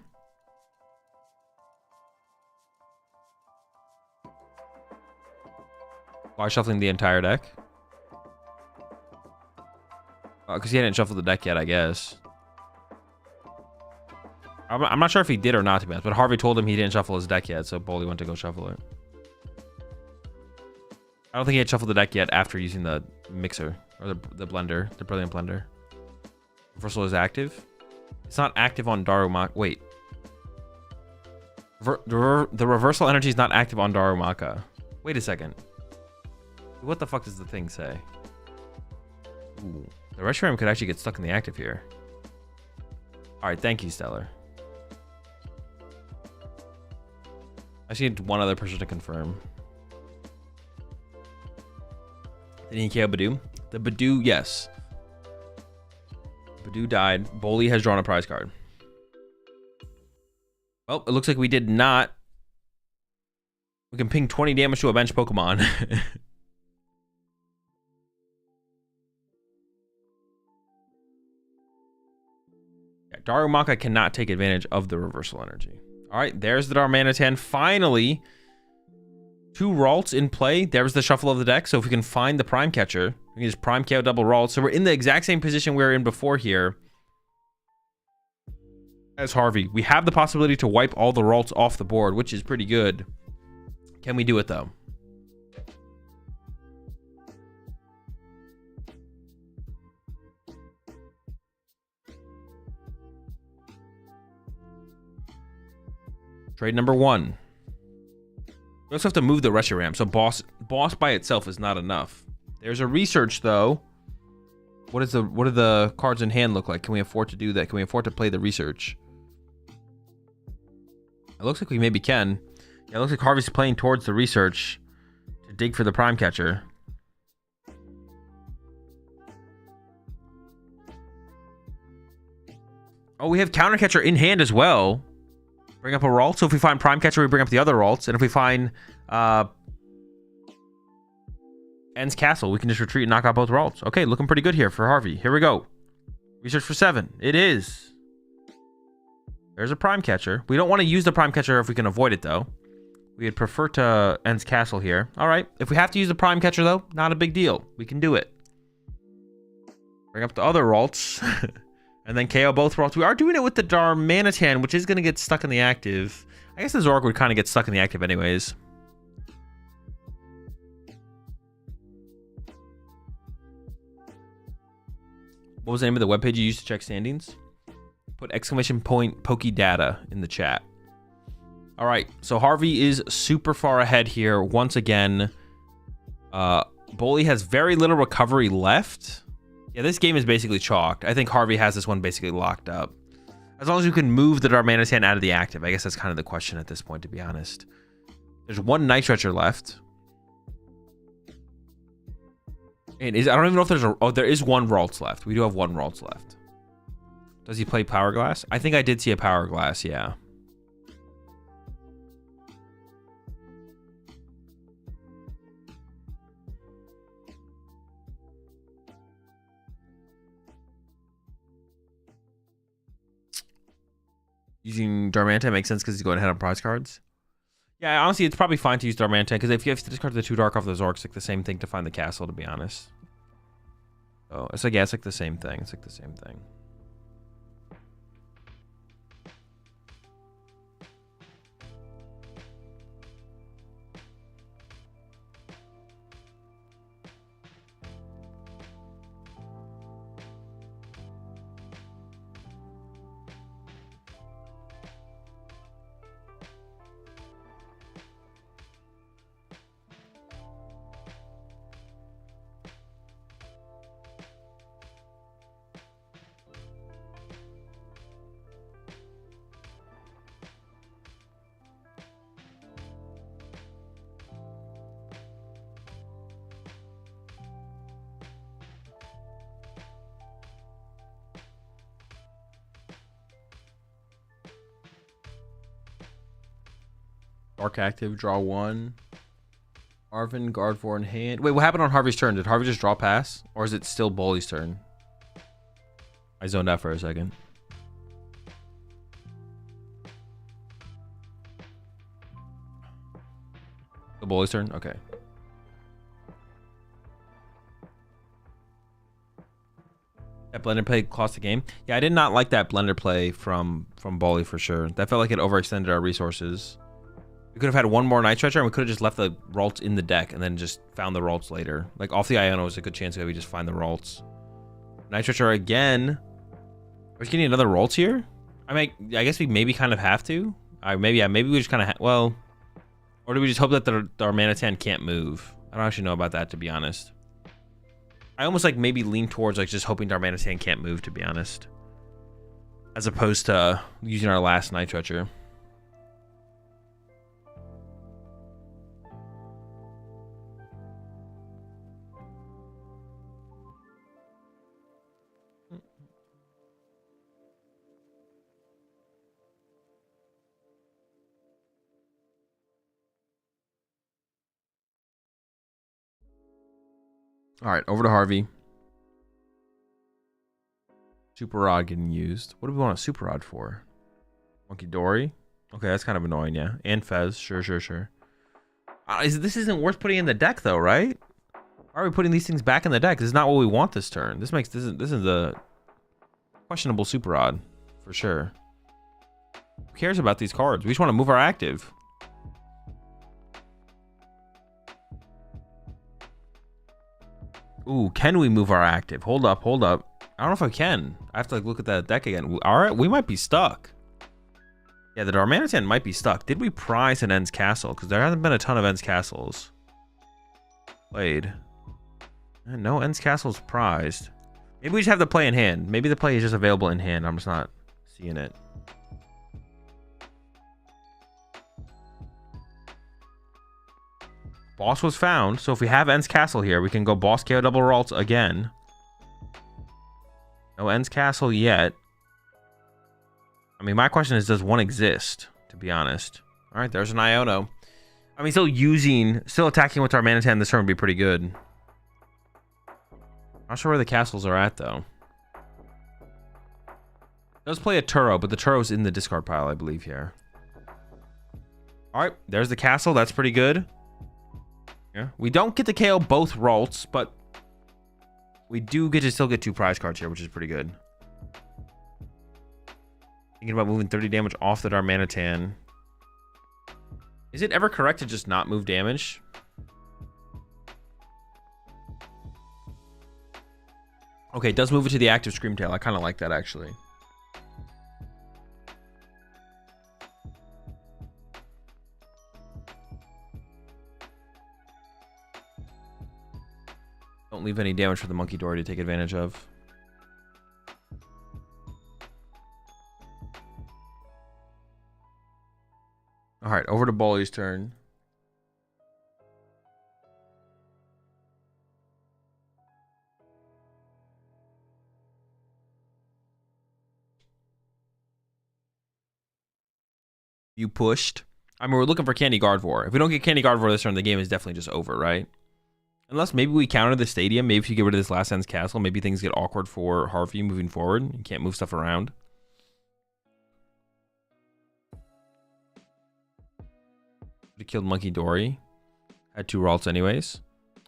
Why shuffling the entire deck? Because he hadn't shuffled the deck yet, I guess. I'm not sure if he did or not, to be honest, but Harvey told him he didn't shuffle his deck yet, so Bolly went to go shuffle it. I don't think he had shuffled the deck yet after using the mixer or the blender, the brilliant blender. Reversal is active. It's not active on Darumaka. Wait. The reversal energy is not active on Darumaka. Wait a second. What the fuck does the thing say? Ooh. The Reshiram could actually get stuck in the active here. Alright, thank you, Stellar. I just need one other person to confirm. Did he KO Badoo? The Badoo, yes. Badoo died. Bolly has drawn a prize card. Well, it looks like we did not. We can ping 20 damage to a bench Pokemon. Yeah, Darumaka cannot take advantage of the reversal energy. All right, there's the Darmanitan. Finally, 2 Ralts in play. There's the shuffle of the deck. So if we can find the Prime Catcher, we can just Prime KO double Ralts. So we're in the exact same position we were in before here as Harvey. We have the possibility to wipe all the Ralts off the board, which is pretty good. Can we do it, though? Trade number 1. We also have to move the Reshiram, so boss by itself is not enough. There's a research, though. What do the cards in hand look like? Can we afford to do that? Can we afford to play the research? It looks like we maybe can. Yeah, it looks like Harvey's playing towards the research to dig for the Prime Catcher. Oh, we have Counter Catcher in hand as well. Bring up a Ralt. So if we find Prime Catcher, we bring up the other Ralts. And if we find End's Castle, we can just retreat and knock out both Ralts. Okay, looking pretty good here for Harvey. Here we go. Research for 7. It is. There's a Prime Catcher. We don't want to use the Prime Catcher if we can avoid it, though. We'd prefer to End's Castle here. All right. If we have to use the Prime Catcher, though, not a big deal. We can do it. Bring up the other Ralts. And then KO both Ralts. We are doing it with the Darmanitan, which is going to get stuck in the active. I guess the Zoroark would kind of get stuck in the active anyways. What was the name of the webpage you used to check standings? Put exclamation point Poke Data in the chat. All right, so Harvey is super far ahead here once again. Bully has very little recovery left. Yeah, this game is basically chalked. I think Harvey has this one basically locked up. As long as you can move the Darmanitan out of the active. I guess that's kind of the question at this point, to be honest. There's one Night Stretcher left. And I don't even know if there's a... Oh, there is one Ralts left. We do have one Ralts left. Does he play Power Glass? I think I did see a Power Glass, yeah. Using Darmanitan makes sense because he's going ahead on prize cards. Yeah, honestly, it's probably fine to use Darmanitan because if you have to discard the 2 dark off those orcs, it's like the same thing to find the castle, to be honest. Oh, it's like, yeah, it's like the same thing. It's like the same thing. Dark active, draw 1. Arvin, guard 4 in hand. Wait, what happened on Harvey's turn? Did Harvey just draw pass? Or is it still Bully's turn? I zoned out for a second. The Bully's turn? Okay. That blender play cost the game. Yeah, I did not like that blender play from Bully for sure. That felt like it overextended our resources. We could have had one more Night Stretcher and we could have just left the Ralts in the deck and then just found the Ralts later. Like off the Iono was a good chance that we just find the Ralts. Night Stretcher again. Are we getting another Ralts here? I mean, I guess we maybe kind of have to. Maybe we just kind of well, or do we just hope that our Darmanitan can't move? I don't actually know about that, to be honest. I almost like maybe lean towards like just hoping Darmanitan can't move, to be honest, as opposed to using our last Night Stretcher. All right, over to Harvey. Super Rod getting used. What do we want a Super Rod for? Monkey Dory? Okay, that's kind of annoying, yeah. And Fez, sure. This isn't worth putting in the deck, though, right? Why are we putting these things back in the deck? This is not what we want this turn. This is a questionable Super Rod, for sure. Who cares about these cards? We just want to move our active. Ooh, can we move our active? Hold up. I don't know if I can. I have to like look at that deck again. All right, we might be stuck. Yeah, the Darmanitan might be stuck. Did we prize an Ends Castle? Because there hasn't been a ton of Ends Castles played. No Ends Castles prized. Maybe we just have the play in hand. Maybe the play is just available in hand. I'm just not seeing it. Boss was found, so if we have Ends Castle here, we can go Boss KO double Ralts again. No Ends Castle yet. I mean, my question is, does one exist, to be honest? All right, there's an Iono. I mean, still attacking with our Darmanitan this turn would be pretty good. Not sure where the castles are at, though. Does play a Turo, but the Turo's in the discard pile, I believe, here. All right, there's the castle. That's pretty good. Yeah, we don't get to KO both Ralts, but we do get to still get 2 prize cards here, which is pretty good. Thinking about moving 30 damage off the Darmanitan. Is it ever correct to just not move damage? Okay, it does move it to the active Screamtail. I kind of like that, actually. Don't leave any damage for the Monkey Dory to take advantage of. All right, over to Bolly's turn. You pushed. I mean, we're looking for Candy Gardevoir. If we don't get Candy Gardevoir this turn, the game is definitely just over, right? Unless maybe we counter the stadium. Maybe if you get rid of this Last End's Castle, maybe things get awkward for Harvey moving forward. You can't move stuff around. Would have killed Monkey Dory. Had 2 Ralts anyways.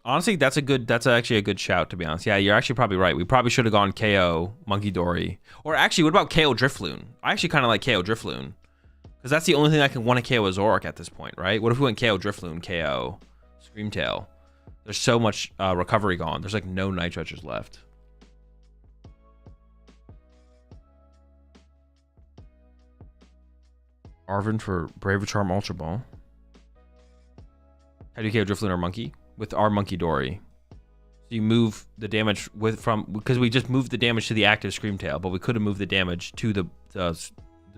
Honestly, that's actually a good shout, to be honest. Yeah, you're actually probably right. We probably should have gone KO Monkey Dory. Or actually, what about KO Drifloon? I actually kind of like KO Drifloon. Because that's the only thing I can want to KO a Zoroark at this point, right? What if we went KO Drifloon, KO Screamtail? There's so much recovery gone. There's like no Night Stretchers left. Arvin for Brave Charm Ultra Ball. How do you KO Drifloon or Monkey? With our Monkey Dory. So you move the damage because we just moved the damage to the active Screamtail, but we could have moved the damage to the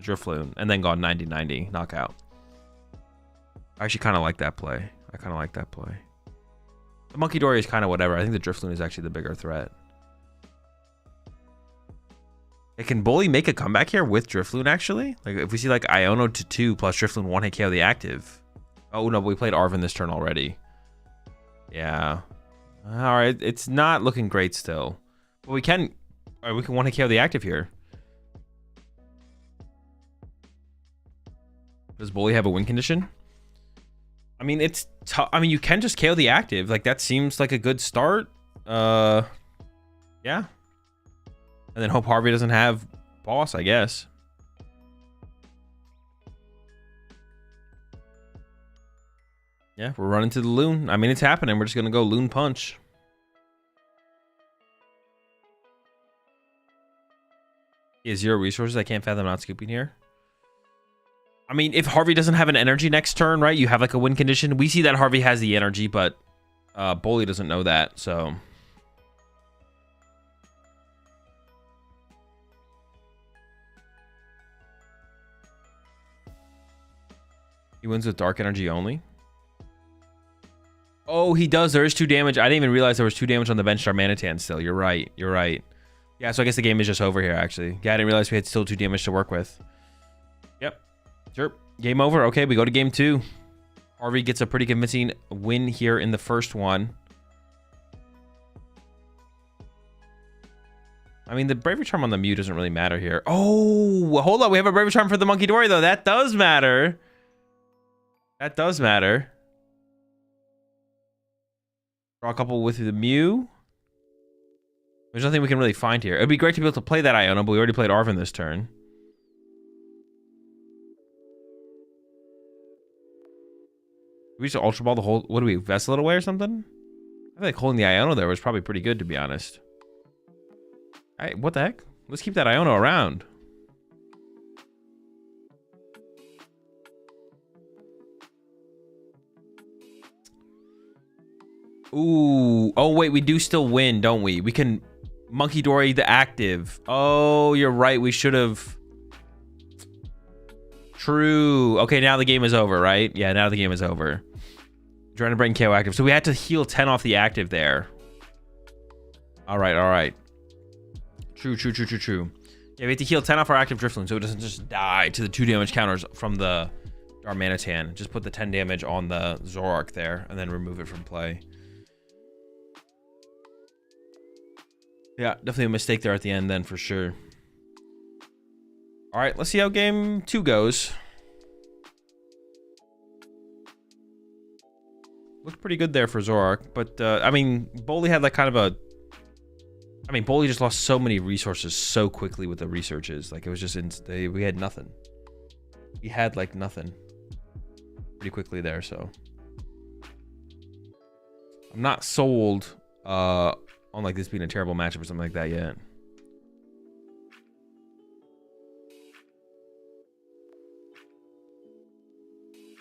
Drifloon and then gone 90-90 knockout. I actually kind of like that play. The Monkey Dory is kind of whatever. I think the Drifloon is actually the bigger threat. Hey, can Bully make a comeback here with Drifloon, actually? Like, if we see, like, Iono to 2 plus Drifloon 1-hit KO the active. Oh, no, but we played Arvin this turn already. Yeah. All right, it's not looking great still. But we can 1-hit KO the active here. Does Bully have a win condition? I mean, it's tough. I mean, you can just KO the active. Like, that seems like a good start. Yeah. And then hope Harvey doesn't have boss, I guess. Yeah, we're running to the Loon. I mean, it's happening. We're just going to go Loon Punch. He has 0 resources. I can't fathom not scooping here. I mean, if Harvey doesn't have an energy next turn, right? You have like a win condition. We see that Harvey has the energy, but Bully doesn't know that, so. He wins with dark energy only. Oh, he does. There is 2 damage. I didn't even realize there was 2 damage on the bench Darmanitan still. You're right. Yeah, so I guess the game is just over here, actually. Yeah, I didn't realize we had still 2 damage to work with. Yep. Sure. Game over. Okay, we go to game 2. Harvey gets a pretty convincing win here in the first one. I mean, the Bravery Charm on the Mew doesn't really matter here. Oh, hold on. We have a Bravery Charm for the Monkey Dory, though. That does matter. Draw a couple with the Mew. There's nothing we can really find here. It'd be great to be able to play that Iono, but we already played Arvin this turn. We just Ultra Ball the whole... What do we... Vessel it away or something? I feel like holding the Iono there was probably pretty good, to be honest. Alright, what the heck? Let's keep that Iono around. Ooh. Oh, wait. We do still win, don't we? We can... Monkey Dory the active. Oh, you're right. We should have... True. Okay, now the game is over, right? Yeah, now the game is over. Trying to bring KO active. So we had to heal 10 off the active there. All right. True. Yeah, we have to heal 10 off our active Drifloon so it doesn't just die to the 2 damage counters from the Darmanitan. Just put the 10 damage on the Zoroark there and then remove it from play. Yeah, definitely a mistake there at the end then for sure. All right, let's see how game 2 goes. Looked pretty good there for Zoroark, but I mean, Bully had like kind of a... I mean, Bully just lost so many resources so quickly with the researches. Like, it was just... we had nothing. We had like nothing. Pretty quickly there, so... I'm not sold on like this being a terrible matchup or something like that yet.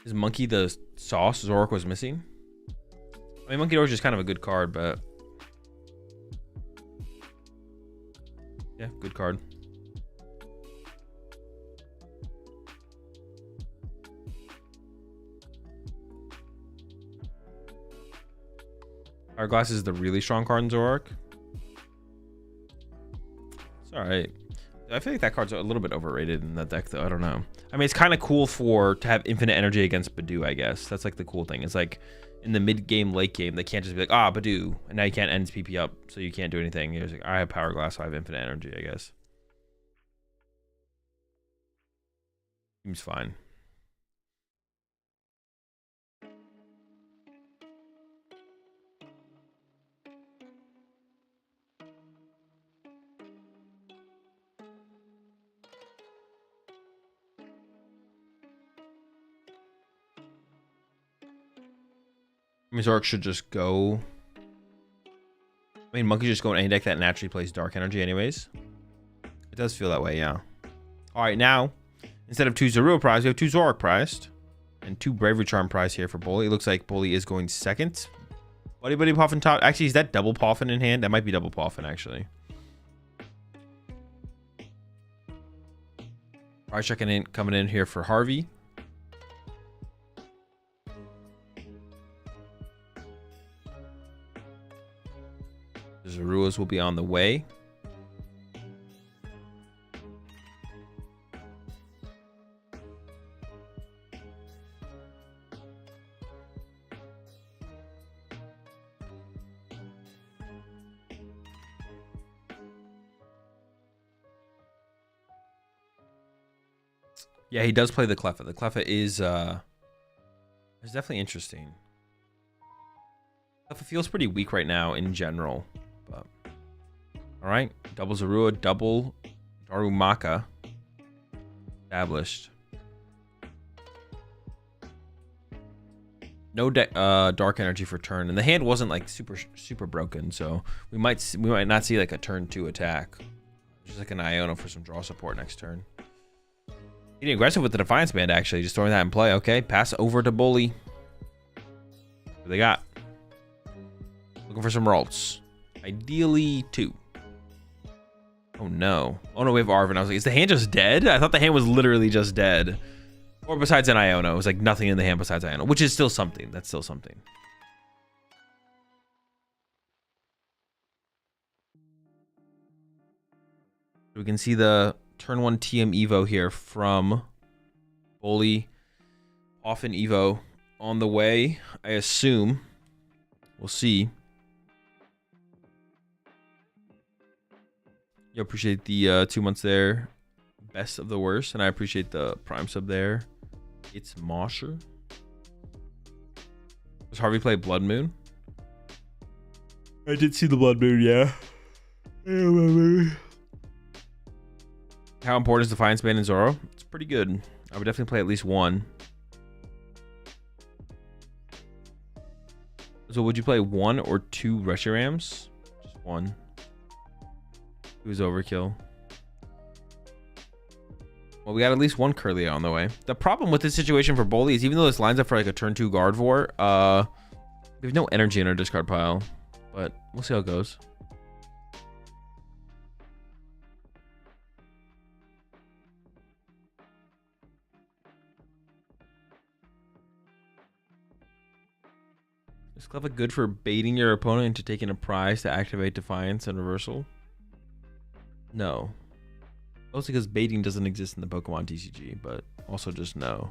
Is Monkey the sauce Zorak was missing? I mean, Monkey Door is just kind of a good card, but yeah, good card. Hourglass is the really strong card in Zorak. It's alright. I feel like that card's a little bit overrated in that deck, though. I don't know. I mean, it's kind of cool to have infinite energy against Badoo, I guess. That's like the cool thing. It's like in the mid game, late game, they can't just be like, ah, Badoo, and now you can't end PP up, so you can't do anything. You're just like, I have Power Glass, so I have infinite energy, I guess. Seems fine. I mean, Zorak should just go. I mean, Monkey just go in any deck that naturally plays Dark Energy anyways. It does feel that way, yeah. Alright, now, instead of 2 Zorua prize, we have 2 Zorak prized. And 2 Bravery Charm prize here for Bully. It looks like Bully is going second. Buddy Poffin top. Actually, is that double Poffin in hand? That might be double Poffin, actually. Prize checking in, coming in here for Harvey. Zoruas will be on the way. Yeah, he does play the Cleffa. The Cleffa is definitely interesting. Cleffa feels pretty weak right now in general. But all right, double Zorua, double Darumaka established. No dark energy for turn, and the hand wasn't like super broken, so we might not see like a turn 2 attack. Just like an Iono for some draw support next turn. Getting aggressive with the Defiance Band, actually. Just throwing that in play. Okay, pass over to Bully. What do they got? Looking for some rolls. Ideally 2. Oh no. Oh no, we have Arvin. I was like, is the hand just dead? I thought the hand was literally just dead. Or besides an Iono. It was like nothing in the hand besides Iono, which is still something. That's still something. We can see the turn 1 TM Evo here from Bully. Often Evo on the way, I assume. We'll see. You appreciate the 2 months there. Best of the worst. And I appreciate the Prime sub there. It's Mosher. Does Harvey play Blood Moon? I did see the Blood Moon, yeah. How important is Defiance Band in Zoro? It's pretty good. I would definitely play at least 1. So would you play 1 or 2 Reshirams? Just 1. 2 is overkill. Well, we got at least 1 Curly on the way. The problem with this situation for Bully is even though this lines up for like a turn 2 Gardevoir, we have no energy in our discard pile. But we'll see how it goes. Is Cleffa good for baiting your opponent into taking a prize to activate Defiance and Reversal? No. Mostly because baiting doesn't exist in the Pokemon TCG, but also just no.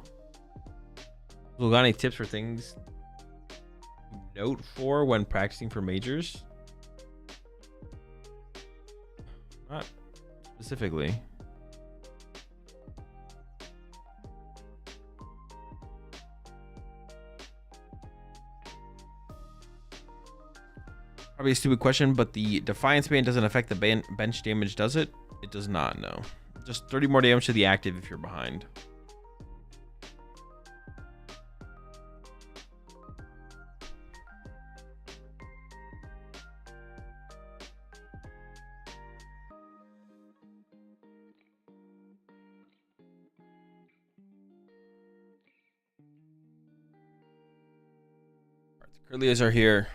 So got any tips for things to note for when practicing for majors? Not specifically. Probably a stupid question, but the Defiance Band doesn't affect the bench damage, does it? It does not, no. Just 30 more damage to the active if you're behind. Curlias are here.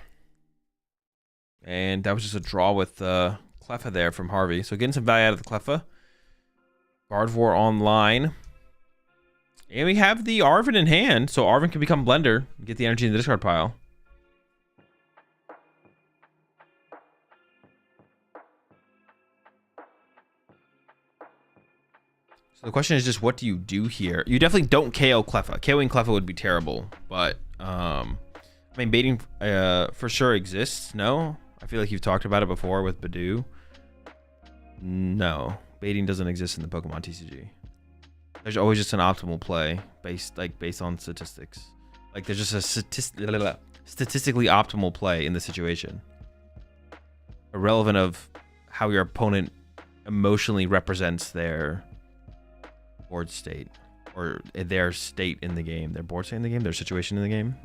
And that was just a draw with Cleffa there from Harvey. So getting some value out of the Cleffa. Gardevoir online. And we have the Arvin in hand. So Arvin can become Blender. Get the energy in the discard pile. So the question is just, what do you do here? You definitely don't KO Cleffa. KOing Cleffa would be terrible. But, I mean, baiting for sure exists. No? I feel like you've talked about it before with Badoo. No. Baiting doesn't exist in the Pokemon TCG. There's always just an optimal play based on statistics. Like, there's just a statistically optimal play in the situation. Irrelevant of how your opponent emotionally represents their board state, or their state in the game, their board state in the game, their situation in the game.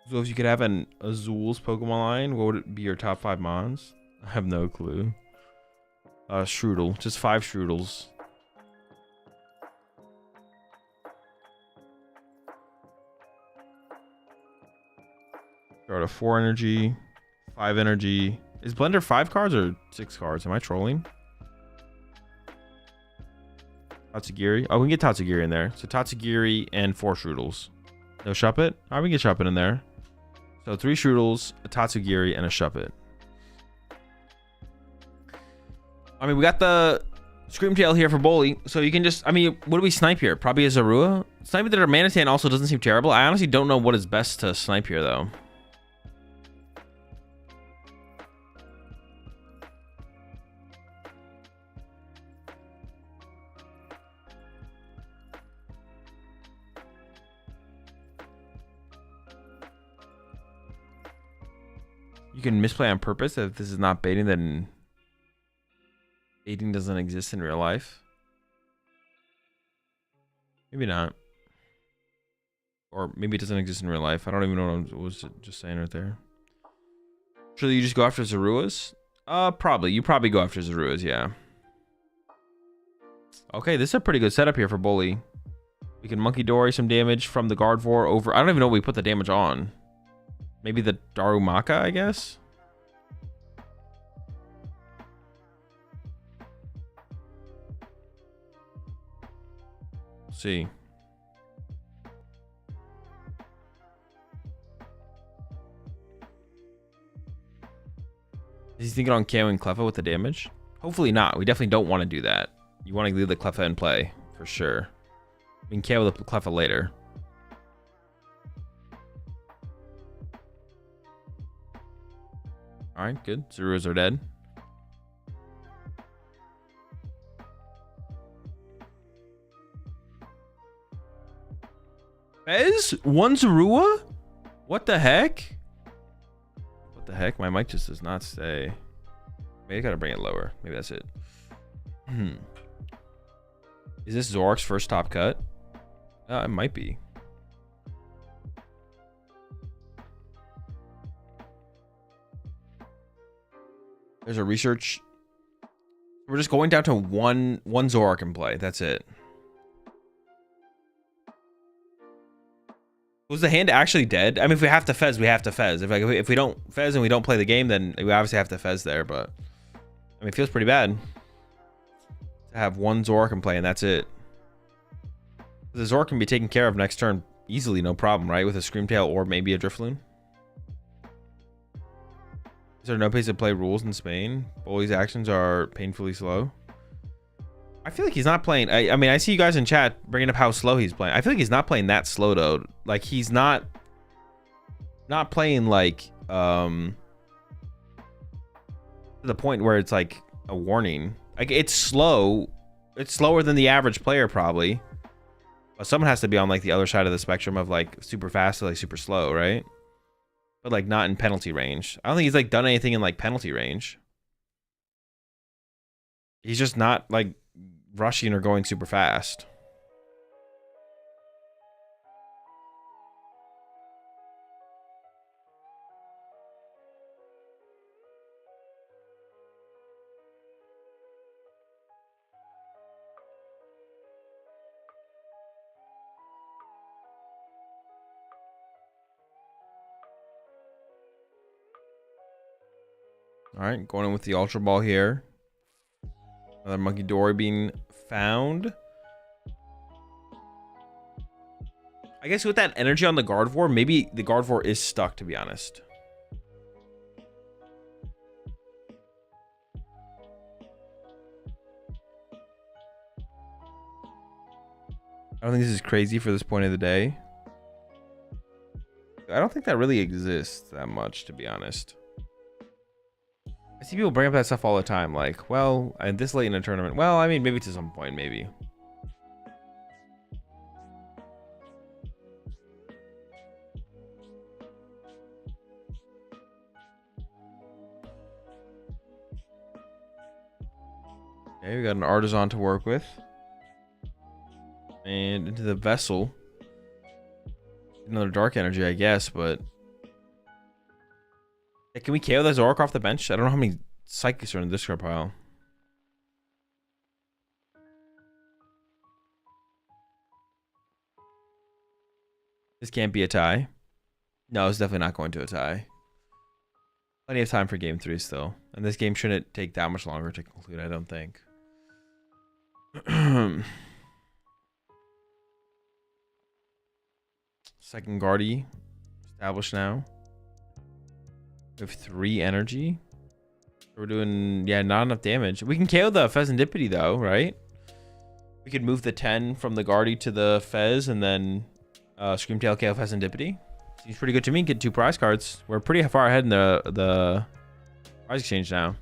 So if you could have an Azul's Pokemon line, what would it be your top 5 mons? I have no clue. Strudel. Just 5 Strudels. Got a 4 energy, 5 energy. Is Blender 5 cards or 6 cards? Am I trolling? Tatsugiri. Oh, we can get Tatsugiri in there. So Tatsugiri and 4 Strudels. No Shuppet? Alright, we can get Shuppet in there. So 3 Strudels, a Tatsugiri, and a Shuppet. I mean, we got the Screamtail here for Bully, so you can just... I mean, what do we snipe here? Probably a Zorua? Sniping the Darmanitan also doesn't seem terrible. I honestly don't know what is best to snipe here, though. You can misplay on purpose. If this is not baiting, then... baiting doesn't exist in real life. Maybe not. Or maybe it doesn't exist in real life. I don't even know what I was just saying right there. Surely you just go after Zoruas? Probably. You probably go after Zoruas, yeah. Okay, this is a pretty good setup here for Bully. We can Monkey Dory some damage from the Gardevoir over... I don't even know what we put the damage on. Maybe the Darumaka, I guess? See. Is he thinking on KOing Cleffa with the damage? Hopefully not. We definitely don't want to do that. You want to leave the Cleffa in play, for sure. We can KO the Cleffa later. Alright, good. Zoruas are dead. Fez? 1 Zorua? What the heck? What the heck? My mic just does not stay. Maybe I gotta bring it lower. Maybe that's it. Is this Zork's first top cut? It might be. There's a research. We're just going down to one Zoroark in play. That's it. Was the hand actually dead? I mean, if we have to Fez, we have to Fez. If we don't Fez and we don't play the game, then we obviously have to Fez there. But I mean, it feels pretty bad to have 1 Zoroark in play and that's it. The Zoroark can be taken care of next turn easily, no problem, right? With a Screamtail or maybe a Drifloon. Is there no place to play rules in Spain? Bully's actions are painfully slow. I feel like he's not playing. I mean, I see you guys in chat bringing up how slow he's playing. I feel like he's not playing that slow though. Like he's not playing like to the point where it's like a warning. Like it's slow. It's slower than the average player probably. But someone has to be on like the other side of the spectrum of like super fast to like super slow, right? But like not in penalty range. I don't think he's like done anything in like penalty range. He's just not like rushing or going super fast. All right, going in with the Ultra Ball here. Another Monkey Dory being found. I guess with that energy on the Gardevoir, maybe the Gardevoir is stuck, to be honest. I don't think this is crazy for this point of the day. I don't think that really exists that much, to be honest. I see people bring up that stuff all the time, like, well, and this late in a tournament. Well, I mean, maybe to some point, maybe. Okay, we got an Artisan to work with. And into the Vessel. Another Dark Energy, I guess, but... Hey, can we KO that Zoroark off the bench? I don't know how many Psychics are in the discard pile. This can't be a tie. No, it's definitely not going to a tie. Plenty of time for game 3 still. And this game shouldn't take that much longer to conclude, I don't think. Second Guardy established now. We have 3 energy. We're doing, yeah, not enough damage. We can KO the Pheasantipity though, right? We could move the 10 from the Guardy to the Fez and then Screamtail KO Pheasantipity. Seems pretty good to me. Get 2 prize cards. We're pretty far ahead in the prize exchange now.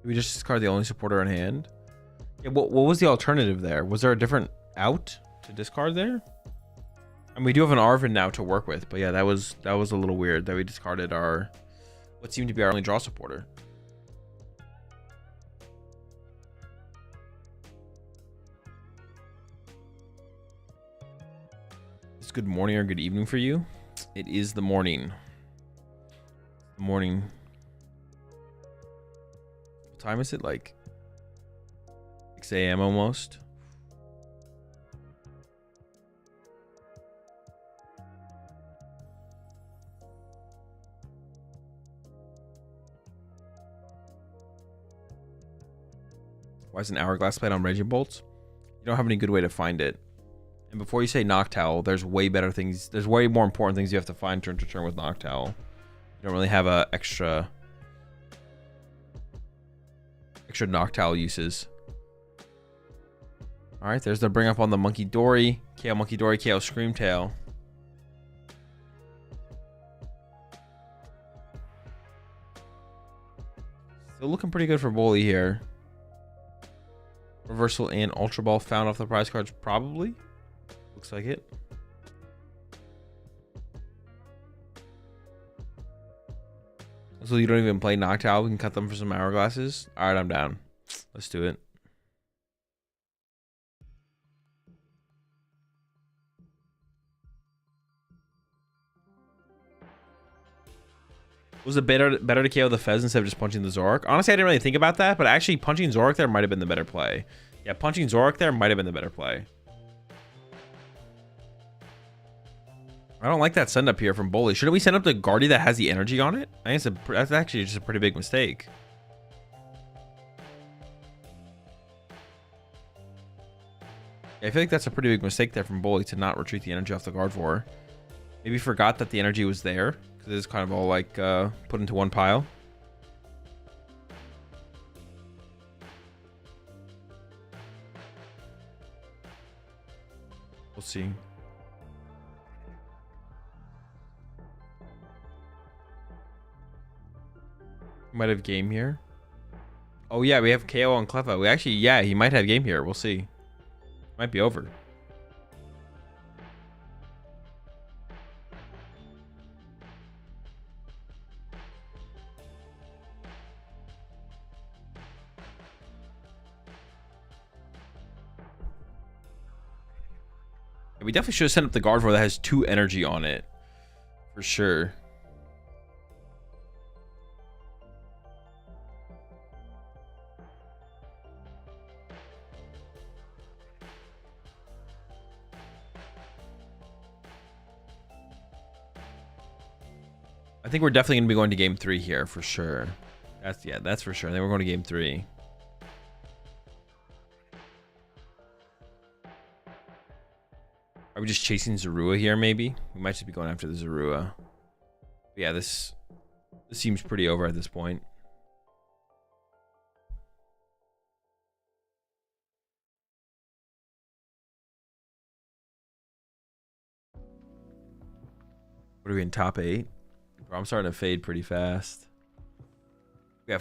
We just discard the only supporter in hand. Yeah, what was the alternative there? Was there a different out to discard there? And we do have an Arvin now to work with, but yeah, that was a little weird that we discarded our what seemed to be our only draw supporter. It's good morning or good evening for you. It is the morning. Morning. What time is it? Like 6 a.m. almost. Why is an Hourglass plate on Regibolts? You don't have any good way to find it. And before you say Noctowl, there's way better things. There's way more important things you have to find turn to turn with Noctowl. You don't really have a extra Noctowl uses. All right, there's the bring up on the Monkey Dory. KO Monkey Dory, KO Screamtail. Still looking pretty good for Bully here. Reversal and Ultra Ball found off the prize cards, probably. Looks like it. So you don't even play Noctowl? We can cut them for some Hourglasses? Alright, I'm down. Let's do it. Was it better to KO the Fez instead of just punching the Zoroark? Honestly, I didn't really think about that, but actually punching Zoroark there might have been the better play. Yeah, punching Zoroark there might have been the better play. I don't like that send up here from Bully. Shouldn't we send up the Guardy that has the energy on it? I think that's actually just a pretty big mistake. Yeah, I feel like that's a pretty big mistake there from Bully to not retreat the energy off the Gardevoir. Maybe forgot that the energy was there because it's kind of all like put into one pile. We'll see. Might have game here. Oh yeah, we have KO on Cleffa. We actually, yeah, he might have game here. We'll see. Might be over. And we definitely should have sent up the Gardevoir that has 2 energy on it. For sure. I think we're definitely going to be going to game 3 here for sure. That's for sure. I think we're going to game 3. Are we just chasing Zorua here maybe? We might just be going after the Zorua. But yeah, this seems pretty over at this point. What are we in top 8? Bro, I'm starting to fade pretty fast. Yeah.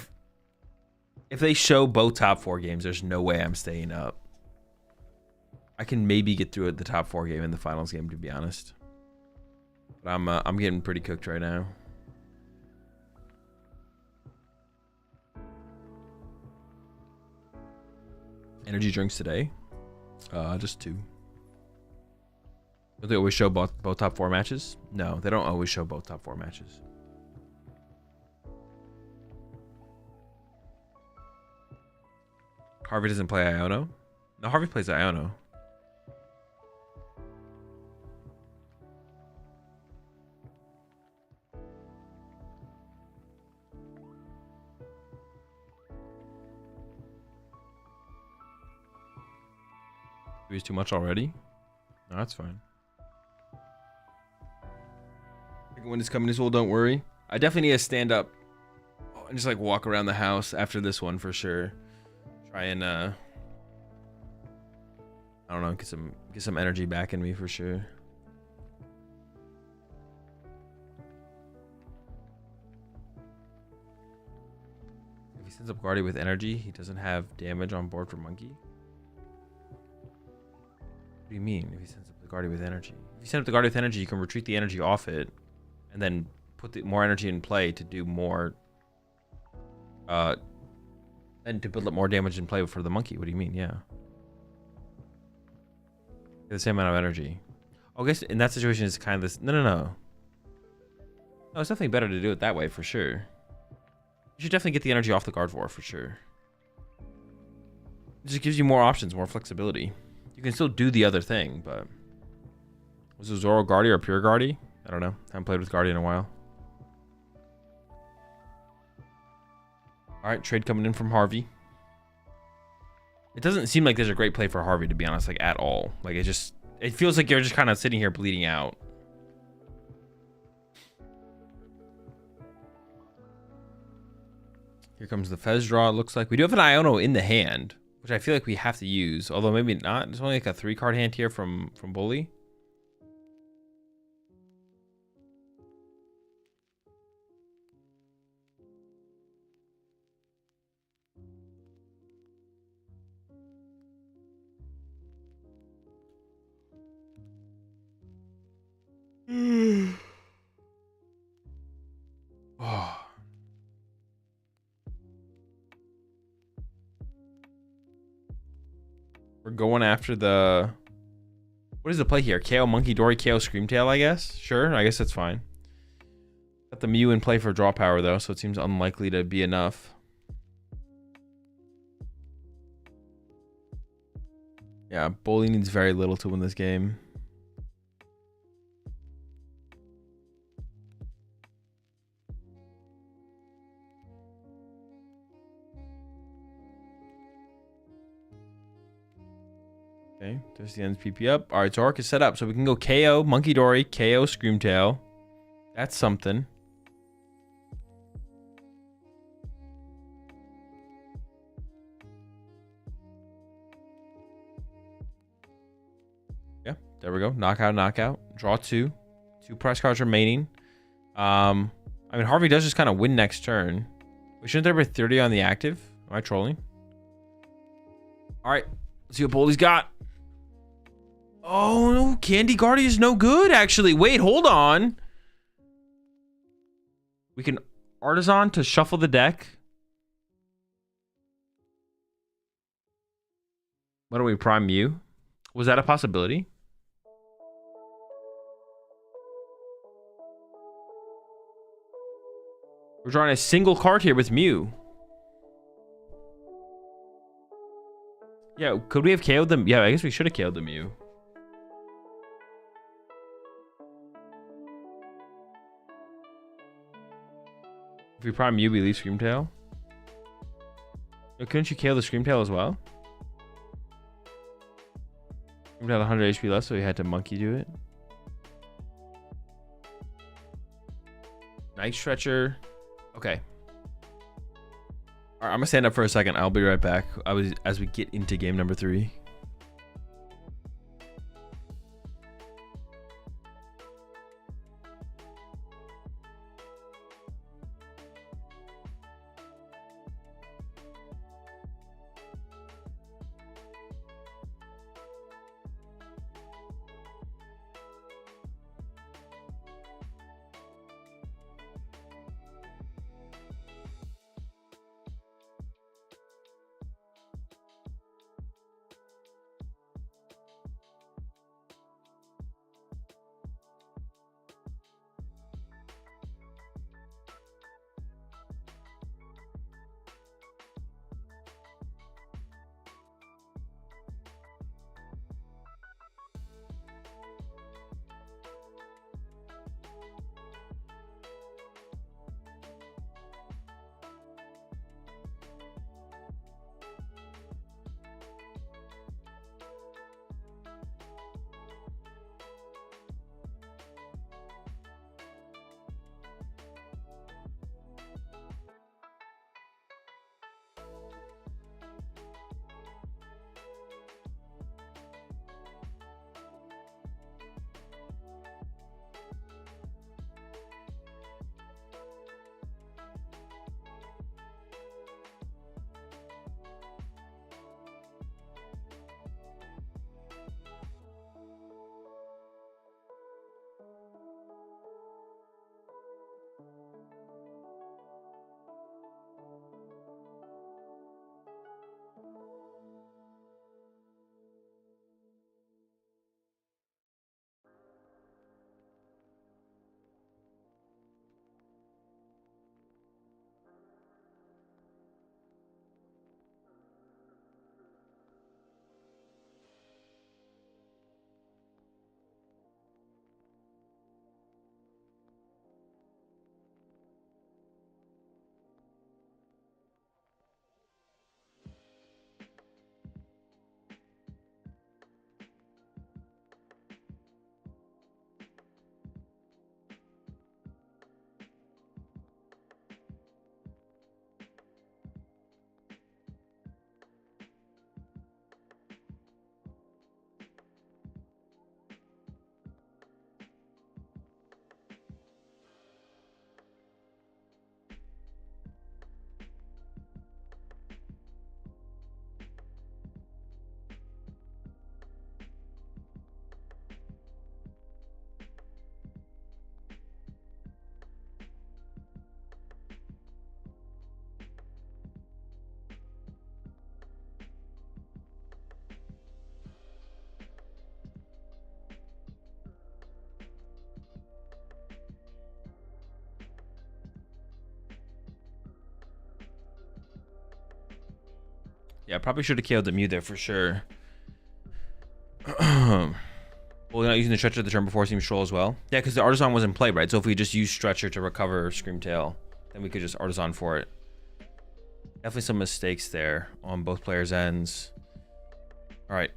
If they show both top 4 games, there's no way I'm staying up. I can maybe get through at the top 4 game and the finals game, to be honest. But I'm getting pretty cooked right now. Energy drinks today? Just 2. Do they always show both top 4 matches? No, they don't always show both top 4 matches. Harvey doesn't play Iono? No, Harvey plays Iono. He's too much already? No, that's fine. When it's coming as well, don't worry. I definitely need to stand up and just like walk around the house after this one for sure. Try and I don't know, get some energy back in me for sure. If he sends up Guardy with energy, he doesn't have damage on board for Monkey. What do you mean if he sends up the Guardy with energy? If you send up the Guardy with energy, you can retreat the energy off it and then put more energy in play to do more and to build up more damage in play for the Monkey. What do you mean? Yeah. The same amount of energy. Oh, I guess in that situation it's kind of this. No. No, it's definitely better to do it that way for sure. You should definitely get the energy off the Gardevoir for sure. It just gives you more options, more flexibility. You can still do the other thing, but was it Zoro Guardy or Pure Guardy? I don't know. Haven't played with Guardy in a while. All right, trade coming in from Harvey. It doesn't seem like there's a great play for Harvey, to be honest, like at all. Like it feels like you're just kind of sitting here bleeding out. Here comes the Fez draw. It looks like we do have an Iono in the hand, which I feel like we have to use, although maybe not. There's only like a 3-card hand here from Bully. Oh. We're going after the... What is the play here? KO Monkey Dory, KO Screamtail, I guess? Sure, I guess that's fine. Got the Mew in play for draw power, though, so it seems unlikely to be enough. Yeah, Bully needs very little to win this game. Okay, there's the ends PP up. All right, so Arc is set up, so we can go KO Monkey Dory, KO Screamtail. That's something. Yeah, there we go. Knockout, knockout. Draw 2. 2 prize cards remaining. I mean, Harvey does just kind of win next turn. Wait, shouldn't there be 30 on the active? Am I trolling? All right, let's see what Bully's got. Oh, no, Candy Guardy is no good, actually. Wait, hold on. We can Artisan to shuffle the deck. Why don't we prime Mew? Was that a possibility? We're drawing a single card here with Mew. Yeah, could we have KO'd them? Yeah, I guess we should have KO'd the Mew. If we prime Mew, we leave Screamtail. Couldn't you KO the Screamtail as well? Screamtail had 100 HP left, so we had to monkey do it. Night Stretcher. Okay. Alright, I'm gonna stand up for a second. I'll be right back as we get into game number 3. Yeah, probably should have killed the Mew there for sure. Well, we're not using the Stretcher the turn before seems troll as well. Yeah, because the Artisan was in play, right? So if we just use Stretcher to recover Screamtail, then we could just Artisan for it. Definitely some mistakes there on both players' ends. All right.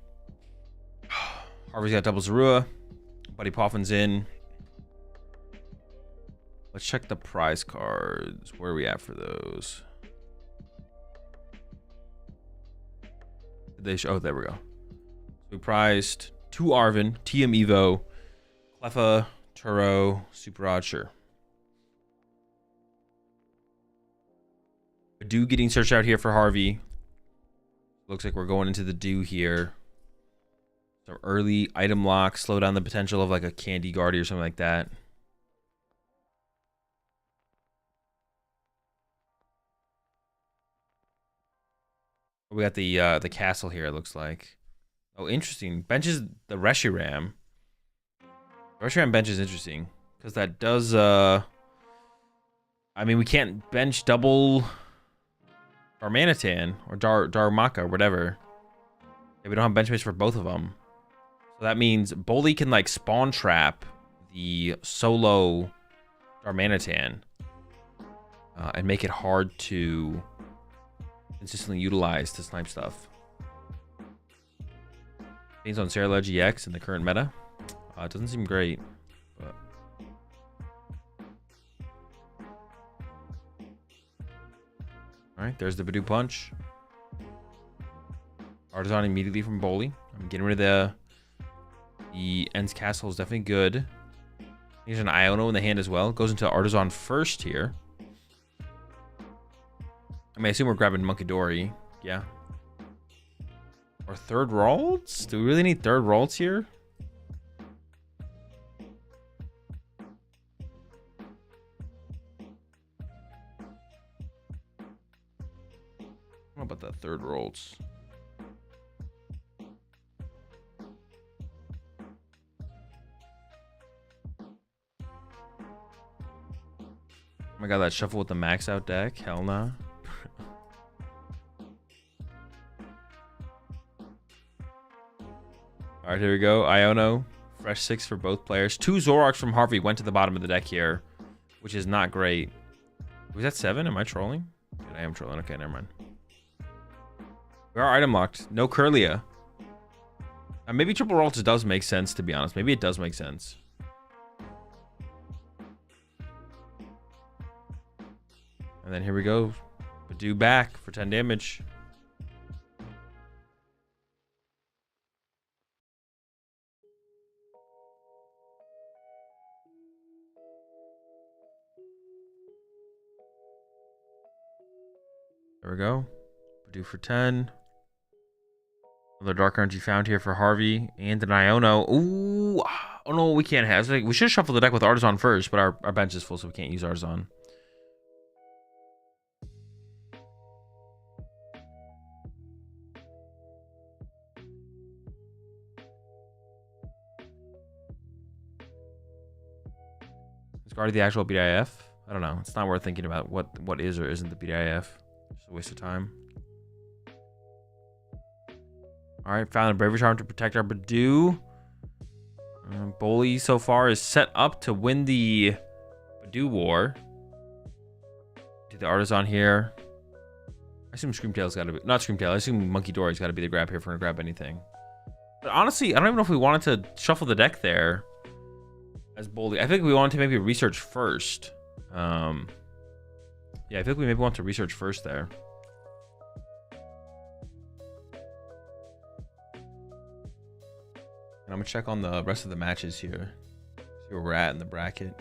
Harvey's got double Zorua. Buddy Poffin's in. Let's check the prize cards. Where are we at for those? Did they show? Oh, there we go. We prized 2 Arven, TM Evo, Cleffa, Turo, Super Odd, sure. A Dew getting searched out here for Harvey. Looks like we're going into the Dew here. Some early item lock, slow down the potential of like a Candy Guardy or something like that. We got the castle here, it looks like. Oh, interesting. Benches the Reshiram. The Reshiram bench is interesting. Because that does I mean, we can't bench double Darmanitan or Darumaka or whatever. Yeah, we don't have bench space for both of them. So that means Bully can like spawn trap the solo Darmanitan and make it hard to consistently utilize to snipe stuff. Things on Serala GX in the current meta. It doesn't seem great, but all right, there's the Badoo punch. Artisan immediately from Bully. I'm getting rid of the Ends Castle is definitely good. Here's an Iono in the hand as well. Goes into Artisan first here. I mean, I assume we're grabbing Monkidori. Yeah. Or third Ralts? Do we really need third Ralts here? What about the third Ralts? Oh my god, that shuffle with the max out deck? Hell nah. Alright, here we go. Iono. Fresh 6 for both players. 2 Zoroarks from Harvey went to the bottom of the deck here, which is not great. Was that 7? Am I trolling? Dude, I am trolling. Okay, never mind. We are item locked. No Curlia. Maybe triple Ralts does make sense, to be honest. Maybe it does make sense. And then here we go. Badoo back for 10 damage. There we go. Badoo for 10. Another Dark Energy found here for Harvey. And an Iono. Ooh. Oh no, we can't have. We should shuffle the deck with Artisan first, but our bench is full, so we can't use Artisan. Is Guardy the actual BDIF? I don't know. It's not worth thinking about what is or isn't the BDIF. Just a waste of time. All right, found a Bravery Charm to protect our Badoo. Bully so far is set up to win the Badoo war. Do the Artisan here. I assume Screamtail's got to be... Not Screamtail. I assume Monkidori's got to be the grab here if we're going to grab anything. But honestly, I don't even know if we wanted to shuffle the deck there as Bully. I think we wanted to maybe research first. Yeah, I think we maybe want to research first there. And I'm going to check on the rest of the matches here. See where we're at in the bracket.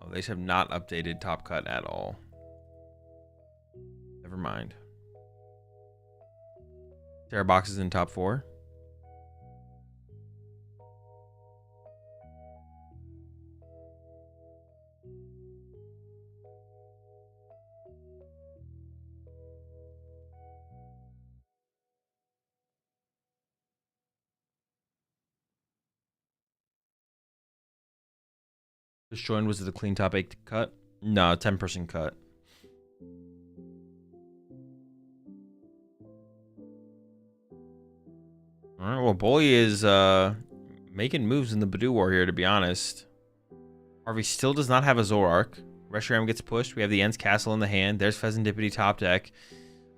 Oh, they have not updated Top Cut at all. Never mind. Terra Box is in top 4. Just joined. Was it the clean top 8 cut? No, 10% cut. All right, well, Bully is making moves in the Badoo war here, to be honest. Harvey still does not have a Zoroark. Reshiram gets pushed. We have the Ents Castle in the hand. There's Pheasantipity top deck.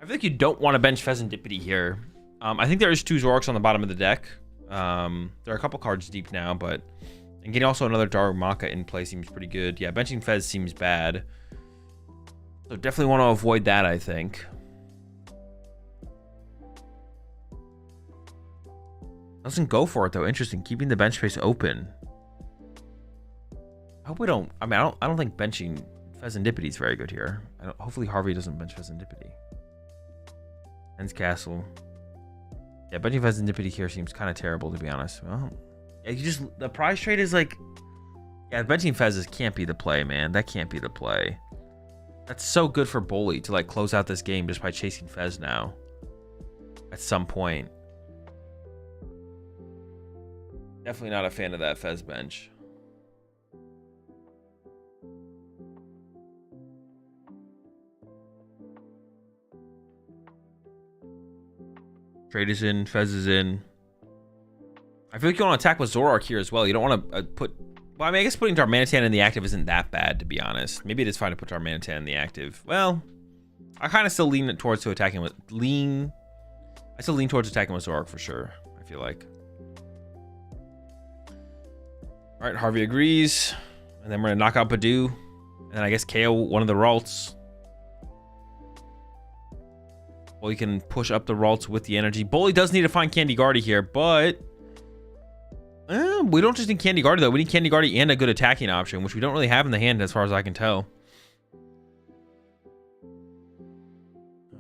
I feel like you don't want to bench Pheasantipity here. I think there is 2 Zoroarks on the bottom of the deck. There are a couple cards deep now, but... And getting also another Darumaka in play seems pretty good. Yeah, benching Fez seems bad. So definitely want to avoid that, I think. Doesn't go for it, though. Interesting. Keeping the bench space open. I hope we don't... I mean, I don't think benching Pheasantipity is very good here. Hopefully Harvey doesn't bench Pheasantipity. Ends Castle. Yeah, benching Pheasantipity here seems kind of terrible, to be honest. Well... Yeah, you just the prize trade is like, yeah, benching Fezes can't be the play, man. That can't be the play. That's so good for Bully to like close out this game just by chasing Fez now. At some point. Definitely not a fan of that Fez bench. Trade is in, Fez is in. I feel like you want to attack with Zoroark here as well. You don't want to put... Well, I mean, I guess putting Darmanitan in the active isn't that bad, to be honest. Maybe it is fine to put Darmanitan in the active. Well, I kind of still lean towards attacking with... I still lean towards attacking with Zoroark for sure, I feel like. All right, Harvey agrees. And then we're going to knock out Badoo. And then I guess KO one of the Ralts. Well, you can push up the Ralts with the energy. Bully does need to find Candy Guardy here, but... we don't just need Candy Guardy, though. We need Candy Guardy and a good attacking option, which we don't really have in the hand as far as I can tell.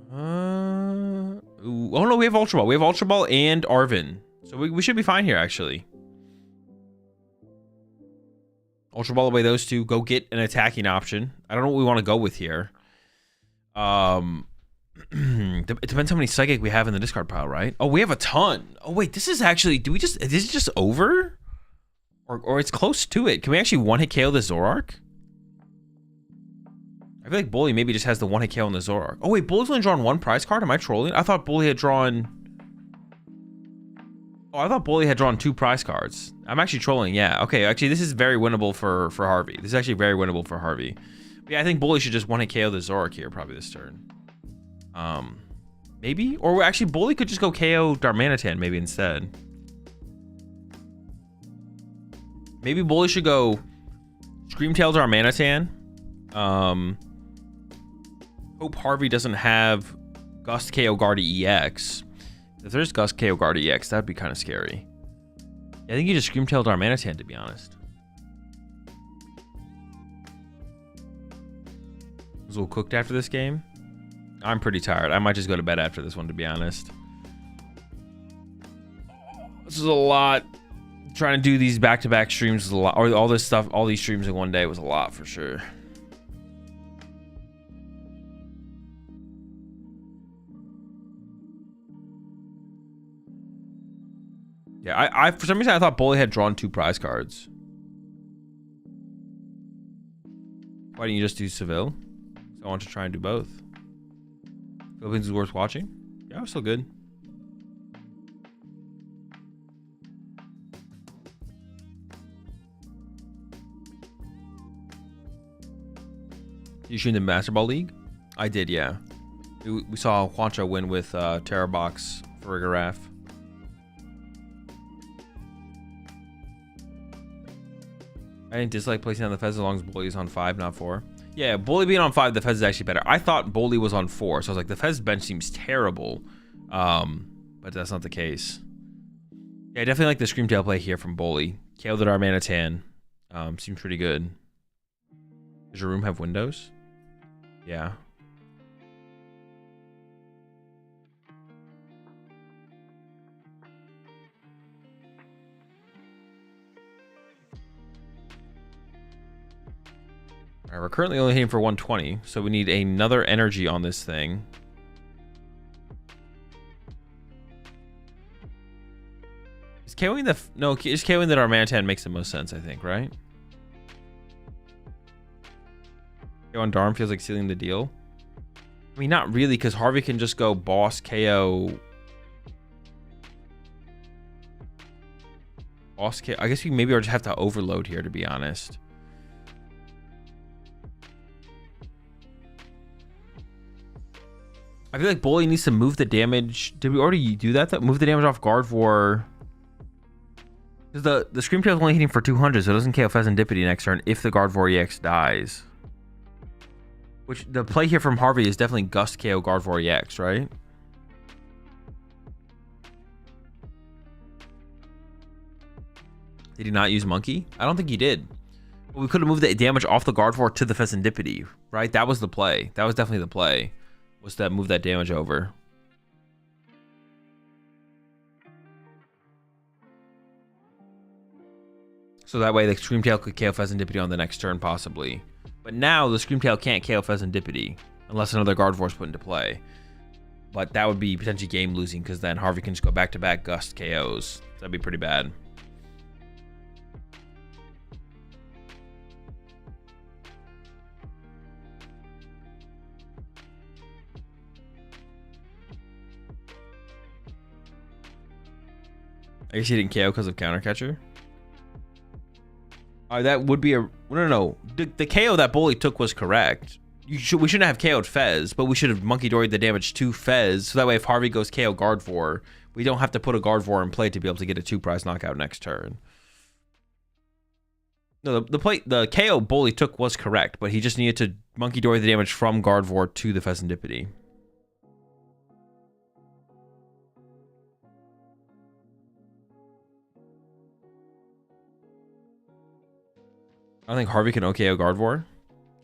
Oh, no, we have Ultra Ball. We have Ultra Ball and Arven. So we should be fine here, actually. Ultra Ball away those two. Go get an attacking option. I don't know what we want to go with here. It depends how many Psychic we have in the discard pile, right? Oh, we have a ton. Oh, wait, this is actually... Is it just over? Or it's close to it. Can we actually one-hit KO the Zoroark? I feel like Bully maybe just has the one-hit KO on the Zoroark. Oh, wait, Bully's only drawn one prize card? Am I trolling? I thought Bully had drawn... Oh, I thought Bully had drawn 2 prize cards. I'm actually trolling, yeah. Okay, actually, this is very winnable for Harvey. This is actually very winnable for Harvey. But yeah, I think Bully should just one-hit KO the Zoroark here probably this turn. Maybe? Or actually, Bully could just go KO Darmanitan maybe instead. Maybe Bully should go Screamtail Darmanitan. Hope Harvey doesn't have Gust KO Guardy EX. If there's Gust KO Guardy EX, that'd be kind of scary. Yeah, I think you just Screamtail Darmanitan, to be honest. Was a little cooked after this game. I'm pretty tired. I might just go to bed after this one, to be honest. This is a lot. Trying to do these back-to-back streams was a lot. Or all this stuff, all these streams in one day was a lot for sure. Yeah, I for some reason I thought Bully had drawn 2 prize cards. Why didn't you just do Seville? So I want to try and do both. Philippines is worth watching. Yeah, it was still good. You streamed the Master Ball League? I did, yeah. We saw Juancho win with Terrabox for Rigoraph. I didn't dislike placing on the Fez as long as Bully is on 5, not 4. Yeah, Bully being on 5, the Fez is actually better. I thought Bully was on 4, so I was like, the Fez bench seems terrible. But that's not the case. Yeah, I definitely like the Screamtail play here from Bully. KO the Darmanitan. Seems pretty good. Does your room have windows? Yeah. All right, we're currently only hitting for 120, so we need another energy on this thing. Is KOing the... No, just KOing the Darmanitan makes the most sense, I think, right? KO on Darm feels like sealing the deal. I mean, not really, because Harvey can just go boss KO... Boss KO... I guess we maybe just have to overload here, to be honest. I feel like Bully needs to move the damage. Did we already do that? Move the damage off Gardevoir. Because the Screamtail is only hitting for 200, so it doesn't KO Pheasantipity next turn if the Gardevoir EX dies. Which, the play here from Harvey is definitely Gust KO Gardevoir EX, right? Did he not use Monkey? I don't think he did. But we could have moved the damage off the Gardevoir to the Pheasantipity, right? That was the play. That was definitely the play. Was that move that damage over. So that way the Screamtail could KO Pheasantipity on the next turn, possibly. But now the Screamtail can't KO Pheasantipity unless another Gardevoir is put into play. But that would be potentially game losing because then Harvey can just go back-to-back Gust KOs. That'd be pretty bad. I guess he didn't KO because of Counter Catcher. That would be a... No. The KO that Bully took was correct. We shouldn't have KO'd Fez, but we should have Monkey Dory'd the damage to Fez. So that way if Harvey goes KO Gardevoir, we don't have to put a Gardevoir in play to be able to get a 2-prize knockout next turn. No, the KO Bully took was correct, but he just needed to Monkey Dory the damage from Gardevoir to the Pheasantipity. I don't think Harvey can OKO Gardevoir.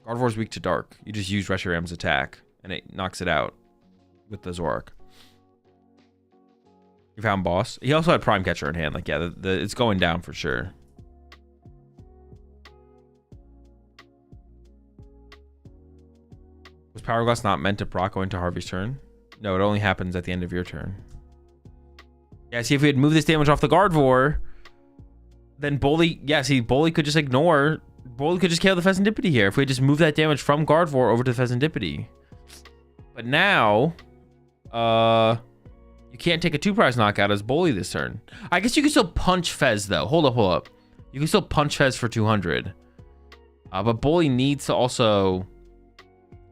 Gardevoir's weak to Dark. You just use Reshiram's attack, and it knocks it out with the Zoroark. You found Boss. He also had Prime Catcher in hand. Like, yeah, it's going down for sure. Was Power Glass not meant to proc going to Harvey's turn? No, it only happens at the end of your turn. Yeah, see, if we had moved this damage off the Gardevoir, then Bully... Yeah, see, Bully could just ignore... Bully could just KO the Pheasantipity here if we just move that damage from Gardevoir over to Pheasantipity. But now, you can't take a 2-prize knockout as Bully this turn. I guess you can still punch Fez though. Hold up. You can still punch Fez for 200. But Bully needs to also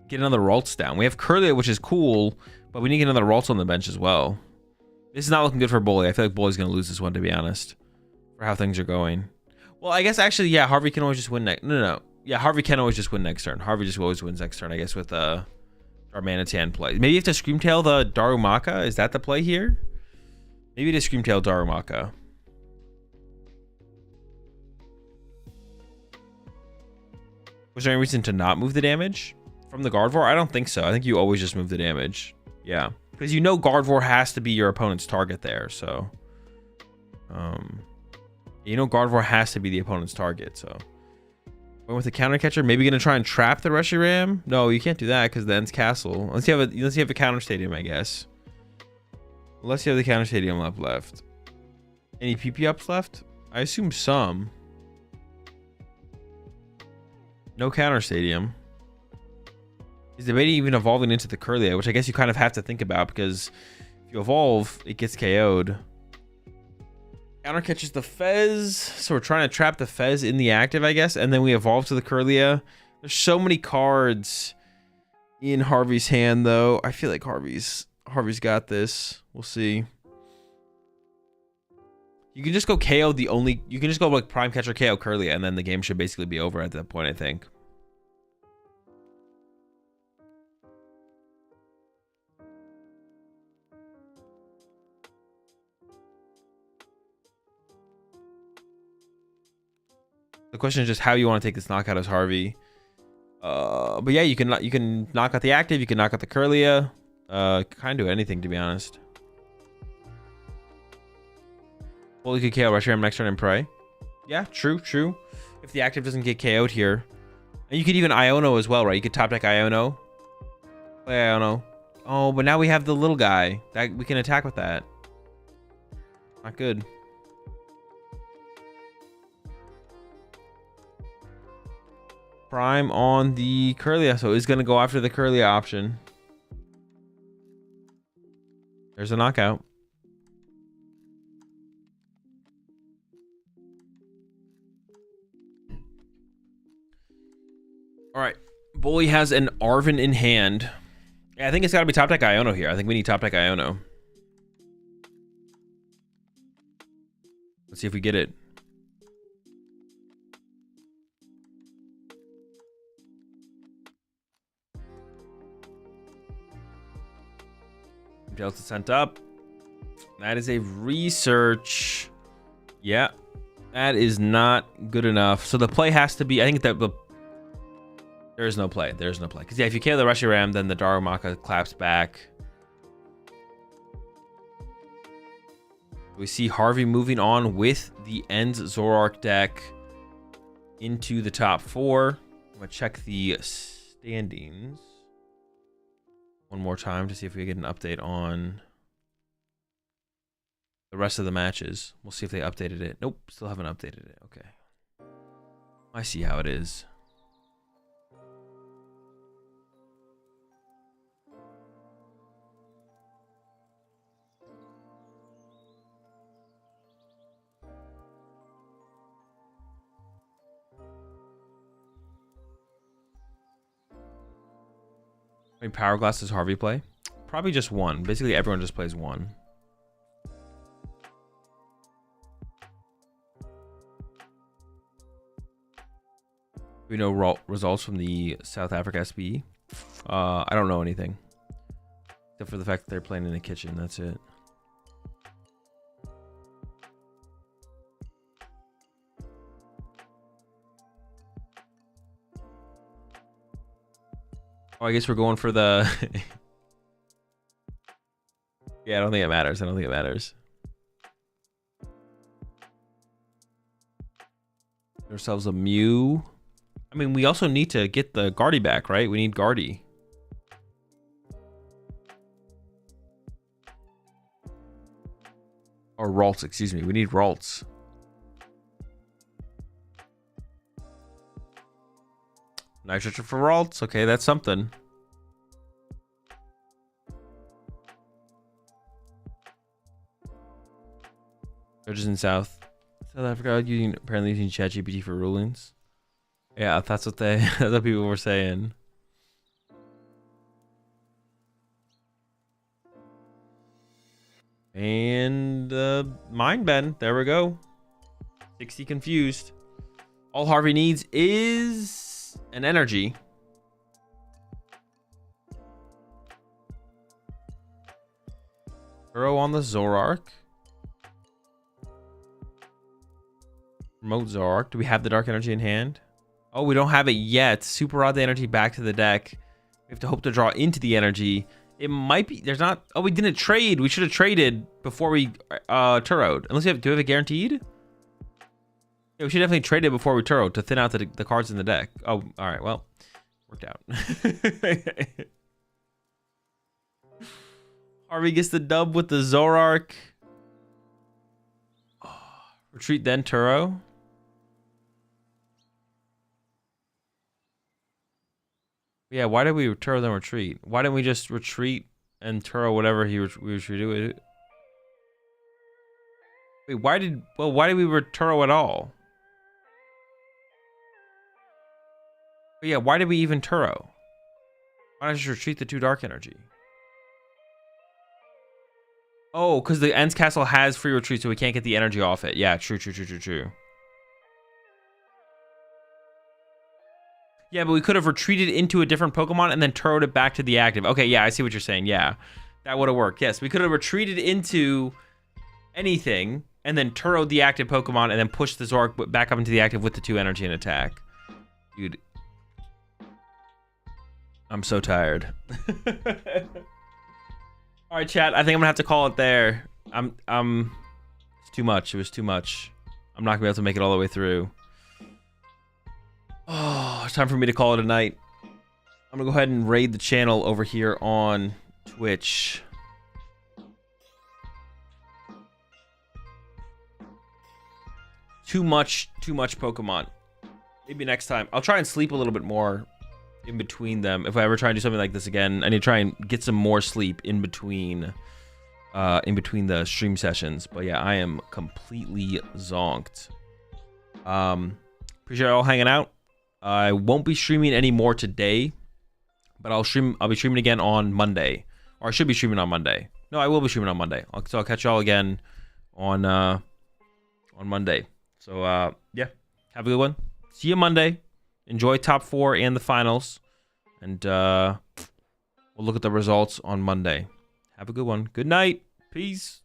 get another Ralts down. We have Curlia, which is cool, but we need to get another Ralts on the bench as well. This is not looking good for Bully. I feel like Bully's going to lose this one, to be honest, for how things are going. Well, I guess actually, yeah, Harvey can always just win next. No. Yeah, Harvey can always just win next turn. Harvey just always wins next turn, I guess, with Darmanitan play. Maybe you have to Screamtail the Darumaka. Is that the play here? Maybe to Screamtail Darumaka. Was there any reason to not move the damage from the Gardevoir? I don't think so. I think you always just move the damage. Yeah, because you know Gardevoir has to be your opponent's target there. So, you know Gardevoir has to be the opponent's target. So, going with the Counter Catcher, maybe gonna try and trap the Reshiram. No, you can't do that because then it's Castle. Unless you have a Counter Stadium, I guess. Unless you have the Counter Stadium left. Any PP ups left? I assume some. No Counter Stadium. He's debating even evolving into the Curlia, which I guess you kind of have to think about because if you evolve, it gets KO'd. Counter catches the Fez, so we're trying to trap the Fez in the active, I guess, and then we evolve to the Curlia. There's so many cards in Harvey's hand, though. I feel like Harvey's got this. We'll see. You can just go KO you can just go like Prime Catcher KO Curlia, and then the game should basically be over at that point, I think. The question is just how you want to take this knockout as Harvey. But yeah, you can knock out the active, you can knock out the Curlia. Kind of do anything, to be honest. Well, you could KO Reshiram next turn and pray. Yeah, true. If the active doesn't get KO'd here. And you could even Iono as well, right? You could top deck Iono. Play Iono. Oh, but now we have the little guy. That we can attack with that. Not good. Prime on the Curlia, so he's going to go after the Curlia option. There's a knockout. All right. Bully has an Arven in hand. Yeah, I think it's got to be top deck Iono here. I think we need top deck Iono. Let's see if we get it. Delta sent up. That is a research. Yeah, that is not good enough. So the play has to be, I think that there is no play. There's no play. Because yeah, if you KO the Reshiram, then the Darumaka claps back. We see Harvey moving on with the Ends Zoroark deck into the top 4. I'm gonna check the standings one more time to see if we get an update on the rest of the matches. We'll see if they updated it. Nope, still haven't updated it. Okay. I see how it is. How many Power Glass does Harvey play? Probably just one. Basically, everyone just plays one. We know results from the South Africa SB. I don't know anything. Except for the fact that they're playing in the kitchen. That's it. Oh, I guess we're going for the... Yeah, I don't think it matters. I don't think it matters. Get ourselves a Mew. I mean, we also need to get the Guardy back, right? We need Guardy. Or Ralts, excuse me. We need Ralts. Nitrogen for Ralts. Okay, that's something. Judges in South Africa apparently using ChatGPT for rulings. Yeah, that's what that's what people were saying. And Mind Bend. There we go. 60 confused. All Harvey needs is an energy. Throw on the Zoroark. Remote Zoroark. Do we have the Dark Energy in hand? Oh, we don't have it yet. Super Rod the energy back to the deck. We have to hope to draw into the energy. It might be... There's not... Oh, we didn't trade. We should have traded before we Turoed. Unless we have... Do we have it guaranteed? Yeah, we should definitely trade it before we Turoed to thin out the cards in the deck. Oh, all right. Well, worked out. Harvey gets the dub with the Zoroark. Oh, retreat then Turo. Yeah, why did we Turo then retreat? Why didn't we just retreat and Turo whatever we retreated with? Wait, why did we Turo at all? But yeah, why did we even Turo? Why not just retreat the 2 Dark Energy? Oh, because the Ends Castle has free retreat, so we can't get the energy off it. Yeah, true. Yeah, but we could have retreated into a different Pokemon and then Turoed it back to the active. Okay, yeah, I see what you're saying. Yeah, that would have worked. Yes, we could have retreated into anything and then Turoed the active Pokemon and then pushed the Zoroark back up into the active with the 2 energy and attack. Dude, I'm so tired. All right, chat. I think I'm gonna have to call it there. It's too much. It was too much. I'm not gonna be able to make it all the way through. Oh, it's time for me to call it a night. I'm gonna go ahead and raid the channel over here on Twitch. Too much Pokemon. Maybe next time. I'll try and sleep a little bit more in between them. If I ever try and do something like this again, I need to try and get some more sleep in between the stream sessions. But yeah, I am completely zonked. Appreciate y'all hanging out. I won't be streaming anymore today, but I'll be streaming again on Monday, or I should be streaming on Monday. No, I will be streaming on Monday. So I'll catch y'all again on Monday. So yeah, have a good one. See you Monday. Enjoy top 4 and the finals, and we'll look at the results on Monday. Have a good one. Good night. Peace.